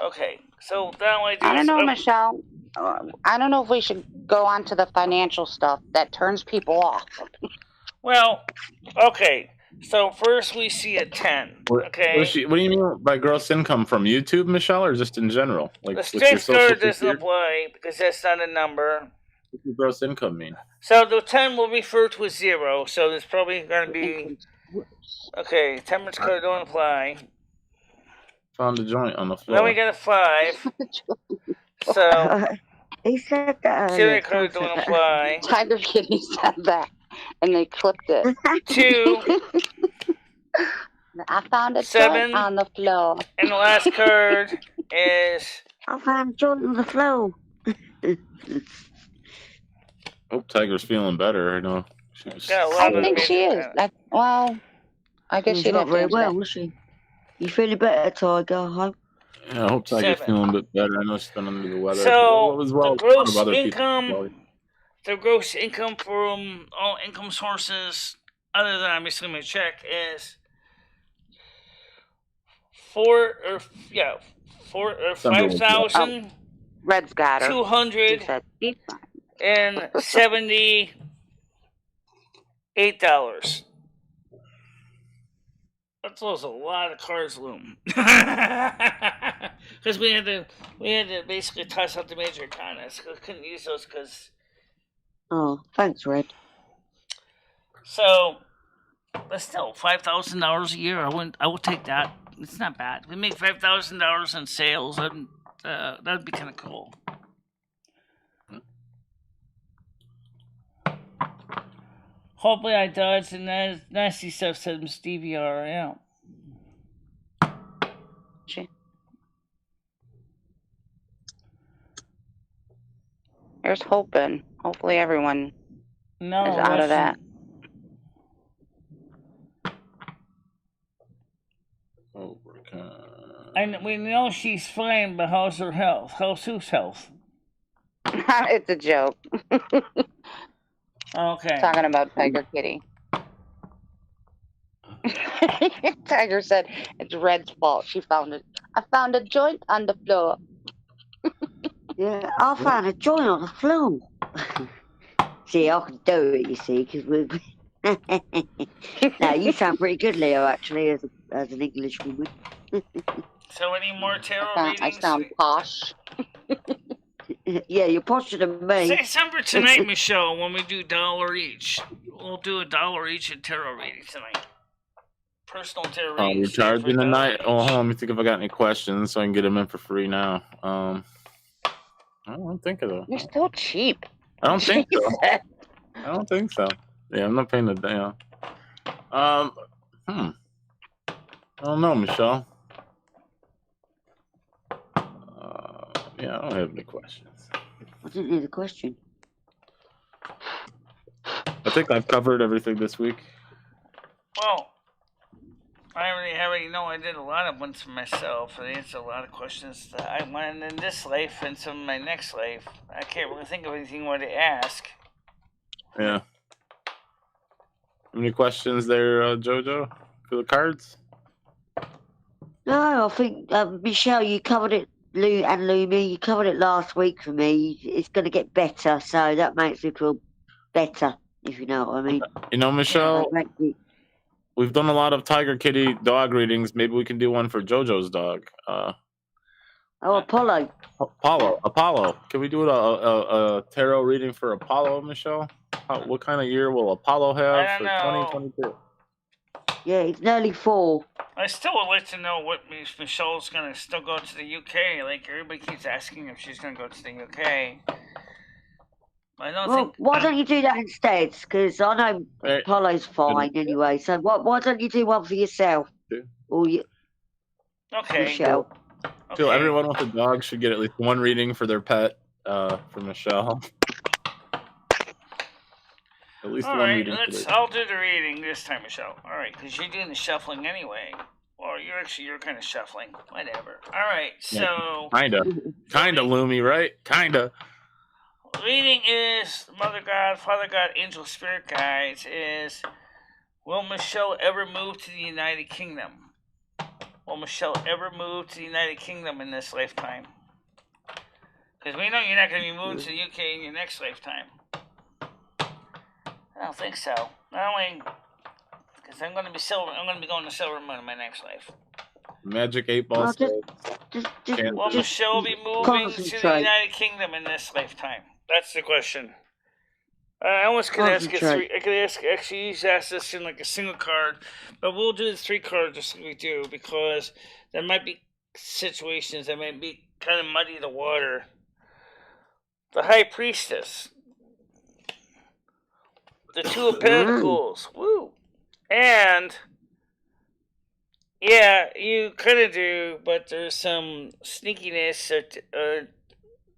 Okay, so now I don't know, Michelle. I don't know if we should go on to the financial stuff. That turns people off. Well, okay. So first we see a 10. Okay. What do you mean by gross income from YouTube, Michelle, or just in general? Like the with your straight social score doesn't security? apply because that's not a number. What does gross income mean? So the 10 will refer to a 0. So there's probably going to be okay. 10 code don't apply. Found a joint on the floor. Then we got a 5. So he said that. Serial code don't apply. Tiger Kitty said that, and they clipped it. 2. I found a 7 joint on the floor. And the last card is I found a joint on the floor. Hope Tiger's feeling better. I know. I think she is. I guess she's not very well, was she? You feeling better, Tiger? I hope. Yeah, I hope Tiger's feeling a bit better. I know she's been under the weather. So the gross income, from all income sources other than obviously my check is 5,000. Red's got her. 278 That throws a lot of cards loom. Because we had to basically toss out the major economists. We couldn't use those because. Oh, thanks, Red. So, but still, $5,000 a year. I would take that. It's not bad. If we make $5,000 in sales, that'd be kind of cool. Hopefully I dodged the nasty stuff, said Miss DVR. Yeah. Here's hoping. Hopefully everyone is out of that. And we know she's fine, but how's her health? How's whose health? It's a joke. Okay. Talking about Tiger Kitty. Tiger said it's Red's fault. She found it. I found a joint on the floor. Yeah, I found a joint on the floor. See, I can do it, you see, because we. No, you sound pretty good, Leo, actually, as an English woman. So, any more tarot readings? I sound posh. Yeah, you're posher than me. Say something tonight, Michelle, when we do $1 each. We'll do $1 each in tarot readings tonight. Personal tarot readings. You're charging tonight? Oh, hold on, let me think if I got any questions so I can get them in for free now. I don't think so. You're still cheap. I don't think so. I don't think so. Yeah, I'm not paying the damn. I don't know, Michelle. Yeah, I don't have any questions. I didn't hear the question. I think I've covered everything this week. Well, I already know I did a lot of ones for myself. I answered a lot of questions that I wanted in this life and some in my next life. I can't really think of anything more to ask. Yeah. Any questions there, Jojo, for the cards? No, I think, Michelle, you covered it. Lou and Lumi, you covered it last week for me. It's going to get better, so that makes me feel better, if you know what I mean. You know, Michelle, we've done a lot of Tiger Kitty dog readings. Maybe we can do one for JoJo's dog. Apollo. Apollo. Can we do a tarot reading for Apollo, Michelle? What kind of year will Apollo have for 2022? Yeah, he's nearly 4. I still would like to know what Michelle's going to still go to the UK. Like, everybody keeps asking if she's going to go to the UK. I don't think... Why don't you do that instead? Because I know Apollo's fine anyway. So why don't you do one for yourself? Or you... Okay. Michelle. Okay. So everyone with a dog should get at least one reading for their pet for Michelle. At least one reading. I'll do the reading this time, Michelle. All right, because you're doing the shuffling anyway. Or or you're kind of shuffling. Whatever. All right. So Kinda, Loomy, right? Kinda. Reading is Mother God, Father God, Angel, Spirit Guides is, will Michelle ever move to the United Kingdom? Will Michelle ever move to the United Kingdom in this lifetime? Because we know you're not going to be moving to the UK in your next lifetime. I don't think so. Not only because I'm going to be going to Silvermoon in my next life. Magic 8 Ball. Will Michelle be moving to the United Kingdom in this lifetime? That's the question. I almost could ask it three. I could actually ask this in like a single card, but we'll do the 3 cards just like we do, because there might be situations that might be kind of muddy the water. The High Priestess, the 2 of Pentacles, woo, and yeah, you kind of do, but there's some sneakiness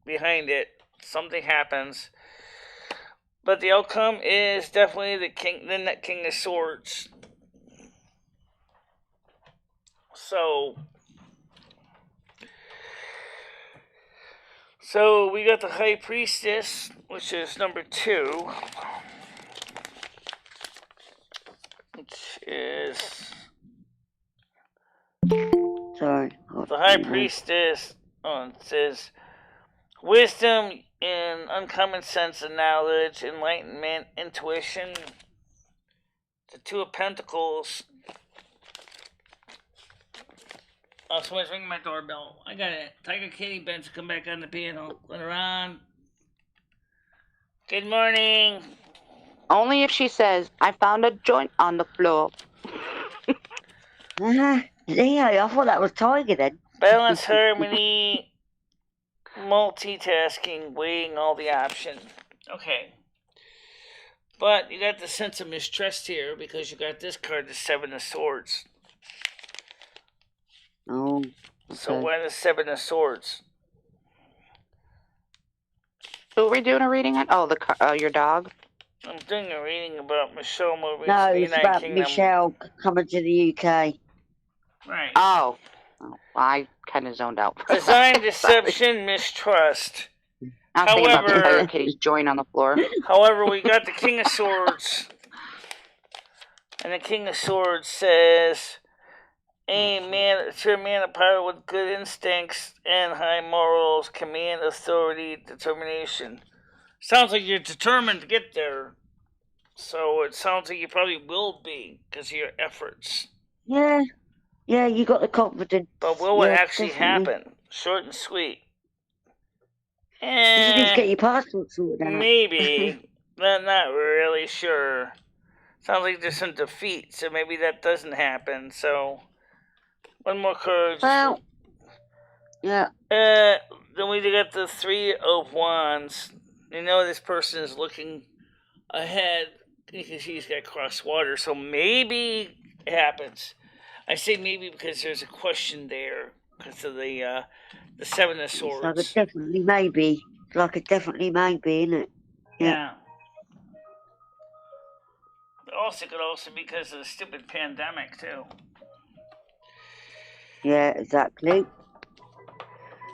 behind it. Something happens. But the outcome is definitely the King of Swords. So we got the High Priestess, which is number 2, which is the High Priestess. It says wisdom in uncommon sense and knowledge, enlightenment, intuition. The 2 of Pentacles. Oh, someone's ringing my doorbell. I got it. Tiger Kitty Benz, come back on the piano. Let her on. Good morning. Only if she says, I found a joint on the floor. Yeah, I thought that was Tiger then. Balance, harmony, multitasking, weighing all the options. Okay. But you got the sense of mistrust here because you got this card, the 7 of Swords. Oh. Okay. So why the 7 of Swords? Who are we doing a reading on? Oh, your dog? I'm doing a reading about Michelle moving no, to the it's United about Kingdom. Michelle coming to the UK. Right. Oh, I kind of zoned out. Design, deception, mistrust. I'm thinking about the Tiger Kitty's joint on the floor. However, we got the King of Swords. And the King of Swords says, a man, a man of power with good instincts and high morals, command, authority, determination. Sounds like you're determined to get there. So it sounds like you probably will be because of your efforts. Yeah, you got the confidence. But will it actually happen? Short and sweet. You just need to get your passport sorted out. Maybe. I'm not really sure. Sounds like there's some defeat, so maybe that doesn't happen. So, one more card. Well, yeah. Then we got the 3 of Wands. You know this person is looking ahead because he's got cross water, so maybe it happens. I say maybe because there's a question there because of the 7 of Swords. Like a definitely maybe. Like a definitely maybe, isn't it? Yeah. But also could also be because of the stupid pandemic too. Yeah, exactly.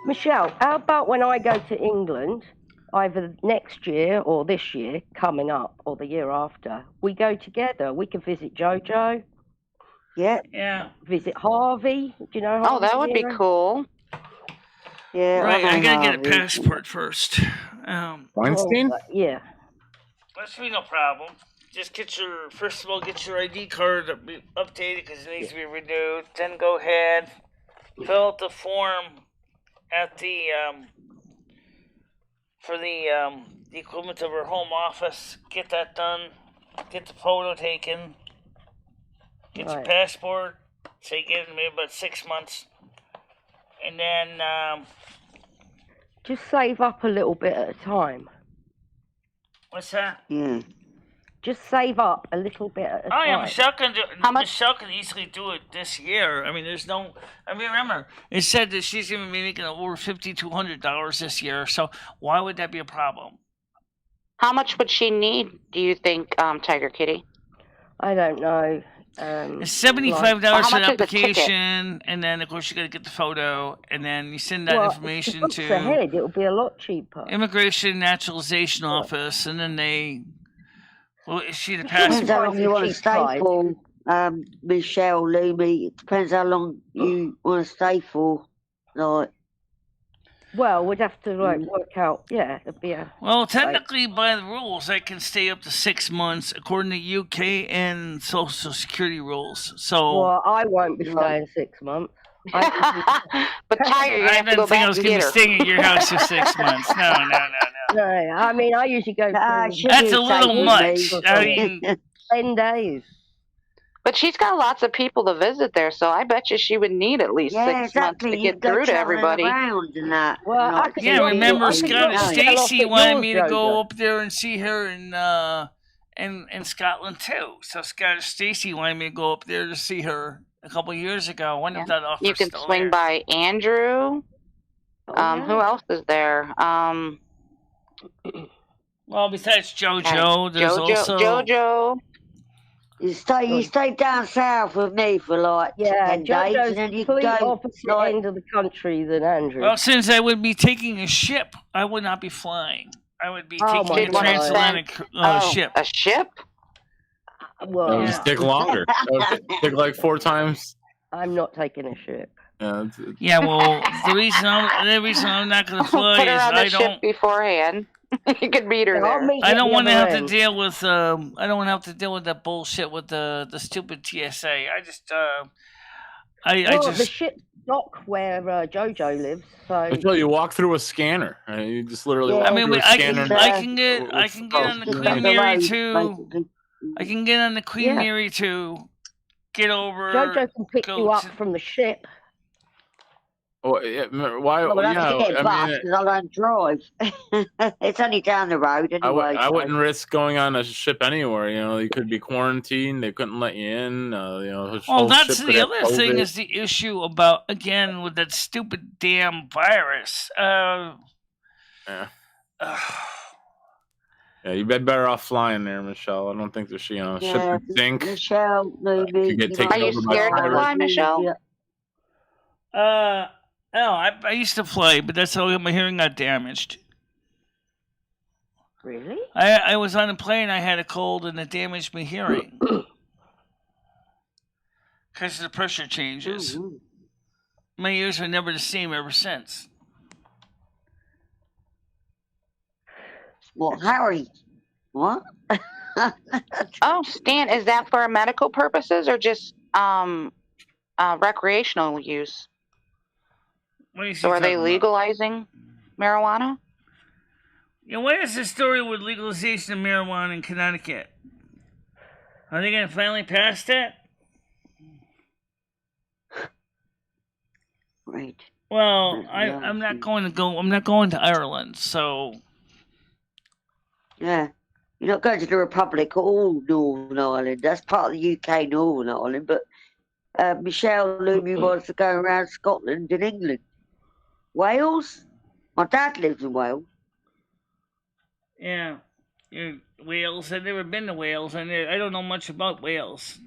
Michelle, how about when I go to England, either next year or this year coming up or the year after, we go together. We can visit Jojo. Yeah. Visit Harvey. Do you know Harvey? Oh, that would be cool. Yeah. Right, I gotta get a passport first. Weinstein? Yeah. That should be no problem. Just first of all, get your ID card updated because it needs to be renewed. Then go ahead, fill out the form at the for the equivalent of her home office. Get that done. Get the photo taken. Get your passport. Take it in maybe about 6 months, and then just save up a little bit at a time. What's that? Yeah. Just save up a little bit at a time. Oh yeah, Michelle can do. Michelle can easily do it this year. I mean, there's no. I mean, remember, it said that she's going to be making over $5,200 this year. So why would that be a problem? How much would she need? Do you think, Tiger Kitty? I don't know. It's $75 How an much is the ticket? application, and then of course you got to get the photo, and then you send that information if you book ahead, it'll be a lot cheaper. Immigration Naturalization Office, and then they issue the Depends passport. how long you want to stay for, Michelle, Lumi. It depends how long you want to stay for. Like, well, we'd have to work out. Yeah, it'd be a. Well, technically, by the rules, I can stay up to 6 months according to UK and Social Security rules. So, well, I won't be staying 6 months. But Tiger, you have to go back I was going to be staying at your house for 6 months. No. No, I mean, I usually go. That's a little much. I mean, 10 days. But she's got lots of people to visit there, so I bet you she would need at least 6 months to get through to everybody. Well, remember Scott Stacy wanted me to go up there and see her in Scotland too. So Scott Stacy wanted me to go up there to see her a couple of years ago. I wonder if that offer You can still swing there. by Andrew. Who else is there? Well, besides JoJo, there's also JoJo. You stay down south with me for like 10 days, and then you complete go opposite end of the country than Andrew. Well, since I would be taking a ship, I would not be flying. I would be taking a transatlantic ship. A ship? Well, That would take longer. That would take like 4 times. I'm not taking a ship. Yeah, well, the reason I'm not going to fly Put her is on the I ship don't. beforehand. You could meet her there. I don't want to have to deal with. I don't want to have to deal with that bullshit with the stupid TSA. I just. The ship dock where JoJo lives. So Until you walk through a scanner, you just literally. I mean, I can get on the Queen Mary to. I can get on the Queen Mary to get over. JoJo can pick you up from the ship. Oh, why? Well, I have to get a bus because I don't drive. It's only down the road anyway. I wouldn't risk going on a ship anywhere. You know, you could be quarantined. They couldn't let you in. Well, that's the other thing is the issue about, again, with that stupid damn virus. Yeah, you'd be better off flying there, Michelle. I don't think there's, ship would sink. Michelle, maybe. Are you scared to fly, Michelle? No, I used to play, but that's how my hearing got damaged. Really? I was on a plane, I had a cold, and it damaged my hearing. Because of the pressure changes. Ooh. My ears were never the same ever since. Well, Harry, what? Oh, Stan, is that for medical purposes or just recreational use? So are they legalizing marijuana? Yeah, what is the story with legalization of marijuana in Connecticut? Are they going to finally pass that? Right. Well, I'm not going to go. I'm not going to Ireland, so. Yeah, you're not going to the Republic or Northern Ireland. That's part of the UK, Northern Ireland. But Michelle Lumi wants to go around Scotland and England. Wales? My dad lives in Wales. Yeah. Wales. I've never been to Wales. I don't know much about Wales.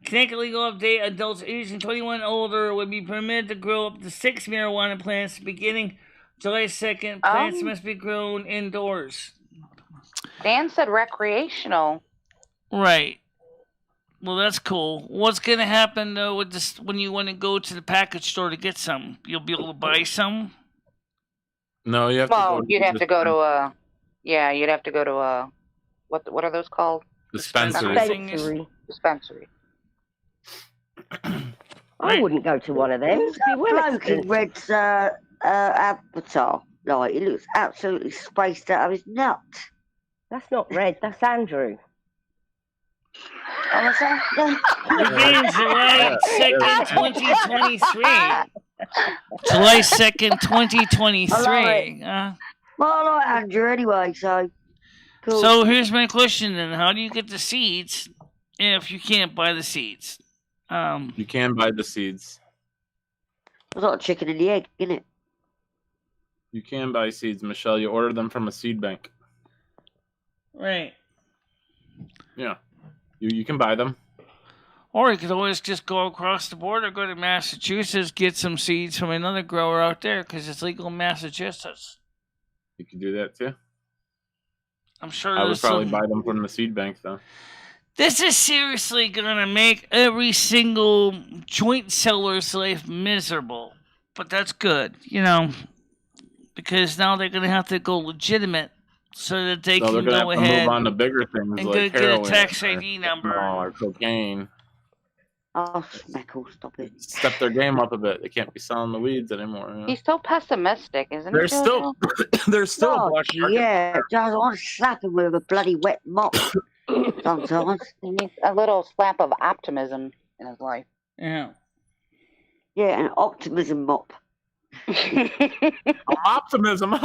Connecticut legal update: adults aged 21 and older would be permitted to grow up to 6 marijuana plants beginning July 2nd. Plants must be grown indoors. Dan said recreational. Right. Well, that's cool. What's going to happen, though, with this when you want to go to the package store to get some? You'll be able to buy some? No, you have to go. You'd have to go to a... Yeah, you'd have to go to a... What are those called? Dispensary. Dispensary. I wouldn't go to one of them. Who's that bloke in Red's avatar? Like, he looks absolutely spaced out of his nut. That's not Red, that's Andrew. Oh, what's that? Begins July 2nd, 2023. July 2nd, 2023. Well, I like Andrew anyway, so... Cool. So here's my question then. How do you get the seeds if you can't buy the seeds? You can buy the seeds. It's like a chicken and the egg, isn't it? You can buy seeds, Michelle. You order them from a seed bank. Right. Yeah. You can buy them. Or you could always just go across the border, go to Massachusetts, get some seeds from another grower out there because it's legal in Massachusetts. You could do that too. I'm sure I would probably buy them from the seed bank though. This is seriously gonna make every single joint seller's life miserable. But that's good, because now they're gonna have to go legitimate so that they can go ahead move on to bigger things and like get heroin a tax ID number or cocaine. Oh, Schmeckle, stop it. Step their game up a bit. They can't be selling the weeds anymore. He's so pessimistic, isn't There's he? still, there's still a black market. Yeah, I want to slap him with a bloody wet mop sometimes. He needs a little slap of optimism in his life. Yeah. Yeah, an optimism mop. Optimism.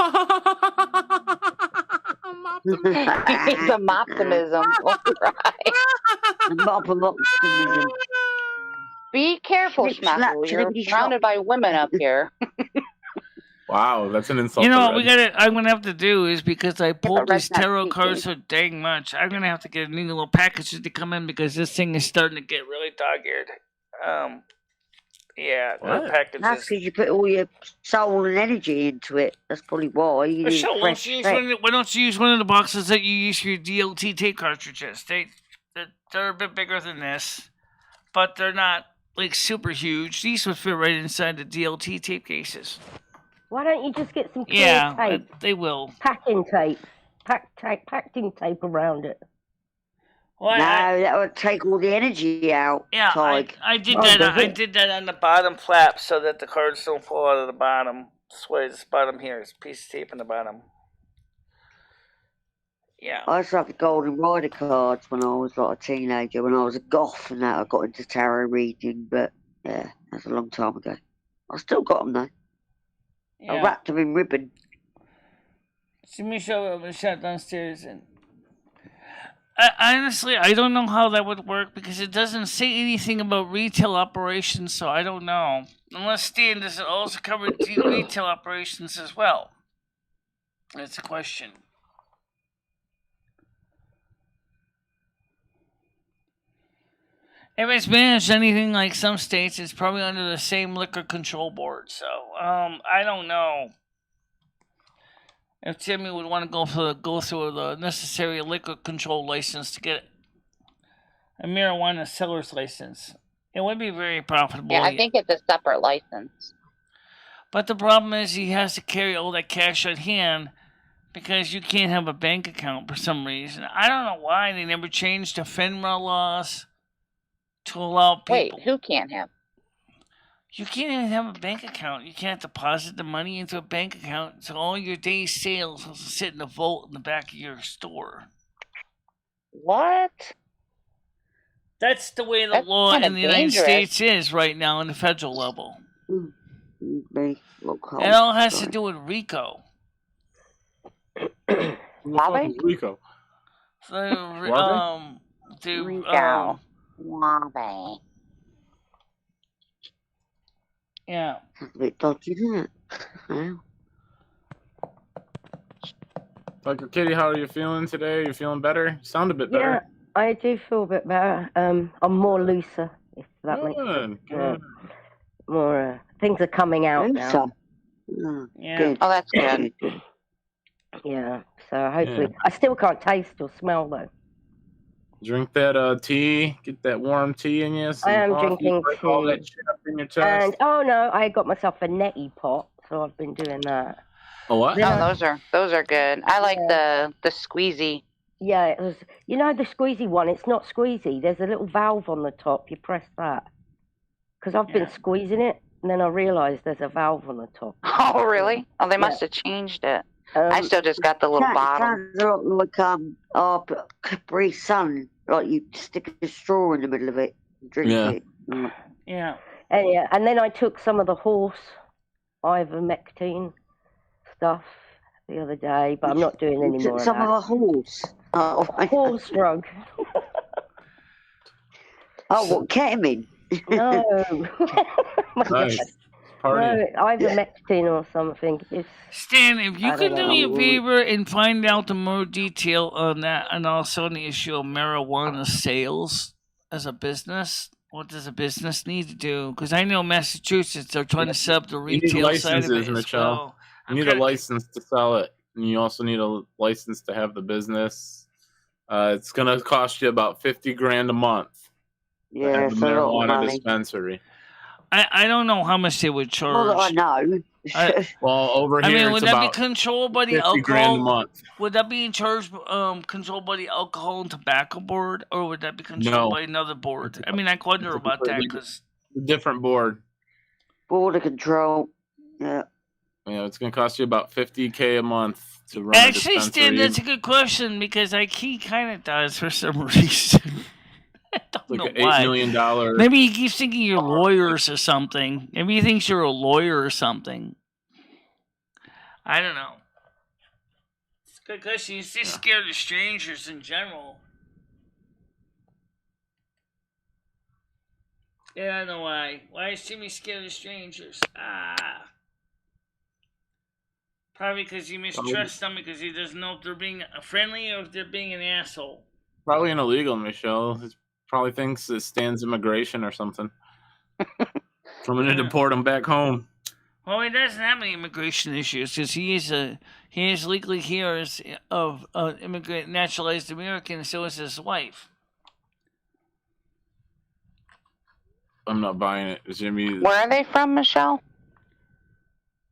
He's a optimism. Right. A mop of optimism. Be careful, Schmeckle. You're surrounded by women up here. Wow, that's an insult. You know what I'm gonna have to do is, because I pulled these tarot cards so dang much, I'm gonna have to get new little packages to come in because this thing is starting to get really dog-eared. Yeah, the packages. That's because you put all your soul and energy into it. That's probably why. Michelle, why don't you use one of the boxes that you use for your DLT tape cartridges? They're a bit bigger than this, but they're not like super huge. These would fit right inside the DLT tape cases. Why don't you just get some clear tape? They will. Packing tape. Packing tape around it. Well, that would take all the energy out. Yeah, I did that. I did that on the bottom flap so that the cards don't fall out of the bottom. That's why this bottom here is a piece of tape on the bottom. Yeah. I used to have the Golden Rider cards when I was like a teenager. When I was a goth and that, I got into tarot reading, but yeah, that's a long time ago. I still got them though. Yeah. I wrapped them in ribbon. See Michelle downstairs, and honestly, I don't know how that would work because it doesn't say anything about retail operations, so I don't know. Unless Stan, does it also cover retail operations as well? That's a question. If it's managed anything like some states, it's probably under the same liquor control board. So, I don't know if Timmy would want to go through the necessary liquor control license to get a marijuana seller's license. It would be very profitable. Yeah, I think it's a separate license. But the problem is he has to carry all that cash on hand because you can't have a bank account for some reason. I don't know why they never changed the FINRA laws to allow people. Wait, who can't have? You can't even have a bank account. You can't deposit the money into a bank account, so all your day's sales will sit in a vault in the back of your store. What? That's the way the law in the United States is right now on the federal level. It all has to do with RICO. RICO. RICO. Yeah. That's a bit dodgy, isn't it? Dr. Kitty, how are you feeling today? You feeling better? You sound a bit better. Yeah, I do feel a bit better. I'm more looser, if that makes sense. Good. More things are coming out now. Yeah. Good. Oh, that's good. Yeah. So hopefully, I still can't taste or smell though. Drink that tea. Get that warm tea in you. I am drinking tea. All that shit up in your chest. And I got myself a neti pot, so I've been doing that. A what? Oh, those are good. I like the squeezy. Yeah, it was. You know the squeezy one. It's not squeezy. There's a little valve on the top. You press that. Because I've been squeezing it, and then I realised there's a valve on the top. Oh, really? Oh, they must have changed it. I still just got the little bottle. Sounds a lot like Capri Sun. Like you stick a straw in the middle of it and drink it. Yeah. And then I took some of the horse ivermectin stuff the other day, but I'm not doing any more of that. Some of the horse? Horse drug. Oh, what, ketamine? No. Nice. No, ivermectin or something. Stan, if you could do me a favor and find out the more detail on that, and also on the issue of marijuana sales as a business, what does a business need to do? Because I know Massachusetts are trying to set up the You need retail side of licenses, it as Michelle. well. You need a license to sell it, and you also need a license to have the business. It's gonna cost you about $50,000 a month. Yeah, have it's the a lot of marijuana money. dispensary. I don't know how much they would charge. Well, I know. Well, over I here, mean, it's would that be about controlled by the $50,000 a alcohol? month. Would that be in charge, controlled by the Alcohol and Tobacco Board, or would that be controlled No. by another board? I mean, I wonder It's a about that completely because different board. Border control. Yeah. Yeah, it's gonna cost you about $50,000 a month to run actually, a Stan, dispensary. that's a good question because he kind of does for some reason. I don't Like know an $8 why. million. Maybe he keeps thinking you're lawyers or something. Maybe he thinks you're a lawyer or something. I don't know. It's a good question. He's just scared of strangers in general. Yeah, I know why. Why is Jimmy scared of strangers? Probably because he mistrusts them because he doesn't know if they're being friendly or if they're being an asshole. Probably an illegal, Michelle. He probably thinks it stands immigration or something. Coming to deport him back home. Well, he doesn't have any immigration issues because he is legally here as of immigrant naturalized American. So is his wife. I'm not buying it, Jimmy. Where are they from, Michelle?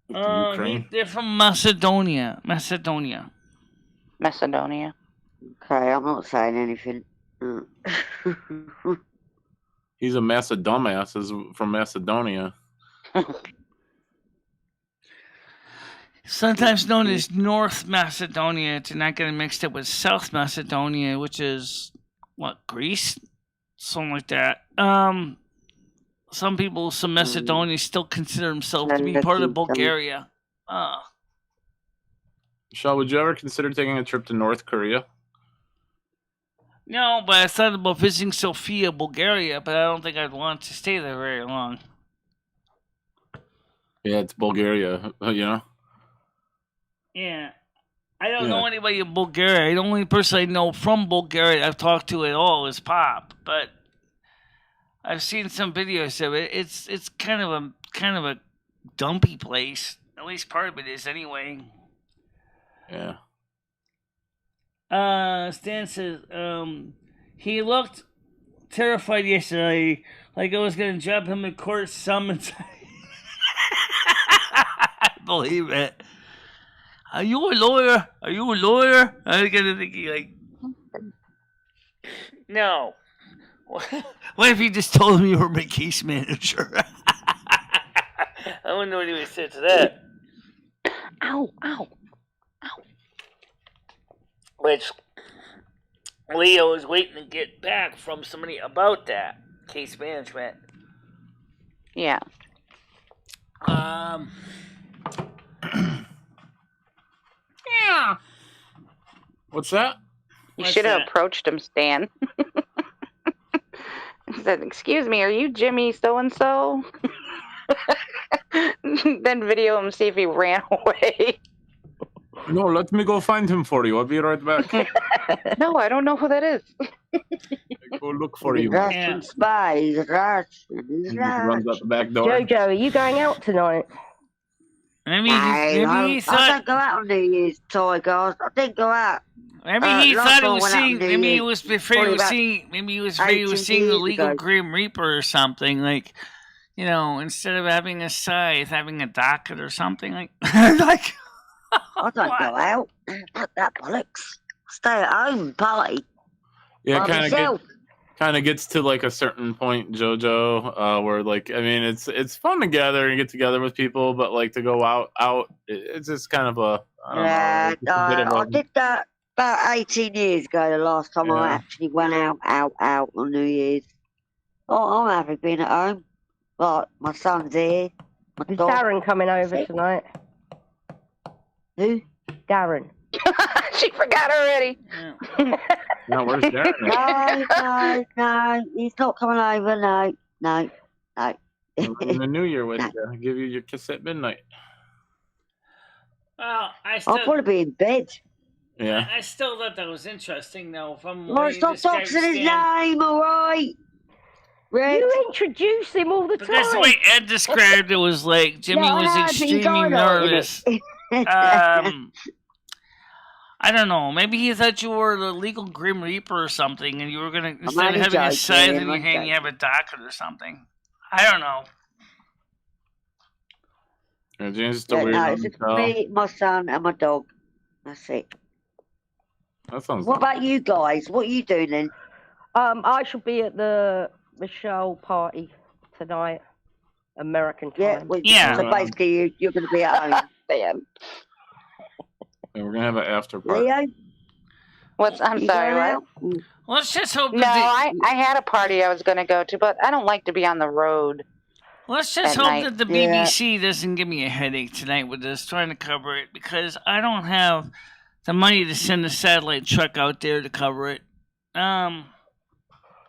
Ukraine. They're from Macedonia. Macedonia. Okay, I'm not saying anything. He's a dumbass. Is from Macedonia. Sometimes known as North Macedonia, to not get mixed up with South Macedonia, which is Greece, something like that. Some people, some Macedonians, still consider themselves to be part of Bulgaria. Michelle, would you ever consider taking a trip to North Korea? No, but I thought about visiting Sofia, Bulgaria, but I don't think I'd want to stay there very long. Yeah, it's Bulgaria, you know? Yeah. I don't know anybody in Bulgaria. The only person I know from Bulgaria I've talked to at all is Pop, but I've seen some videos of it. It's kind of a dumpy place. At least part of it is anyway. Yeah. Stan says, he looked terrified yesterday, like I was gonna drop him in court summons. I believe it. Are you a lawyer? Are you a lawyer? I was gonna think no. What if you just told him you were my case manager? I wonder what he would say to that. Ow. Which Leo is waiting to get back from somebody about that case management. Yeah. Yeah. What's that? You should have approached him, Stan. Said, "Excuse me, are you Jimmy so-and-so?" Then video him, see if he ran away. No, let me go find him for you. I'll be right back. No, I don't know who that is. Go look for you. Russian spies, Runs out the back door. Jojo, are you going out tonight? I mean, I don't go out on New Year's, Toy guys. I didn't go out. Maybe he thought he was seeing. Maybe he was afraid he was seeing. Maybe he was afraid he was seeing the legal Grim Reaper or something. Like, you know, instead of having a scythe, having a docket or something like. Like. I don't go out. Fuck that bollocks. Stay at home, party. Yeah, kind of gets to like a certain point, JoJo, where like I mean, it's fun to gather and get together with people, but like to go out, it's just kind of a I don't know. I did that about 18 years ago. The last time I actually went out on New Year's. Oh, I'm happy being at home. But my son's here. Is Darren coming over tonight? Who? Darren. She forgot already. No, where's Darren? No. He's not coming over. No. In the New Year with you. I'll give you your kiss at midnight. Well, I'll probably be in bed. Yeah. I still thought that was interesting, though. Stop doxing his name, all right? Red. You introduce him all the Because the time. way Ed described it was like Jimmy No, I was know, but he's extremely nervous. highlighting I don't know. Maybe he thought you were the legal Grim Reaper or something, and you were gonna instead of only having a joking, scythe in your I'm hand, you have a docket or something. I don't know. Yeah, James is the Yeah, weird no, one. it's just So, me, my son, and my dog. That's it. that sounds What about you guys? What are you doing then? I shall be at the Michelle party tonight, American time. Yeah, well, Yeah. so basically, you're going to be at home. Damn. yeah, we're gonna have an after party. Leo, I'm you sorry, going what? out? Let's just hope No, that I had a party I was going to go to, but I don't like to be on the road. let's just at hope night. that the Yeah. BBC doesn't give me a headache tonight with this trying to cover it, because I don't have the money to send a satellite truck out there to cover it.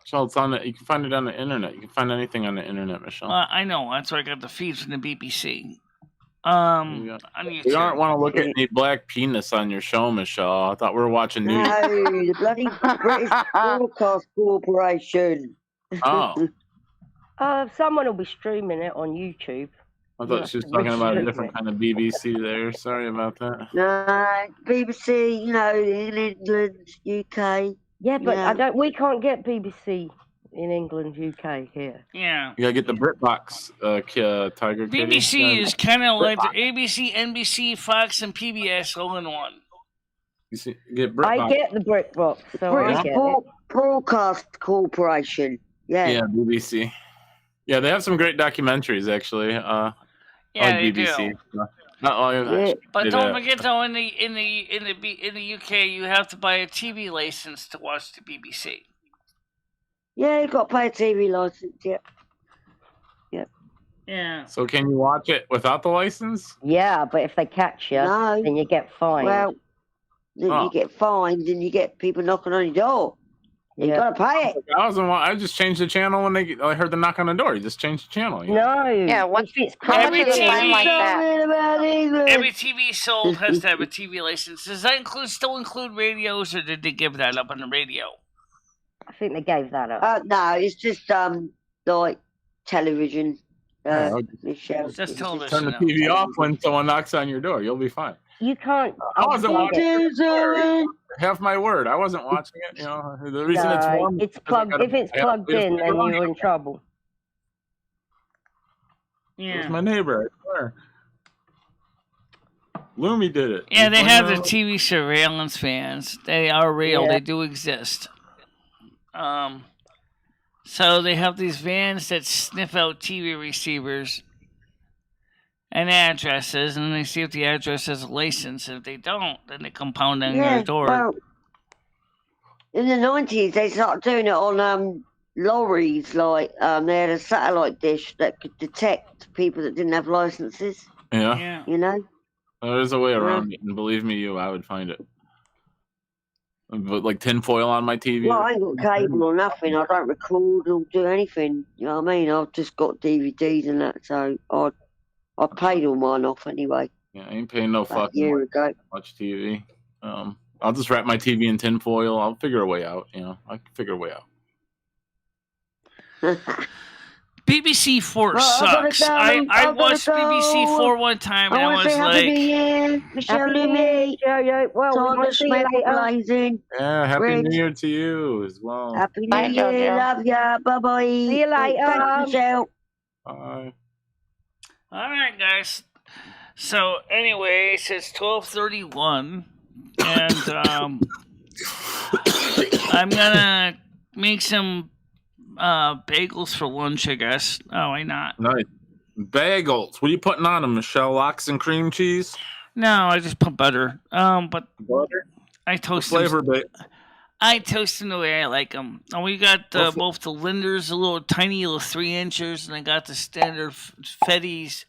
So it's on you can find it on the internet. You can find anything on the internet, Michelle. I know that's why I got the feed from the BBC. Yeah. On We YouTube. don't want to look at any black penis on your show, Michelle. I thought we were watching news. No, the bloody British Broadcast Corporation. Oh, Someone will be streaming it on YouTube. I thought she was talking about a different kind of BBC there. Sorry about that. No, BBC, you know, in England, UK. Yeah, but Yeah. we can't get BBC in England, UK here. Yeah. You gotta get the BritBox, Tiger Kitty. BBC is kind of like the ABC, NBC, Fox, and PBS all in one. You see, get BritBox. I get the BritBox, so I British get it. Broadcast Corporation. Yeah. Yeah, BBC. Yeah, they have some great documentaries actually. Yeah, on they BBC. do. Not all of Yeah. that. But Did don't that. forget though, in the UK, you have to buy a TV license to watch the BBC. Yeah, you've got to pay a TV license, yeah. Yeah. So can you watch it without the license? Yeah, but if they catch you, No. then you get fined. Well, then Oh. you get fined and you get people knocking on your door. You Yeah. got to pay it. I just changed the channel when I heard the knock on the door. You just changed the channel. You know? No. Yeah, what's- if it's how much Every is a fine TV like that? Something about England. Every TV sold has to have a TV license. Does that still include radios, or did they give that up on the radio? I think they gave that up. No, it's just like television. Yeah, Michelle. Just television. Turn the now. TV off when someone knocks on your door. You'll be fine. You can't. I wasn't unplug it. watching. Have my word. I wasn't watching it. You know, the reason it's No, warm. it's is because I plugged. gotta- If it's I gotta plugged leave in, it then alone. you're in trouble. It was Yeah. my neighbor. I swear. Loomy did it. Yeah, they He's have one the of TV surveillance vans. They are real. Yeah. They do exist. So they have these vans that sniff out TV receivers and addresses, and they see if the address has a license. If they don't, then they come pound on your door. Well, in the 90s, they started doing it on lorries. Like they had a satellite dish that could detect people that didn't have licenses. Yeah. Yeah. You know. There's a way around it, and believe me, I would find it. But like tinfoil on my TV. Well, I ain't got cable or nothing. I don't record or do anything. You know what I mean? I've just got DVDs and that, so I paid all mine off anyway. Yeah, I ain't paying no About a fucking year money ago. to watch TV. I'll just wrap my TV in tinfoil. I'll figure a way out. You know, I can figure a way out. BBC 4 Well, I gotta sucks. go. I I gotta watched BBC go. 4 one time, and I I want to was say Happy New like, Year, Michelle Happy New Year, Lumi. Jojo. Well, we Time might to see you smack later. blazing. Yeah, happy Rich. New Year to you as well. Happy New Bye, Year. Jojo. Love ya. Bye bye. See you later. Thanks, Michelle. Bye. all right, guys. So, anyways, it's 12:31, and I'm gonna make some bagels for lunch, I guess. Oh, why not? Nice. Bagels. What are you putting on them, Michelle? Lox and cream cheese? No, I just put butter. But Butter? I What toast flavor them. bit? I toast them the way I like them. And we got What fl- both the Linders, the little tiny little 3-inchers, and I got the standard Fetties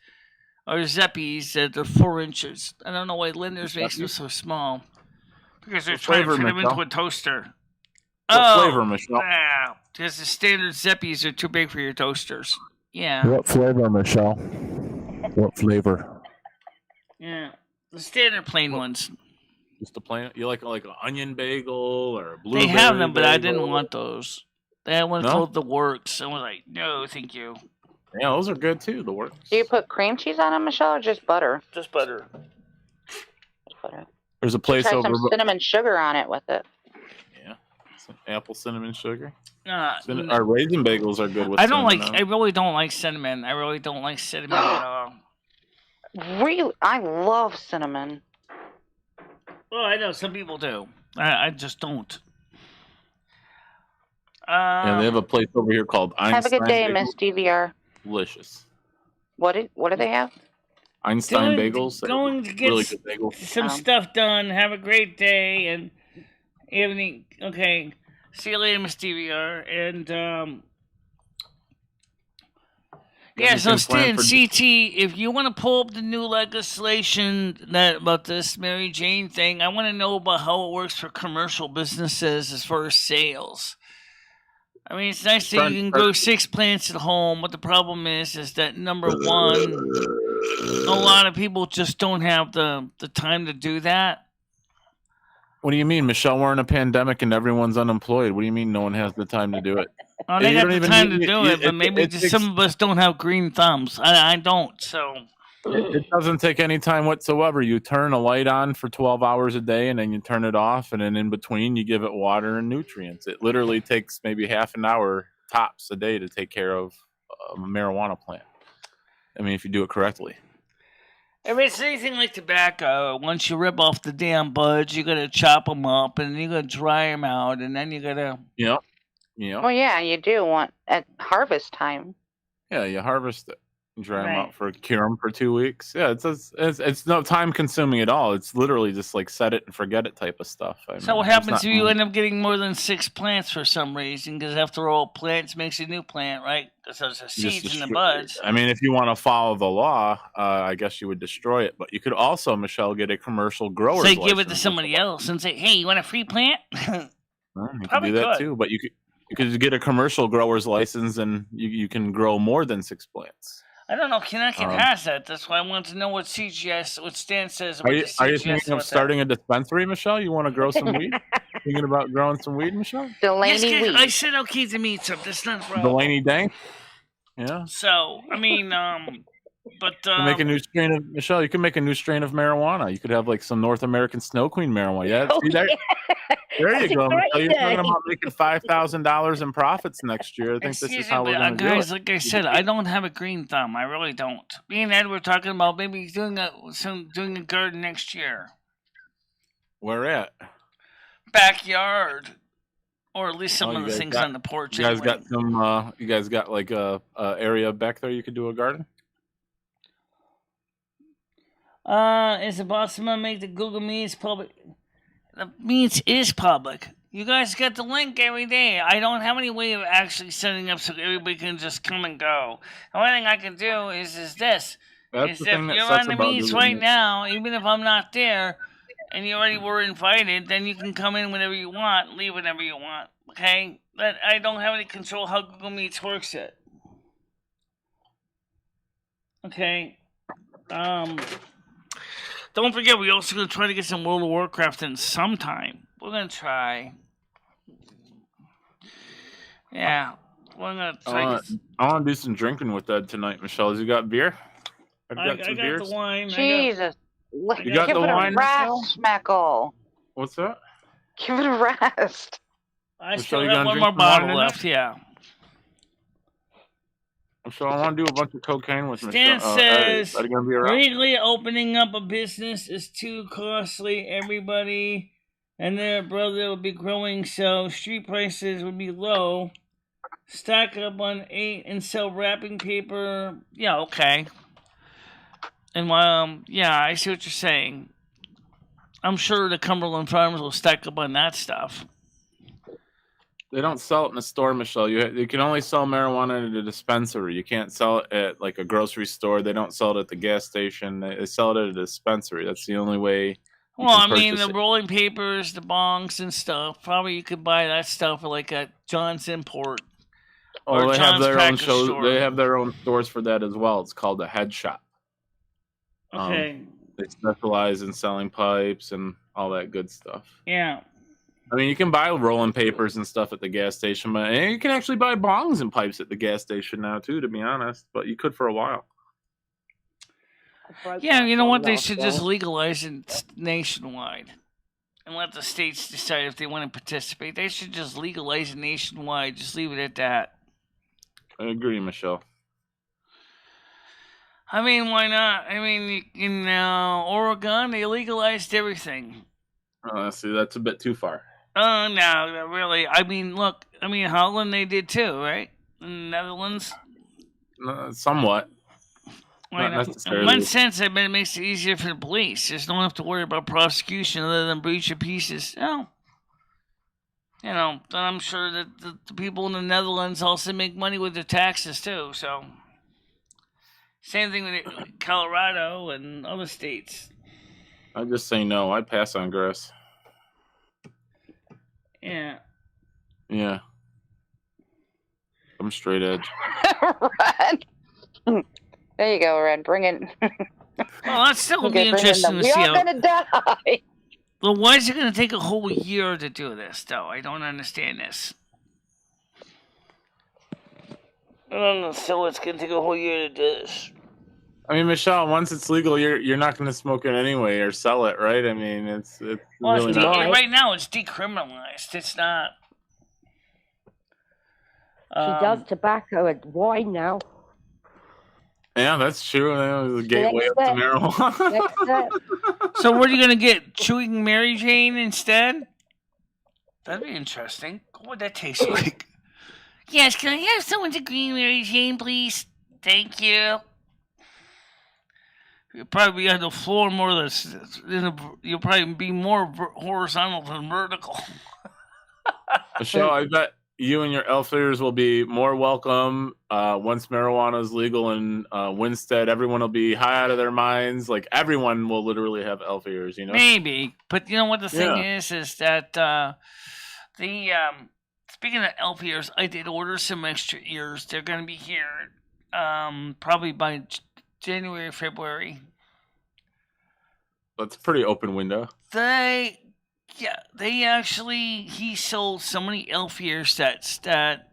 or Zeppies that they're 4 inches. I don't know why Linders makes them so small. Because they're What trying to flavor, fit them Michelle? into a toaster. What flavor, Michelle? Yeah, because the standard Zeppies are too big for your toasters. Yeah, What flavor, Michelle? What flavor? yeah. The standard plain ones. Just a plain. You like an onion bagel or a They blueberry have them, but I bagel? didn't want those. They had one No? called the Works. I was like, no, thank you. Yeah, those are good too. The Works. Do you put cream cheese on them, Michelle, or just butter? Just butter. Just butter. There's a place Try over. some cinnamon sugar on it with it. Yeah, some apple cinnamon sugar. Mm. Our raisin bagels are good with. I don't cinnamon like. on I really don't like cinnamon. I really don't like cinnamon at all. Really, I love cinnamon. Well, I know some people do. I just don't. Yeah, they have a place over here called Einstein. Have a good day, Bagels. Miss DVR. Delicious. What do they have? Einstein bagels. Going to get really good bagels. some stuff done. Have a great day and evening. Okay. See you later, Miss DVR. And yeah, so Stan, CT, if you want to pull up the new legislation about this Mary Jane thing, I want to know about how it works for commercial businesses as far as sales. I mean, it's nice that you can grow 6 plants at home, but the problem is that number one, a lot of people just don't have the time to do that. What do you mean, Michelle? We're in a pandemic and everyone's unemployed. What do you mean no one has the time to do it? Oh, they got the time to do it, but maybe just some of us don't have green thumbs. I don't, so... It doesn't take any time whatsoever. You turn a light on for 12 hours a day, and then you turn it off, and then in between, you give it water and nutrients. It literally takes maybe half an hour tops a day to take care of a marijuana plant. I mean, if you do it correctly. I mean, it's anything like tobacco. Once you rip off the damn buds, you gotta chop them up, and you gotta dry them out, and then you gotta... Yep. Well, yeah, you do at harvest time. Yeah, you harvest it. Dry them out cure them for 2 weeks. Yeah, it's no time consuming at all. It's literally just like set it and forget it type of stuff. So what happens if you end up getting more than 6 plants for some reason? Because after all, plants makes a new plant, right? Because there's the seeds and the buds. I mean, if you want to follow the law, I guess you would destroy it. But you could also, Michelle, get a commercial grower. So give it to somebody else and say, "Hey, you want a free plant?" Well, you can do that too. But you could get a commercial grower's license, and you can grow more than 6 plants. I don't know. Connecticut has that. That's why I wanted to know what CGS, what Stan says about the CGS. Are you thinking of starting a dispensary, Michelle? You want to grow some weed? Thinking about growing some weed, Michelle? Delaney weed. I said okay to meet some. That's not a problem. Delaney Dank? Yeah. So, I mean, but... make a new strain of... Michelle, you can make a new strain of marijuana. You could have like some North American Snow Queen marijuana. Yeah, see there? There you go, Michelle. You're talking about making $5,000 in profits next year. I think this is how we're going to do it. Guys, like I said, I don't have a green thumb. I really don't. Me and Ed were talking about maybe doing a garden next year. Where at? Backyard, or at least some of the things on the porch. You guys got some. You guys got like a area back there you could do a garden. Is the boss gonna make the Google Meets public? The Meets is public. You guys get the link every day. I don't have any way of actually setting up so everybody can just come and go. The only thing I can do is this. If you're on the Meets right now, even if I'm not there, and you already were invited, then you can come in whenever you want, leave whenever you want. Okay? But I don't have any control how Google Meets works yet. Okay. Don't forget, we're also going to try to get some World of Warcraft in sometime. We're going to try. Yeah. We're going to try. I want to do some drinking with Ed tonight, Michelle. Has you got beer? I got the wine. Jesus. You got the wine, Michelle? Schmeckle. What's that? Give it a rest. I still have one more bottle left, yeah. So I want to do a bunch of cocaine with Stan says, be legally opening up a business is too costly. Everybody and their brother will be growing, so street prices would be low. Stock up on 8 and sell wrapping paper. Yeah, okay. And, yeah, I see what you're saying. I'm sure the Cumberland Farmers will stack up on that stuff. They don't sell it in the store, Michelle. You can only sell marijuana at a dispensary. You can't sell it at like a grocery store. They don't sell it at the gas station. They sell it at a dispensary. That's the only way. Well, I mean, the rolling papers, the bongs and stuff. Probably you could buy that stuff at like a John's Import. Or they have their own shows. They have their own stores for that as well. It's called a head shop. Okay. They specialize in selling pipes and all that good stuff. Yeah. I mean, you can buy rolling papers and stuff at the gas station, but and you can actually buy bongs and pipes at the gas station now too, to be honest. But you could for a while. Yeah, you know what? They should just legalize it nationwide and let the states decide if they want to participate. They should just legalize it nationwide. Just leave it at that. I agree, Michelle. I mean, why not? I mean, in Oregon, they legalized everything. See, that's a bit too far. Oh, no, really. I mean, look. I mean, Holland, they did too, right? In the Netherlands? Somewhat. Not necessarily. In one sense, I bet it makes it easier for the police. Just don't have to worry about prosecution other than breach of pieces. Oh. You know, I'm sure that the people in the Netherlands also make money with their taxes too, so. Same thing with Colorado and other states. I just say no. I pass on grass. Yeah. Yeah. I'm straight edge. Red. There you go, Red. Bring it. Well, that still would be interesting to see. We're all gonna die. Well, why is it going to take a whole year to do this, though? I don't understand this. I don't know. So it's going to take a whole year to do this. I mean, Michelle, once it's legal, you're not going to smoke it anyway or sell it, right? I mean, it's well, really not. Right now it's decriminalized. It's not. She does tobacco and wine now. Yeah, that's true. That was a gateway up to marijuana. So what are you going to get? Chewing Mary Jane instead? That'd be interesting. What would that taste like? Yes, can I have someone to green Mary Jane, please? Thank you. You'll probably be on the floor more than... You'll probably be more horizontal than vertical. Michelle, I bet you and your elf ears will be more welcome once marijuana is legal in Winstead. Everyone will be high out of their minds. Like, everyone will literally have elf ears, you know? Maybe. But you know what the thing is that speaking of elf ears, I did order some extra ears. They're going to be here probably by January, February. That's a pretty open window. He sold so many elf ear sets that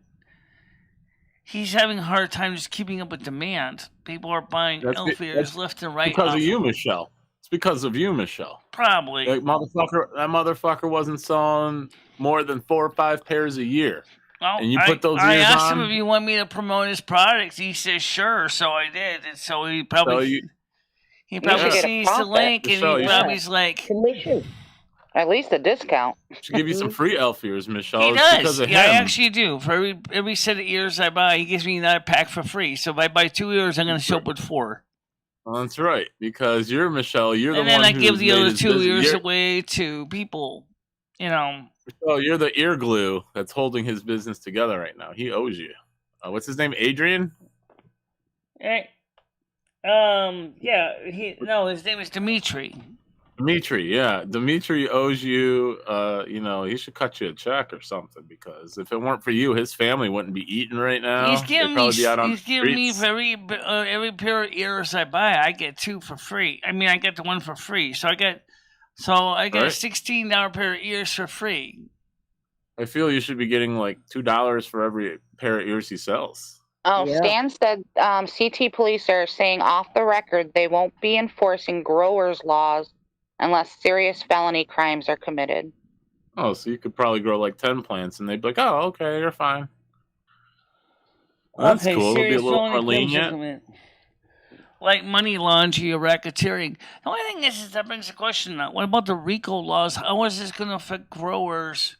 he's having a hard time just keeping up with demand. People are buying elf ears left and right. Because of you, Michelle. It's because of you, Michelle. Probably. That motherfucker wasn't selling more than 4 or 5 pairs a year. Well, and you put those ears on. I asked him if he wanted me to promote his products. He says sure, so I did. And so he probably sees the link and he probably's like commission. At least a discount. Should give you some free elf ears, Michelle. He does. Because of him. I actually do. For every set of ears I buy, he gives me another pack for free. So if I buy 2 ears, I'm going to show up with 4. Well, that's right. Because you're Michelle. You're the one. And then I give the other 2 ears away to people. You know. Michelle, you're the ear glue that's holding his business together right now. He owes you. What's his name? Adrian? Hey. His name is Dimitri. Dimitri owes you, he should cut you a check or something, because if it weren't for you, his family wouldn't be eating right now. He's giving me for every pair of ears I buy, I get 2 for free. I mean, I get the 1 for free. So I get a $16 pair of ears for free. I feel you should be getting like $2 for every pair of ears he sells. Oh, yeah. Stan said CT police are saying off the record they won't be enforcing growers' laws unless serious felony crimes are committed. Oh, so you could probably grow like 10 plants and they'd be like, oh, okay, you're fine. Well, that's cool. It'll be a little more lenient. Like money laundering or racketeering. The only thing is that brings a question up. What about the RICO laws? How is this going to affect growers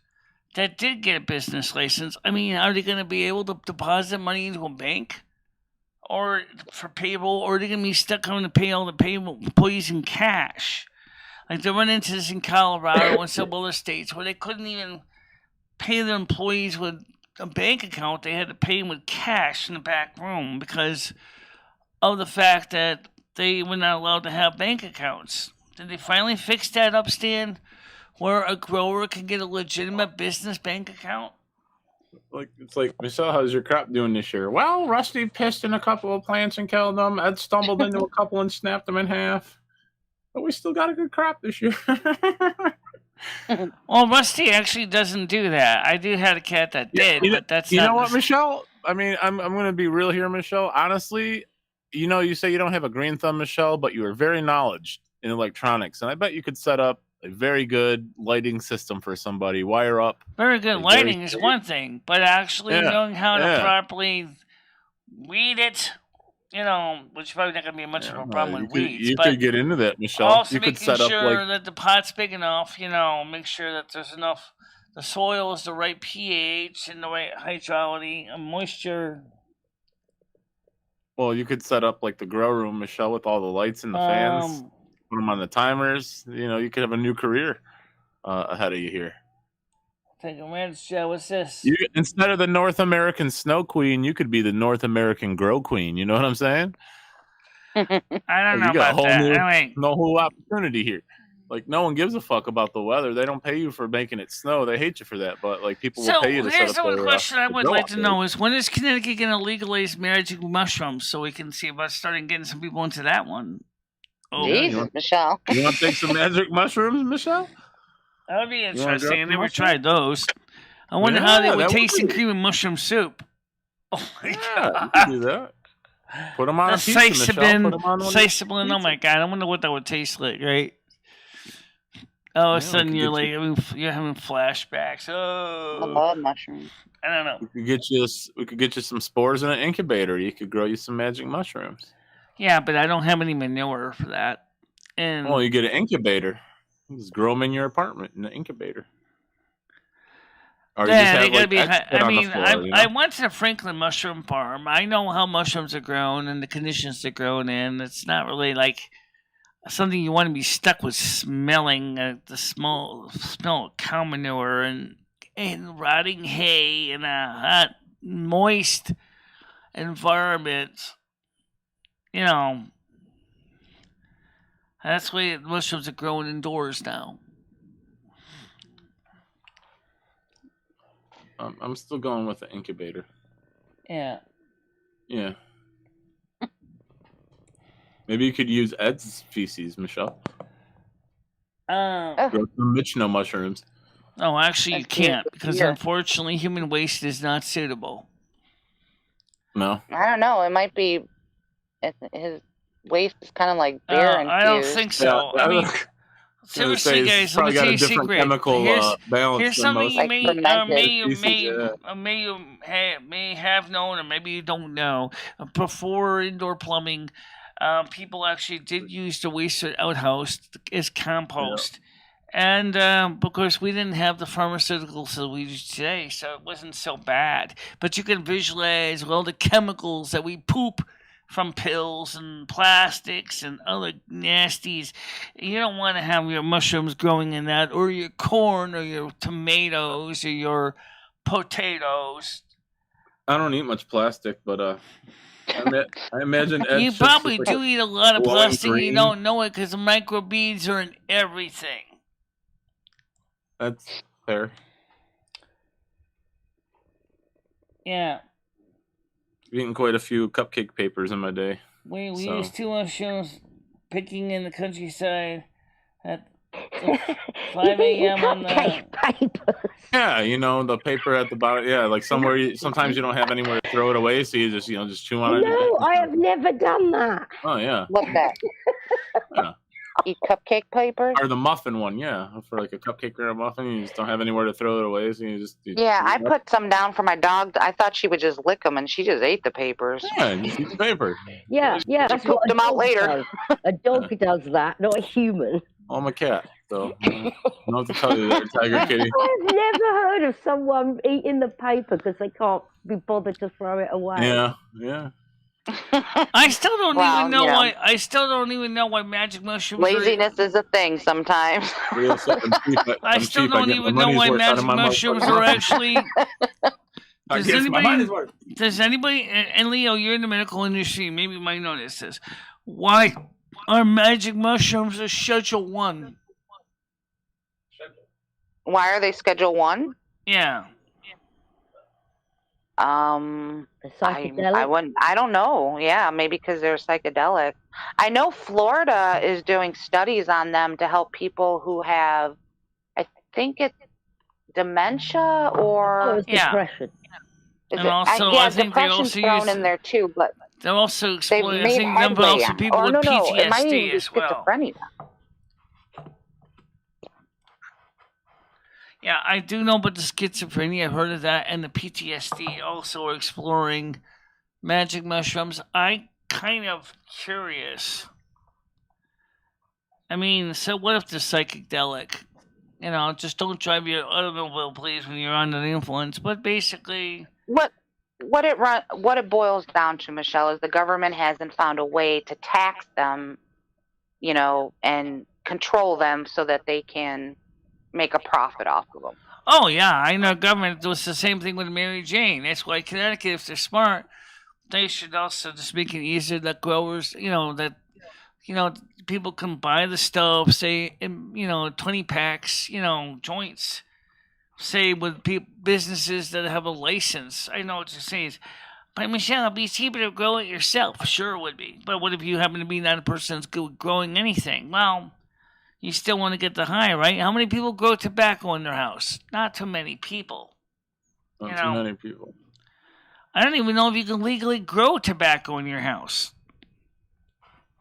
that did get a business license? I mean, are they going to be able to deposit money into a bank? Or for payroll? Or are they going to be stuck having to pay all the payroll employees in cash? Like, they run into this in Colorado and some other states where they couldn't even pay their employees with a bank account. They had to pay them with cash in the back room because of the fact that they were not allowed to have bank accounts. Did they finally fix that up, Stan, where a grower can get a legitimate business bank account? It's like, Michelle, how's your crop doing this year? Well, Rusty pissed in a couple of plants and killed them. Ed stumbled into a couple and snapped them in half. But we still got a good crop this year. Well, Rusty actually doesn't do that. I do have a cat that did, but that's you not know what, Michelle? I mean, I'm going to be real here, Michelle. Honestly, you say you don't have a green thumb, Michelle, but you are very knowledgeable in electronics, and I bet you could set up a very good lighting system for somebody. Wire up. Very good lighting is one thing, but actually knowing how to properly weed it, which is probably not going to be much of a problem with weeds. You could get into that, Michelle. Also you could making set up sure that the pot's big enough, make sure that there's enough, the soil is the right pH and the right hydrology and moisture. Well, you could set up like the grow room, Michelle, with all the lights and the fans. Put them on the timers. You could have a new career ahead of you here. Take a minute, Joe. What's this? Instead of the North American Snow Queen, you could be the North American Grow Queen. You know what I'm saying? I don't know about that. No whole opportunity here. Like, no one gives a fuck about the weather. They don't pay you for making it snow. They hate you for that. But like, people will pay you to set up. So here's the one question I would like to know is, when is Connecticut going to legalize magic mushrooms so we can see about starting getting some people into that one? Oh, Jesus, Michelle. You want to take some magic mushrooms, Michelle? That would be interesting. I never tried those. I wonder how they would taste in cream and mushroom soup. Oh my God. You can do that. Put them on a pizza, Michelle. Oh my God. I wonder what that would taste like, right? All of a sudden, you're having flashbacks. Oh, I love mushrooms. I don't know. We could get you some spores in an incubator. You could grow you some magic mushrooms. Yeah, but I don't have any manure for that. And you get an incubator. You just grow them in your apartment in the incubator. Or they gotta be. I went to the Franklin Mushroom Farm. I know how mushrooms are grown and the conditions they're grown in. It's not really like something you want to be stuck with smelling the smell of cow manure and rotting hay in a hot, moist environment. That's the way mushrooms are growing indoors now. I'm still going with the incubator. Yeah. Yeah. Maybe you could use Ed's feces, Michelle. Grow some Michno mushrooms. No, actually you can't, because unfortunately human waste is not suitable. No. I don't know. It might be his waist is kind of like beer infused. I don't think so. Yeah, I mean, seriously, guys, let me tell you a secret. Here's something you may have known, or maybe you don't know. Before indoor plumbing, people actually did use the waste outhouse as compost. And because we didn't have the pharmaceuticals that we do today, so it wasn't so bad. But you can visualize all the chemicals that we poop from pills and plastics and other nasties. You don't want to have your mushrooms growing in that, or your corn, or your tomatoes, or your potatoes. I don't eat much plastic, but I imagine Ed you probably do eat a lot of plastic. Green. You don't know it because the microbeads are in everything. That's fair. Yeah. I've eaten quite a few cupcake papers in my day. We used to mushrooms picking in the countryside at 5 a.m. on the papers. Yeah, the paper at the bottom. Yeah, like sometimes you don't have anywhere to throw it away, so you just chew on it. No, I have never done that. Oh yeah. What's that? Yeah. Eat cupcake papers? Or the muffin one, yeah. For like a cupcake or a muffin, you just don't have anywhere to throw it away, so you I put some down for my dog. I thought she would just lick them, and she just ate the papers. Yeah, just eat the paper. Yeah. That's what them out later. Does. A dog does that, not a human. I'm a cat, so I don't know what to tell you there, Tiger Kitty. I've never heard of someone eating the paper because they can't be bothered to throw it away. Yeah. I still don't even know why. I still don't even know why magic mushrooms. Laziness is a thing sometimes. I still don't even know why magic mushrooms are actually. Does anybody? And Leo, you're in the medical industry. Maybe you might notice this. Why are magic mushrooms a Schedule 1? Why are they Schedule 1? Yeah. I don't know. Yeah, maybe because they're psychedelic. I know Florida is doing studies on them to help people who have, I think it's dementia or it's depression. And also, I think they also thrown in there too, but they're also they've exploring. I made think number headway also on. people Or with no, it might even PTSD be as well. schizophrenia. Yeah, I do know about the schizophrenia. I've heard of that, and the PTSD also are exploring magic mushrooms. I kind of curious. I mean, so what if they're psychedelic? You know, just don't drive your automobile, please, when you're under the influence. But basically, what it boils down to, Michelle, is the government hasn't found a way to tax them, you know, and control them so that they can make a profit off of them. Oh yeah, I know government does the same thing with Mary Jane. That's why Connecticut, if they're smart, they should also just make it easier that growers, people can buy the stuff, say, 20 packs, joints, say with businesses that have a license. I know what you're saying. But Michelle, it'd be cheaper to grow it yourself. Sure, it would be. But what if you happen to be not a person that's good growing anything? Well, you still want to get the high, right? How many people grow tobacco in their house? Not too many people. Not too many people. I don't even know if you can legally grow tobacco in your house.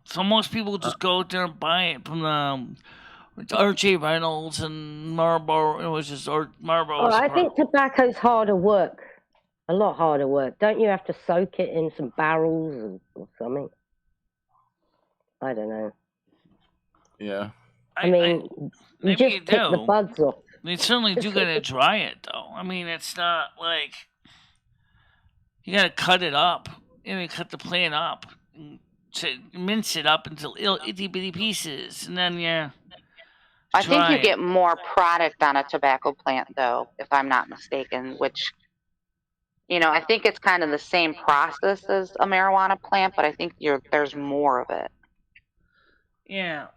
So most people just go out there and buy it from R.J. Reynolds and Marlboro, which is Marlboro. Oh, I think tobacco's harder work. A lot harder work. Don't you have to soak it in some barrels or something? I don't know. Yeah. I mean, you just pick the buds off. They certainly do gotta dry it, though. I mean, it's not like you gotta cut it up. Cut the plant up, to mince it up into itty bitty pieces, and then I think you get more product on a tobacco plant, though, if I'm not mistaken. Which, I think it's kind of the same process as a marijuana plant, but I think there's more of it. Yeah.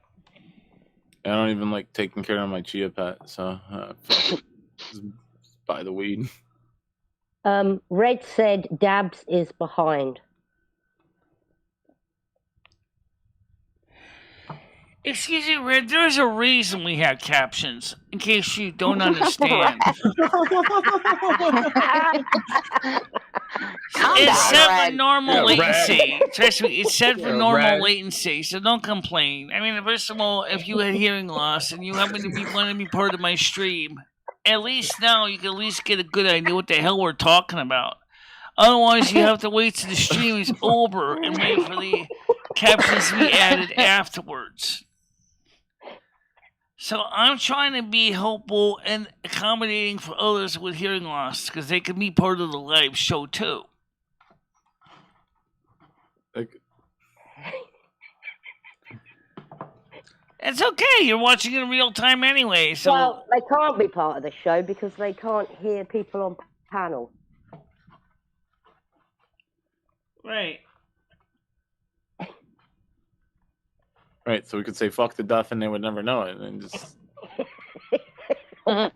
I don't even like taking care of my chia pet, so just buy the weed. Red said Dabs is behind. Excuse me, Red, there's a reason we have captions, in case you don't understand. It's set for normal latency. Trust me, it's set for normal latency, so don't complain. I mean, first of all, if you had hearing loss and you happen to want to be part of my stream, at least now you can at least get a good idea what the hell we're talking about. Otherwise, you have to wait till the stream is over and wait for the captions to be added afterwards. So I'm trying to be helpful and accommodating for others with hearing loss because they can be part of the live show too. It's okay. You're watching in real time anyway. So well, they can't be part of the show because they can't hear people on panel. Right. Right, so we could say fuck the deaf and they would never know it, and just. Hey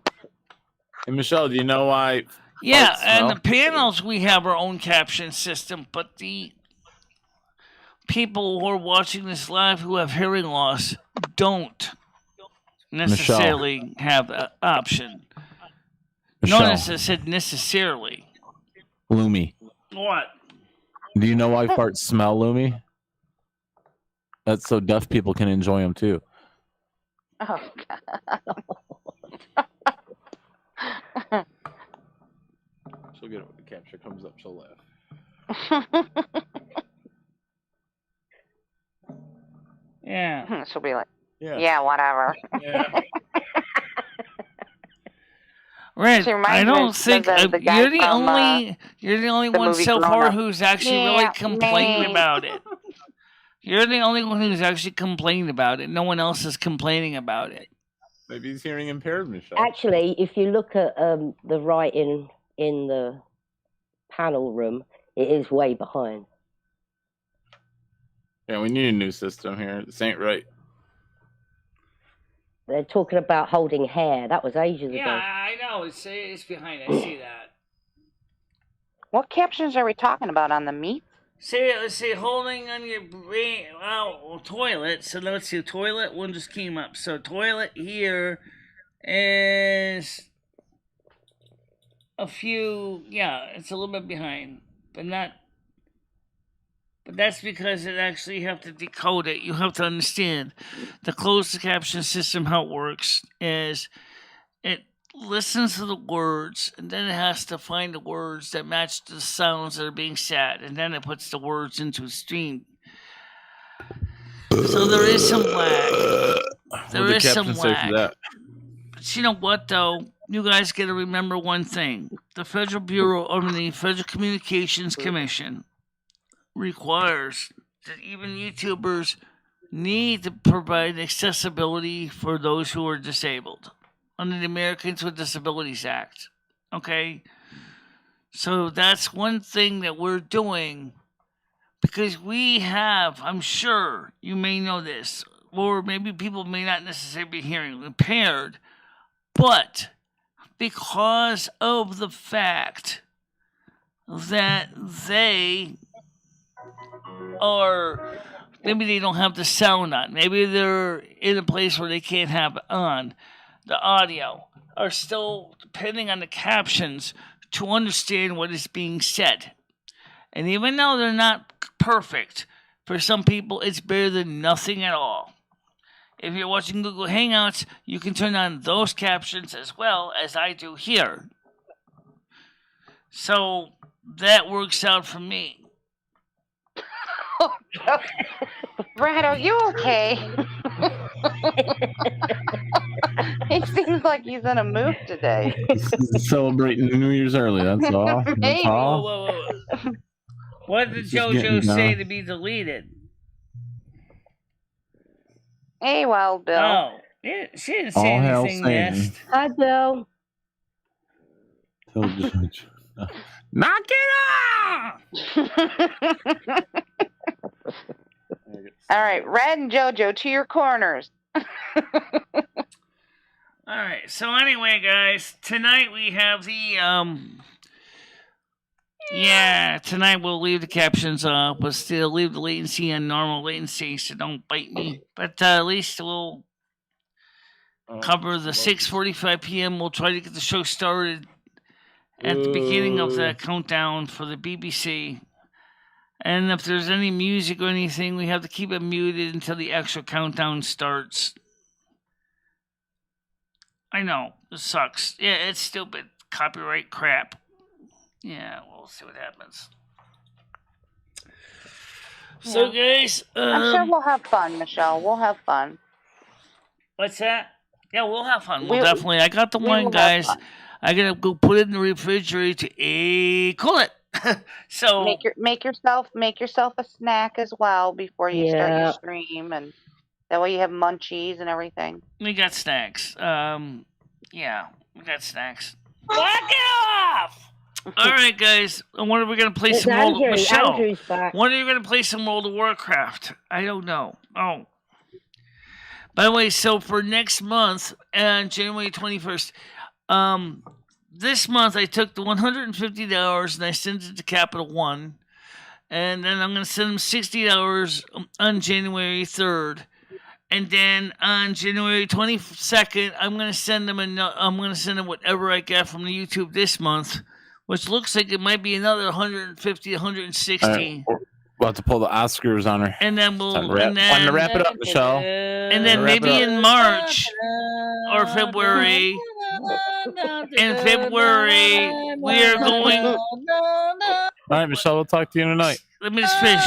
Michelle, do you know why? Yeah, and the panels we have our own caption system, but the people who are watching this live who have hearing loss don't necessarily have that option. Notice I said necessarily. Loomy. What? Do you know why farts smell, Loomy? That's so deaf people can enjoy them too. Oh, God. She'll get it when the capture comes up. She'll laugh. Yeah. She'll be like, yeah whatever. Yeah. Right. I don't think you're the only one so far who's actually really complaining about it. You're the only one who's actually complaining about it. No one else is complaining about it. Maybe he's hearing impaired, Michelle. Actually, if you look at the writing in the panel room, it is way behind. Yeah, we need a new system here. This ain't right. They're talking about holding hair. That was ages ago. Yeah, I know. It's behind. I see that. What captions are we talking about on the meat? Let's say holding on your brain, toilet. So let's see, toilet one just came up. So toilet here, is a few. Yeah, it's a little bit behind, but not. But that's because it actually you have to decode it. You have to understand the closed caption system. How it works is it listens to the words and then it has to find the words that match the sounds that are being said, and then it puts the words into a stream. So there is some lag. There is some lag. But you know what, though? You guys got to remember one thing. The Federal Federal Communications Commission requires that even YouTubers need to provide accessibility for those who are disabled under the Americans with Disabilities Act. Okay? So that's one thing that we're doing because we have, I'm sure you may know this, or maybe people may not necessarily be hearing impaired, but because of the fact that they are, maybe they don't have the sound on, maybe they're in a place where they can't have it on, the audio, are still depending on the captions to understand what is being said. And even though they're not perfect, for some people it's better than nothing at all. If you're watching Google Hangouts, you can turn on those captions as well as I do here. So that works out for me. Brad, are you okay? He seems like he's in a mood today. Celebrating New Year's early, that's all. That's all. Whoa. What did JoJo say to be deleted? Hey, well, Bill. Oh, she didn't say anything nasty. Hi, Bill. Knock it off! All right, Red and JoJo, to your corners. All right, so anyway, guys, tonight we have the, tonight we'll leave the captions up, but still leave the latency on normal latency, so don't bite me. But at least we'll cover the 6:45 p.m. We'll try to get the show started at the beginning of the countdown for the BBC. And if there's any music or anything, we have to keep it muted until the actual countdown starts. I know, it sucks. Yeah, it's stupid. Copyright crap. Yeah, we'll see what happens. So, guys... I'm sure we'll have fun, Michelle. We'll have fun. What's that? Yeah, we'll have fun. We'll definitely... I got the one, guys. I gotta go put it in the refrigerator to cool it. So... Make yourself a snack as well before you start your stream, and that way you have munchies and everything. We got snacks. We got snacks. Lock it off! All right, guys. When are we going to play some World of Michelle? When are you going to play some World of Warcraft? I don't know. Oh. By the way, so for next month, January 21st, this month I took the $150 and I sent it to Capital One. And then I'm going to send them $60 on January 3rd. And then on January 22nd, I'm going to send them whatever I get from the YouTube this month, which looks like it might be another 150, 160. We're about to pull the Oscars on her. And then we'll... Time to wrap it up, Michelle. And then maybe in March or February... In February, we are going... All right, Michelle, we'll talk to you tonight. Let me just finish.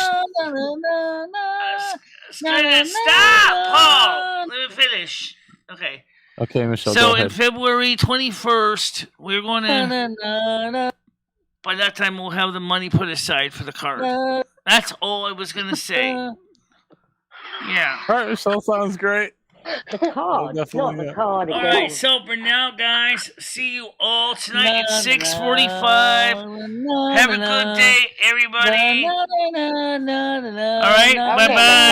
Stop, Paul! Let me finish. Okay. Okay, Michelle, so go ahead. In February 21st, we're going to... By that time, we'll have the money put aside for the card. That's all I was going to say. Yeah. All right, Michelle, sounds great. The card, not the card again. All right, so for now, guys, see you all tonight at 6:45. Have a good day, everybody. All right, bye-bye.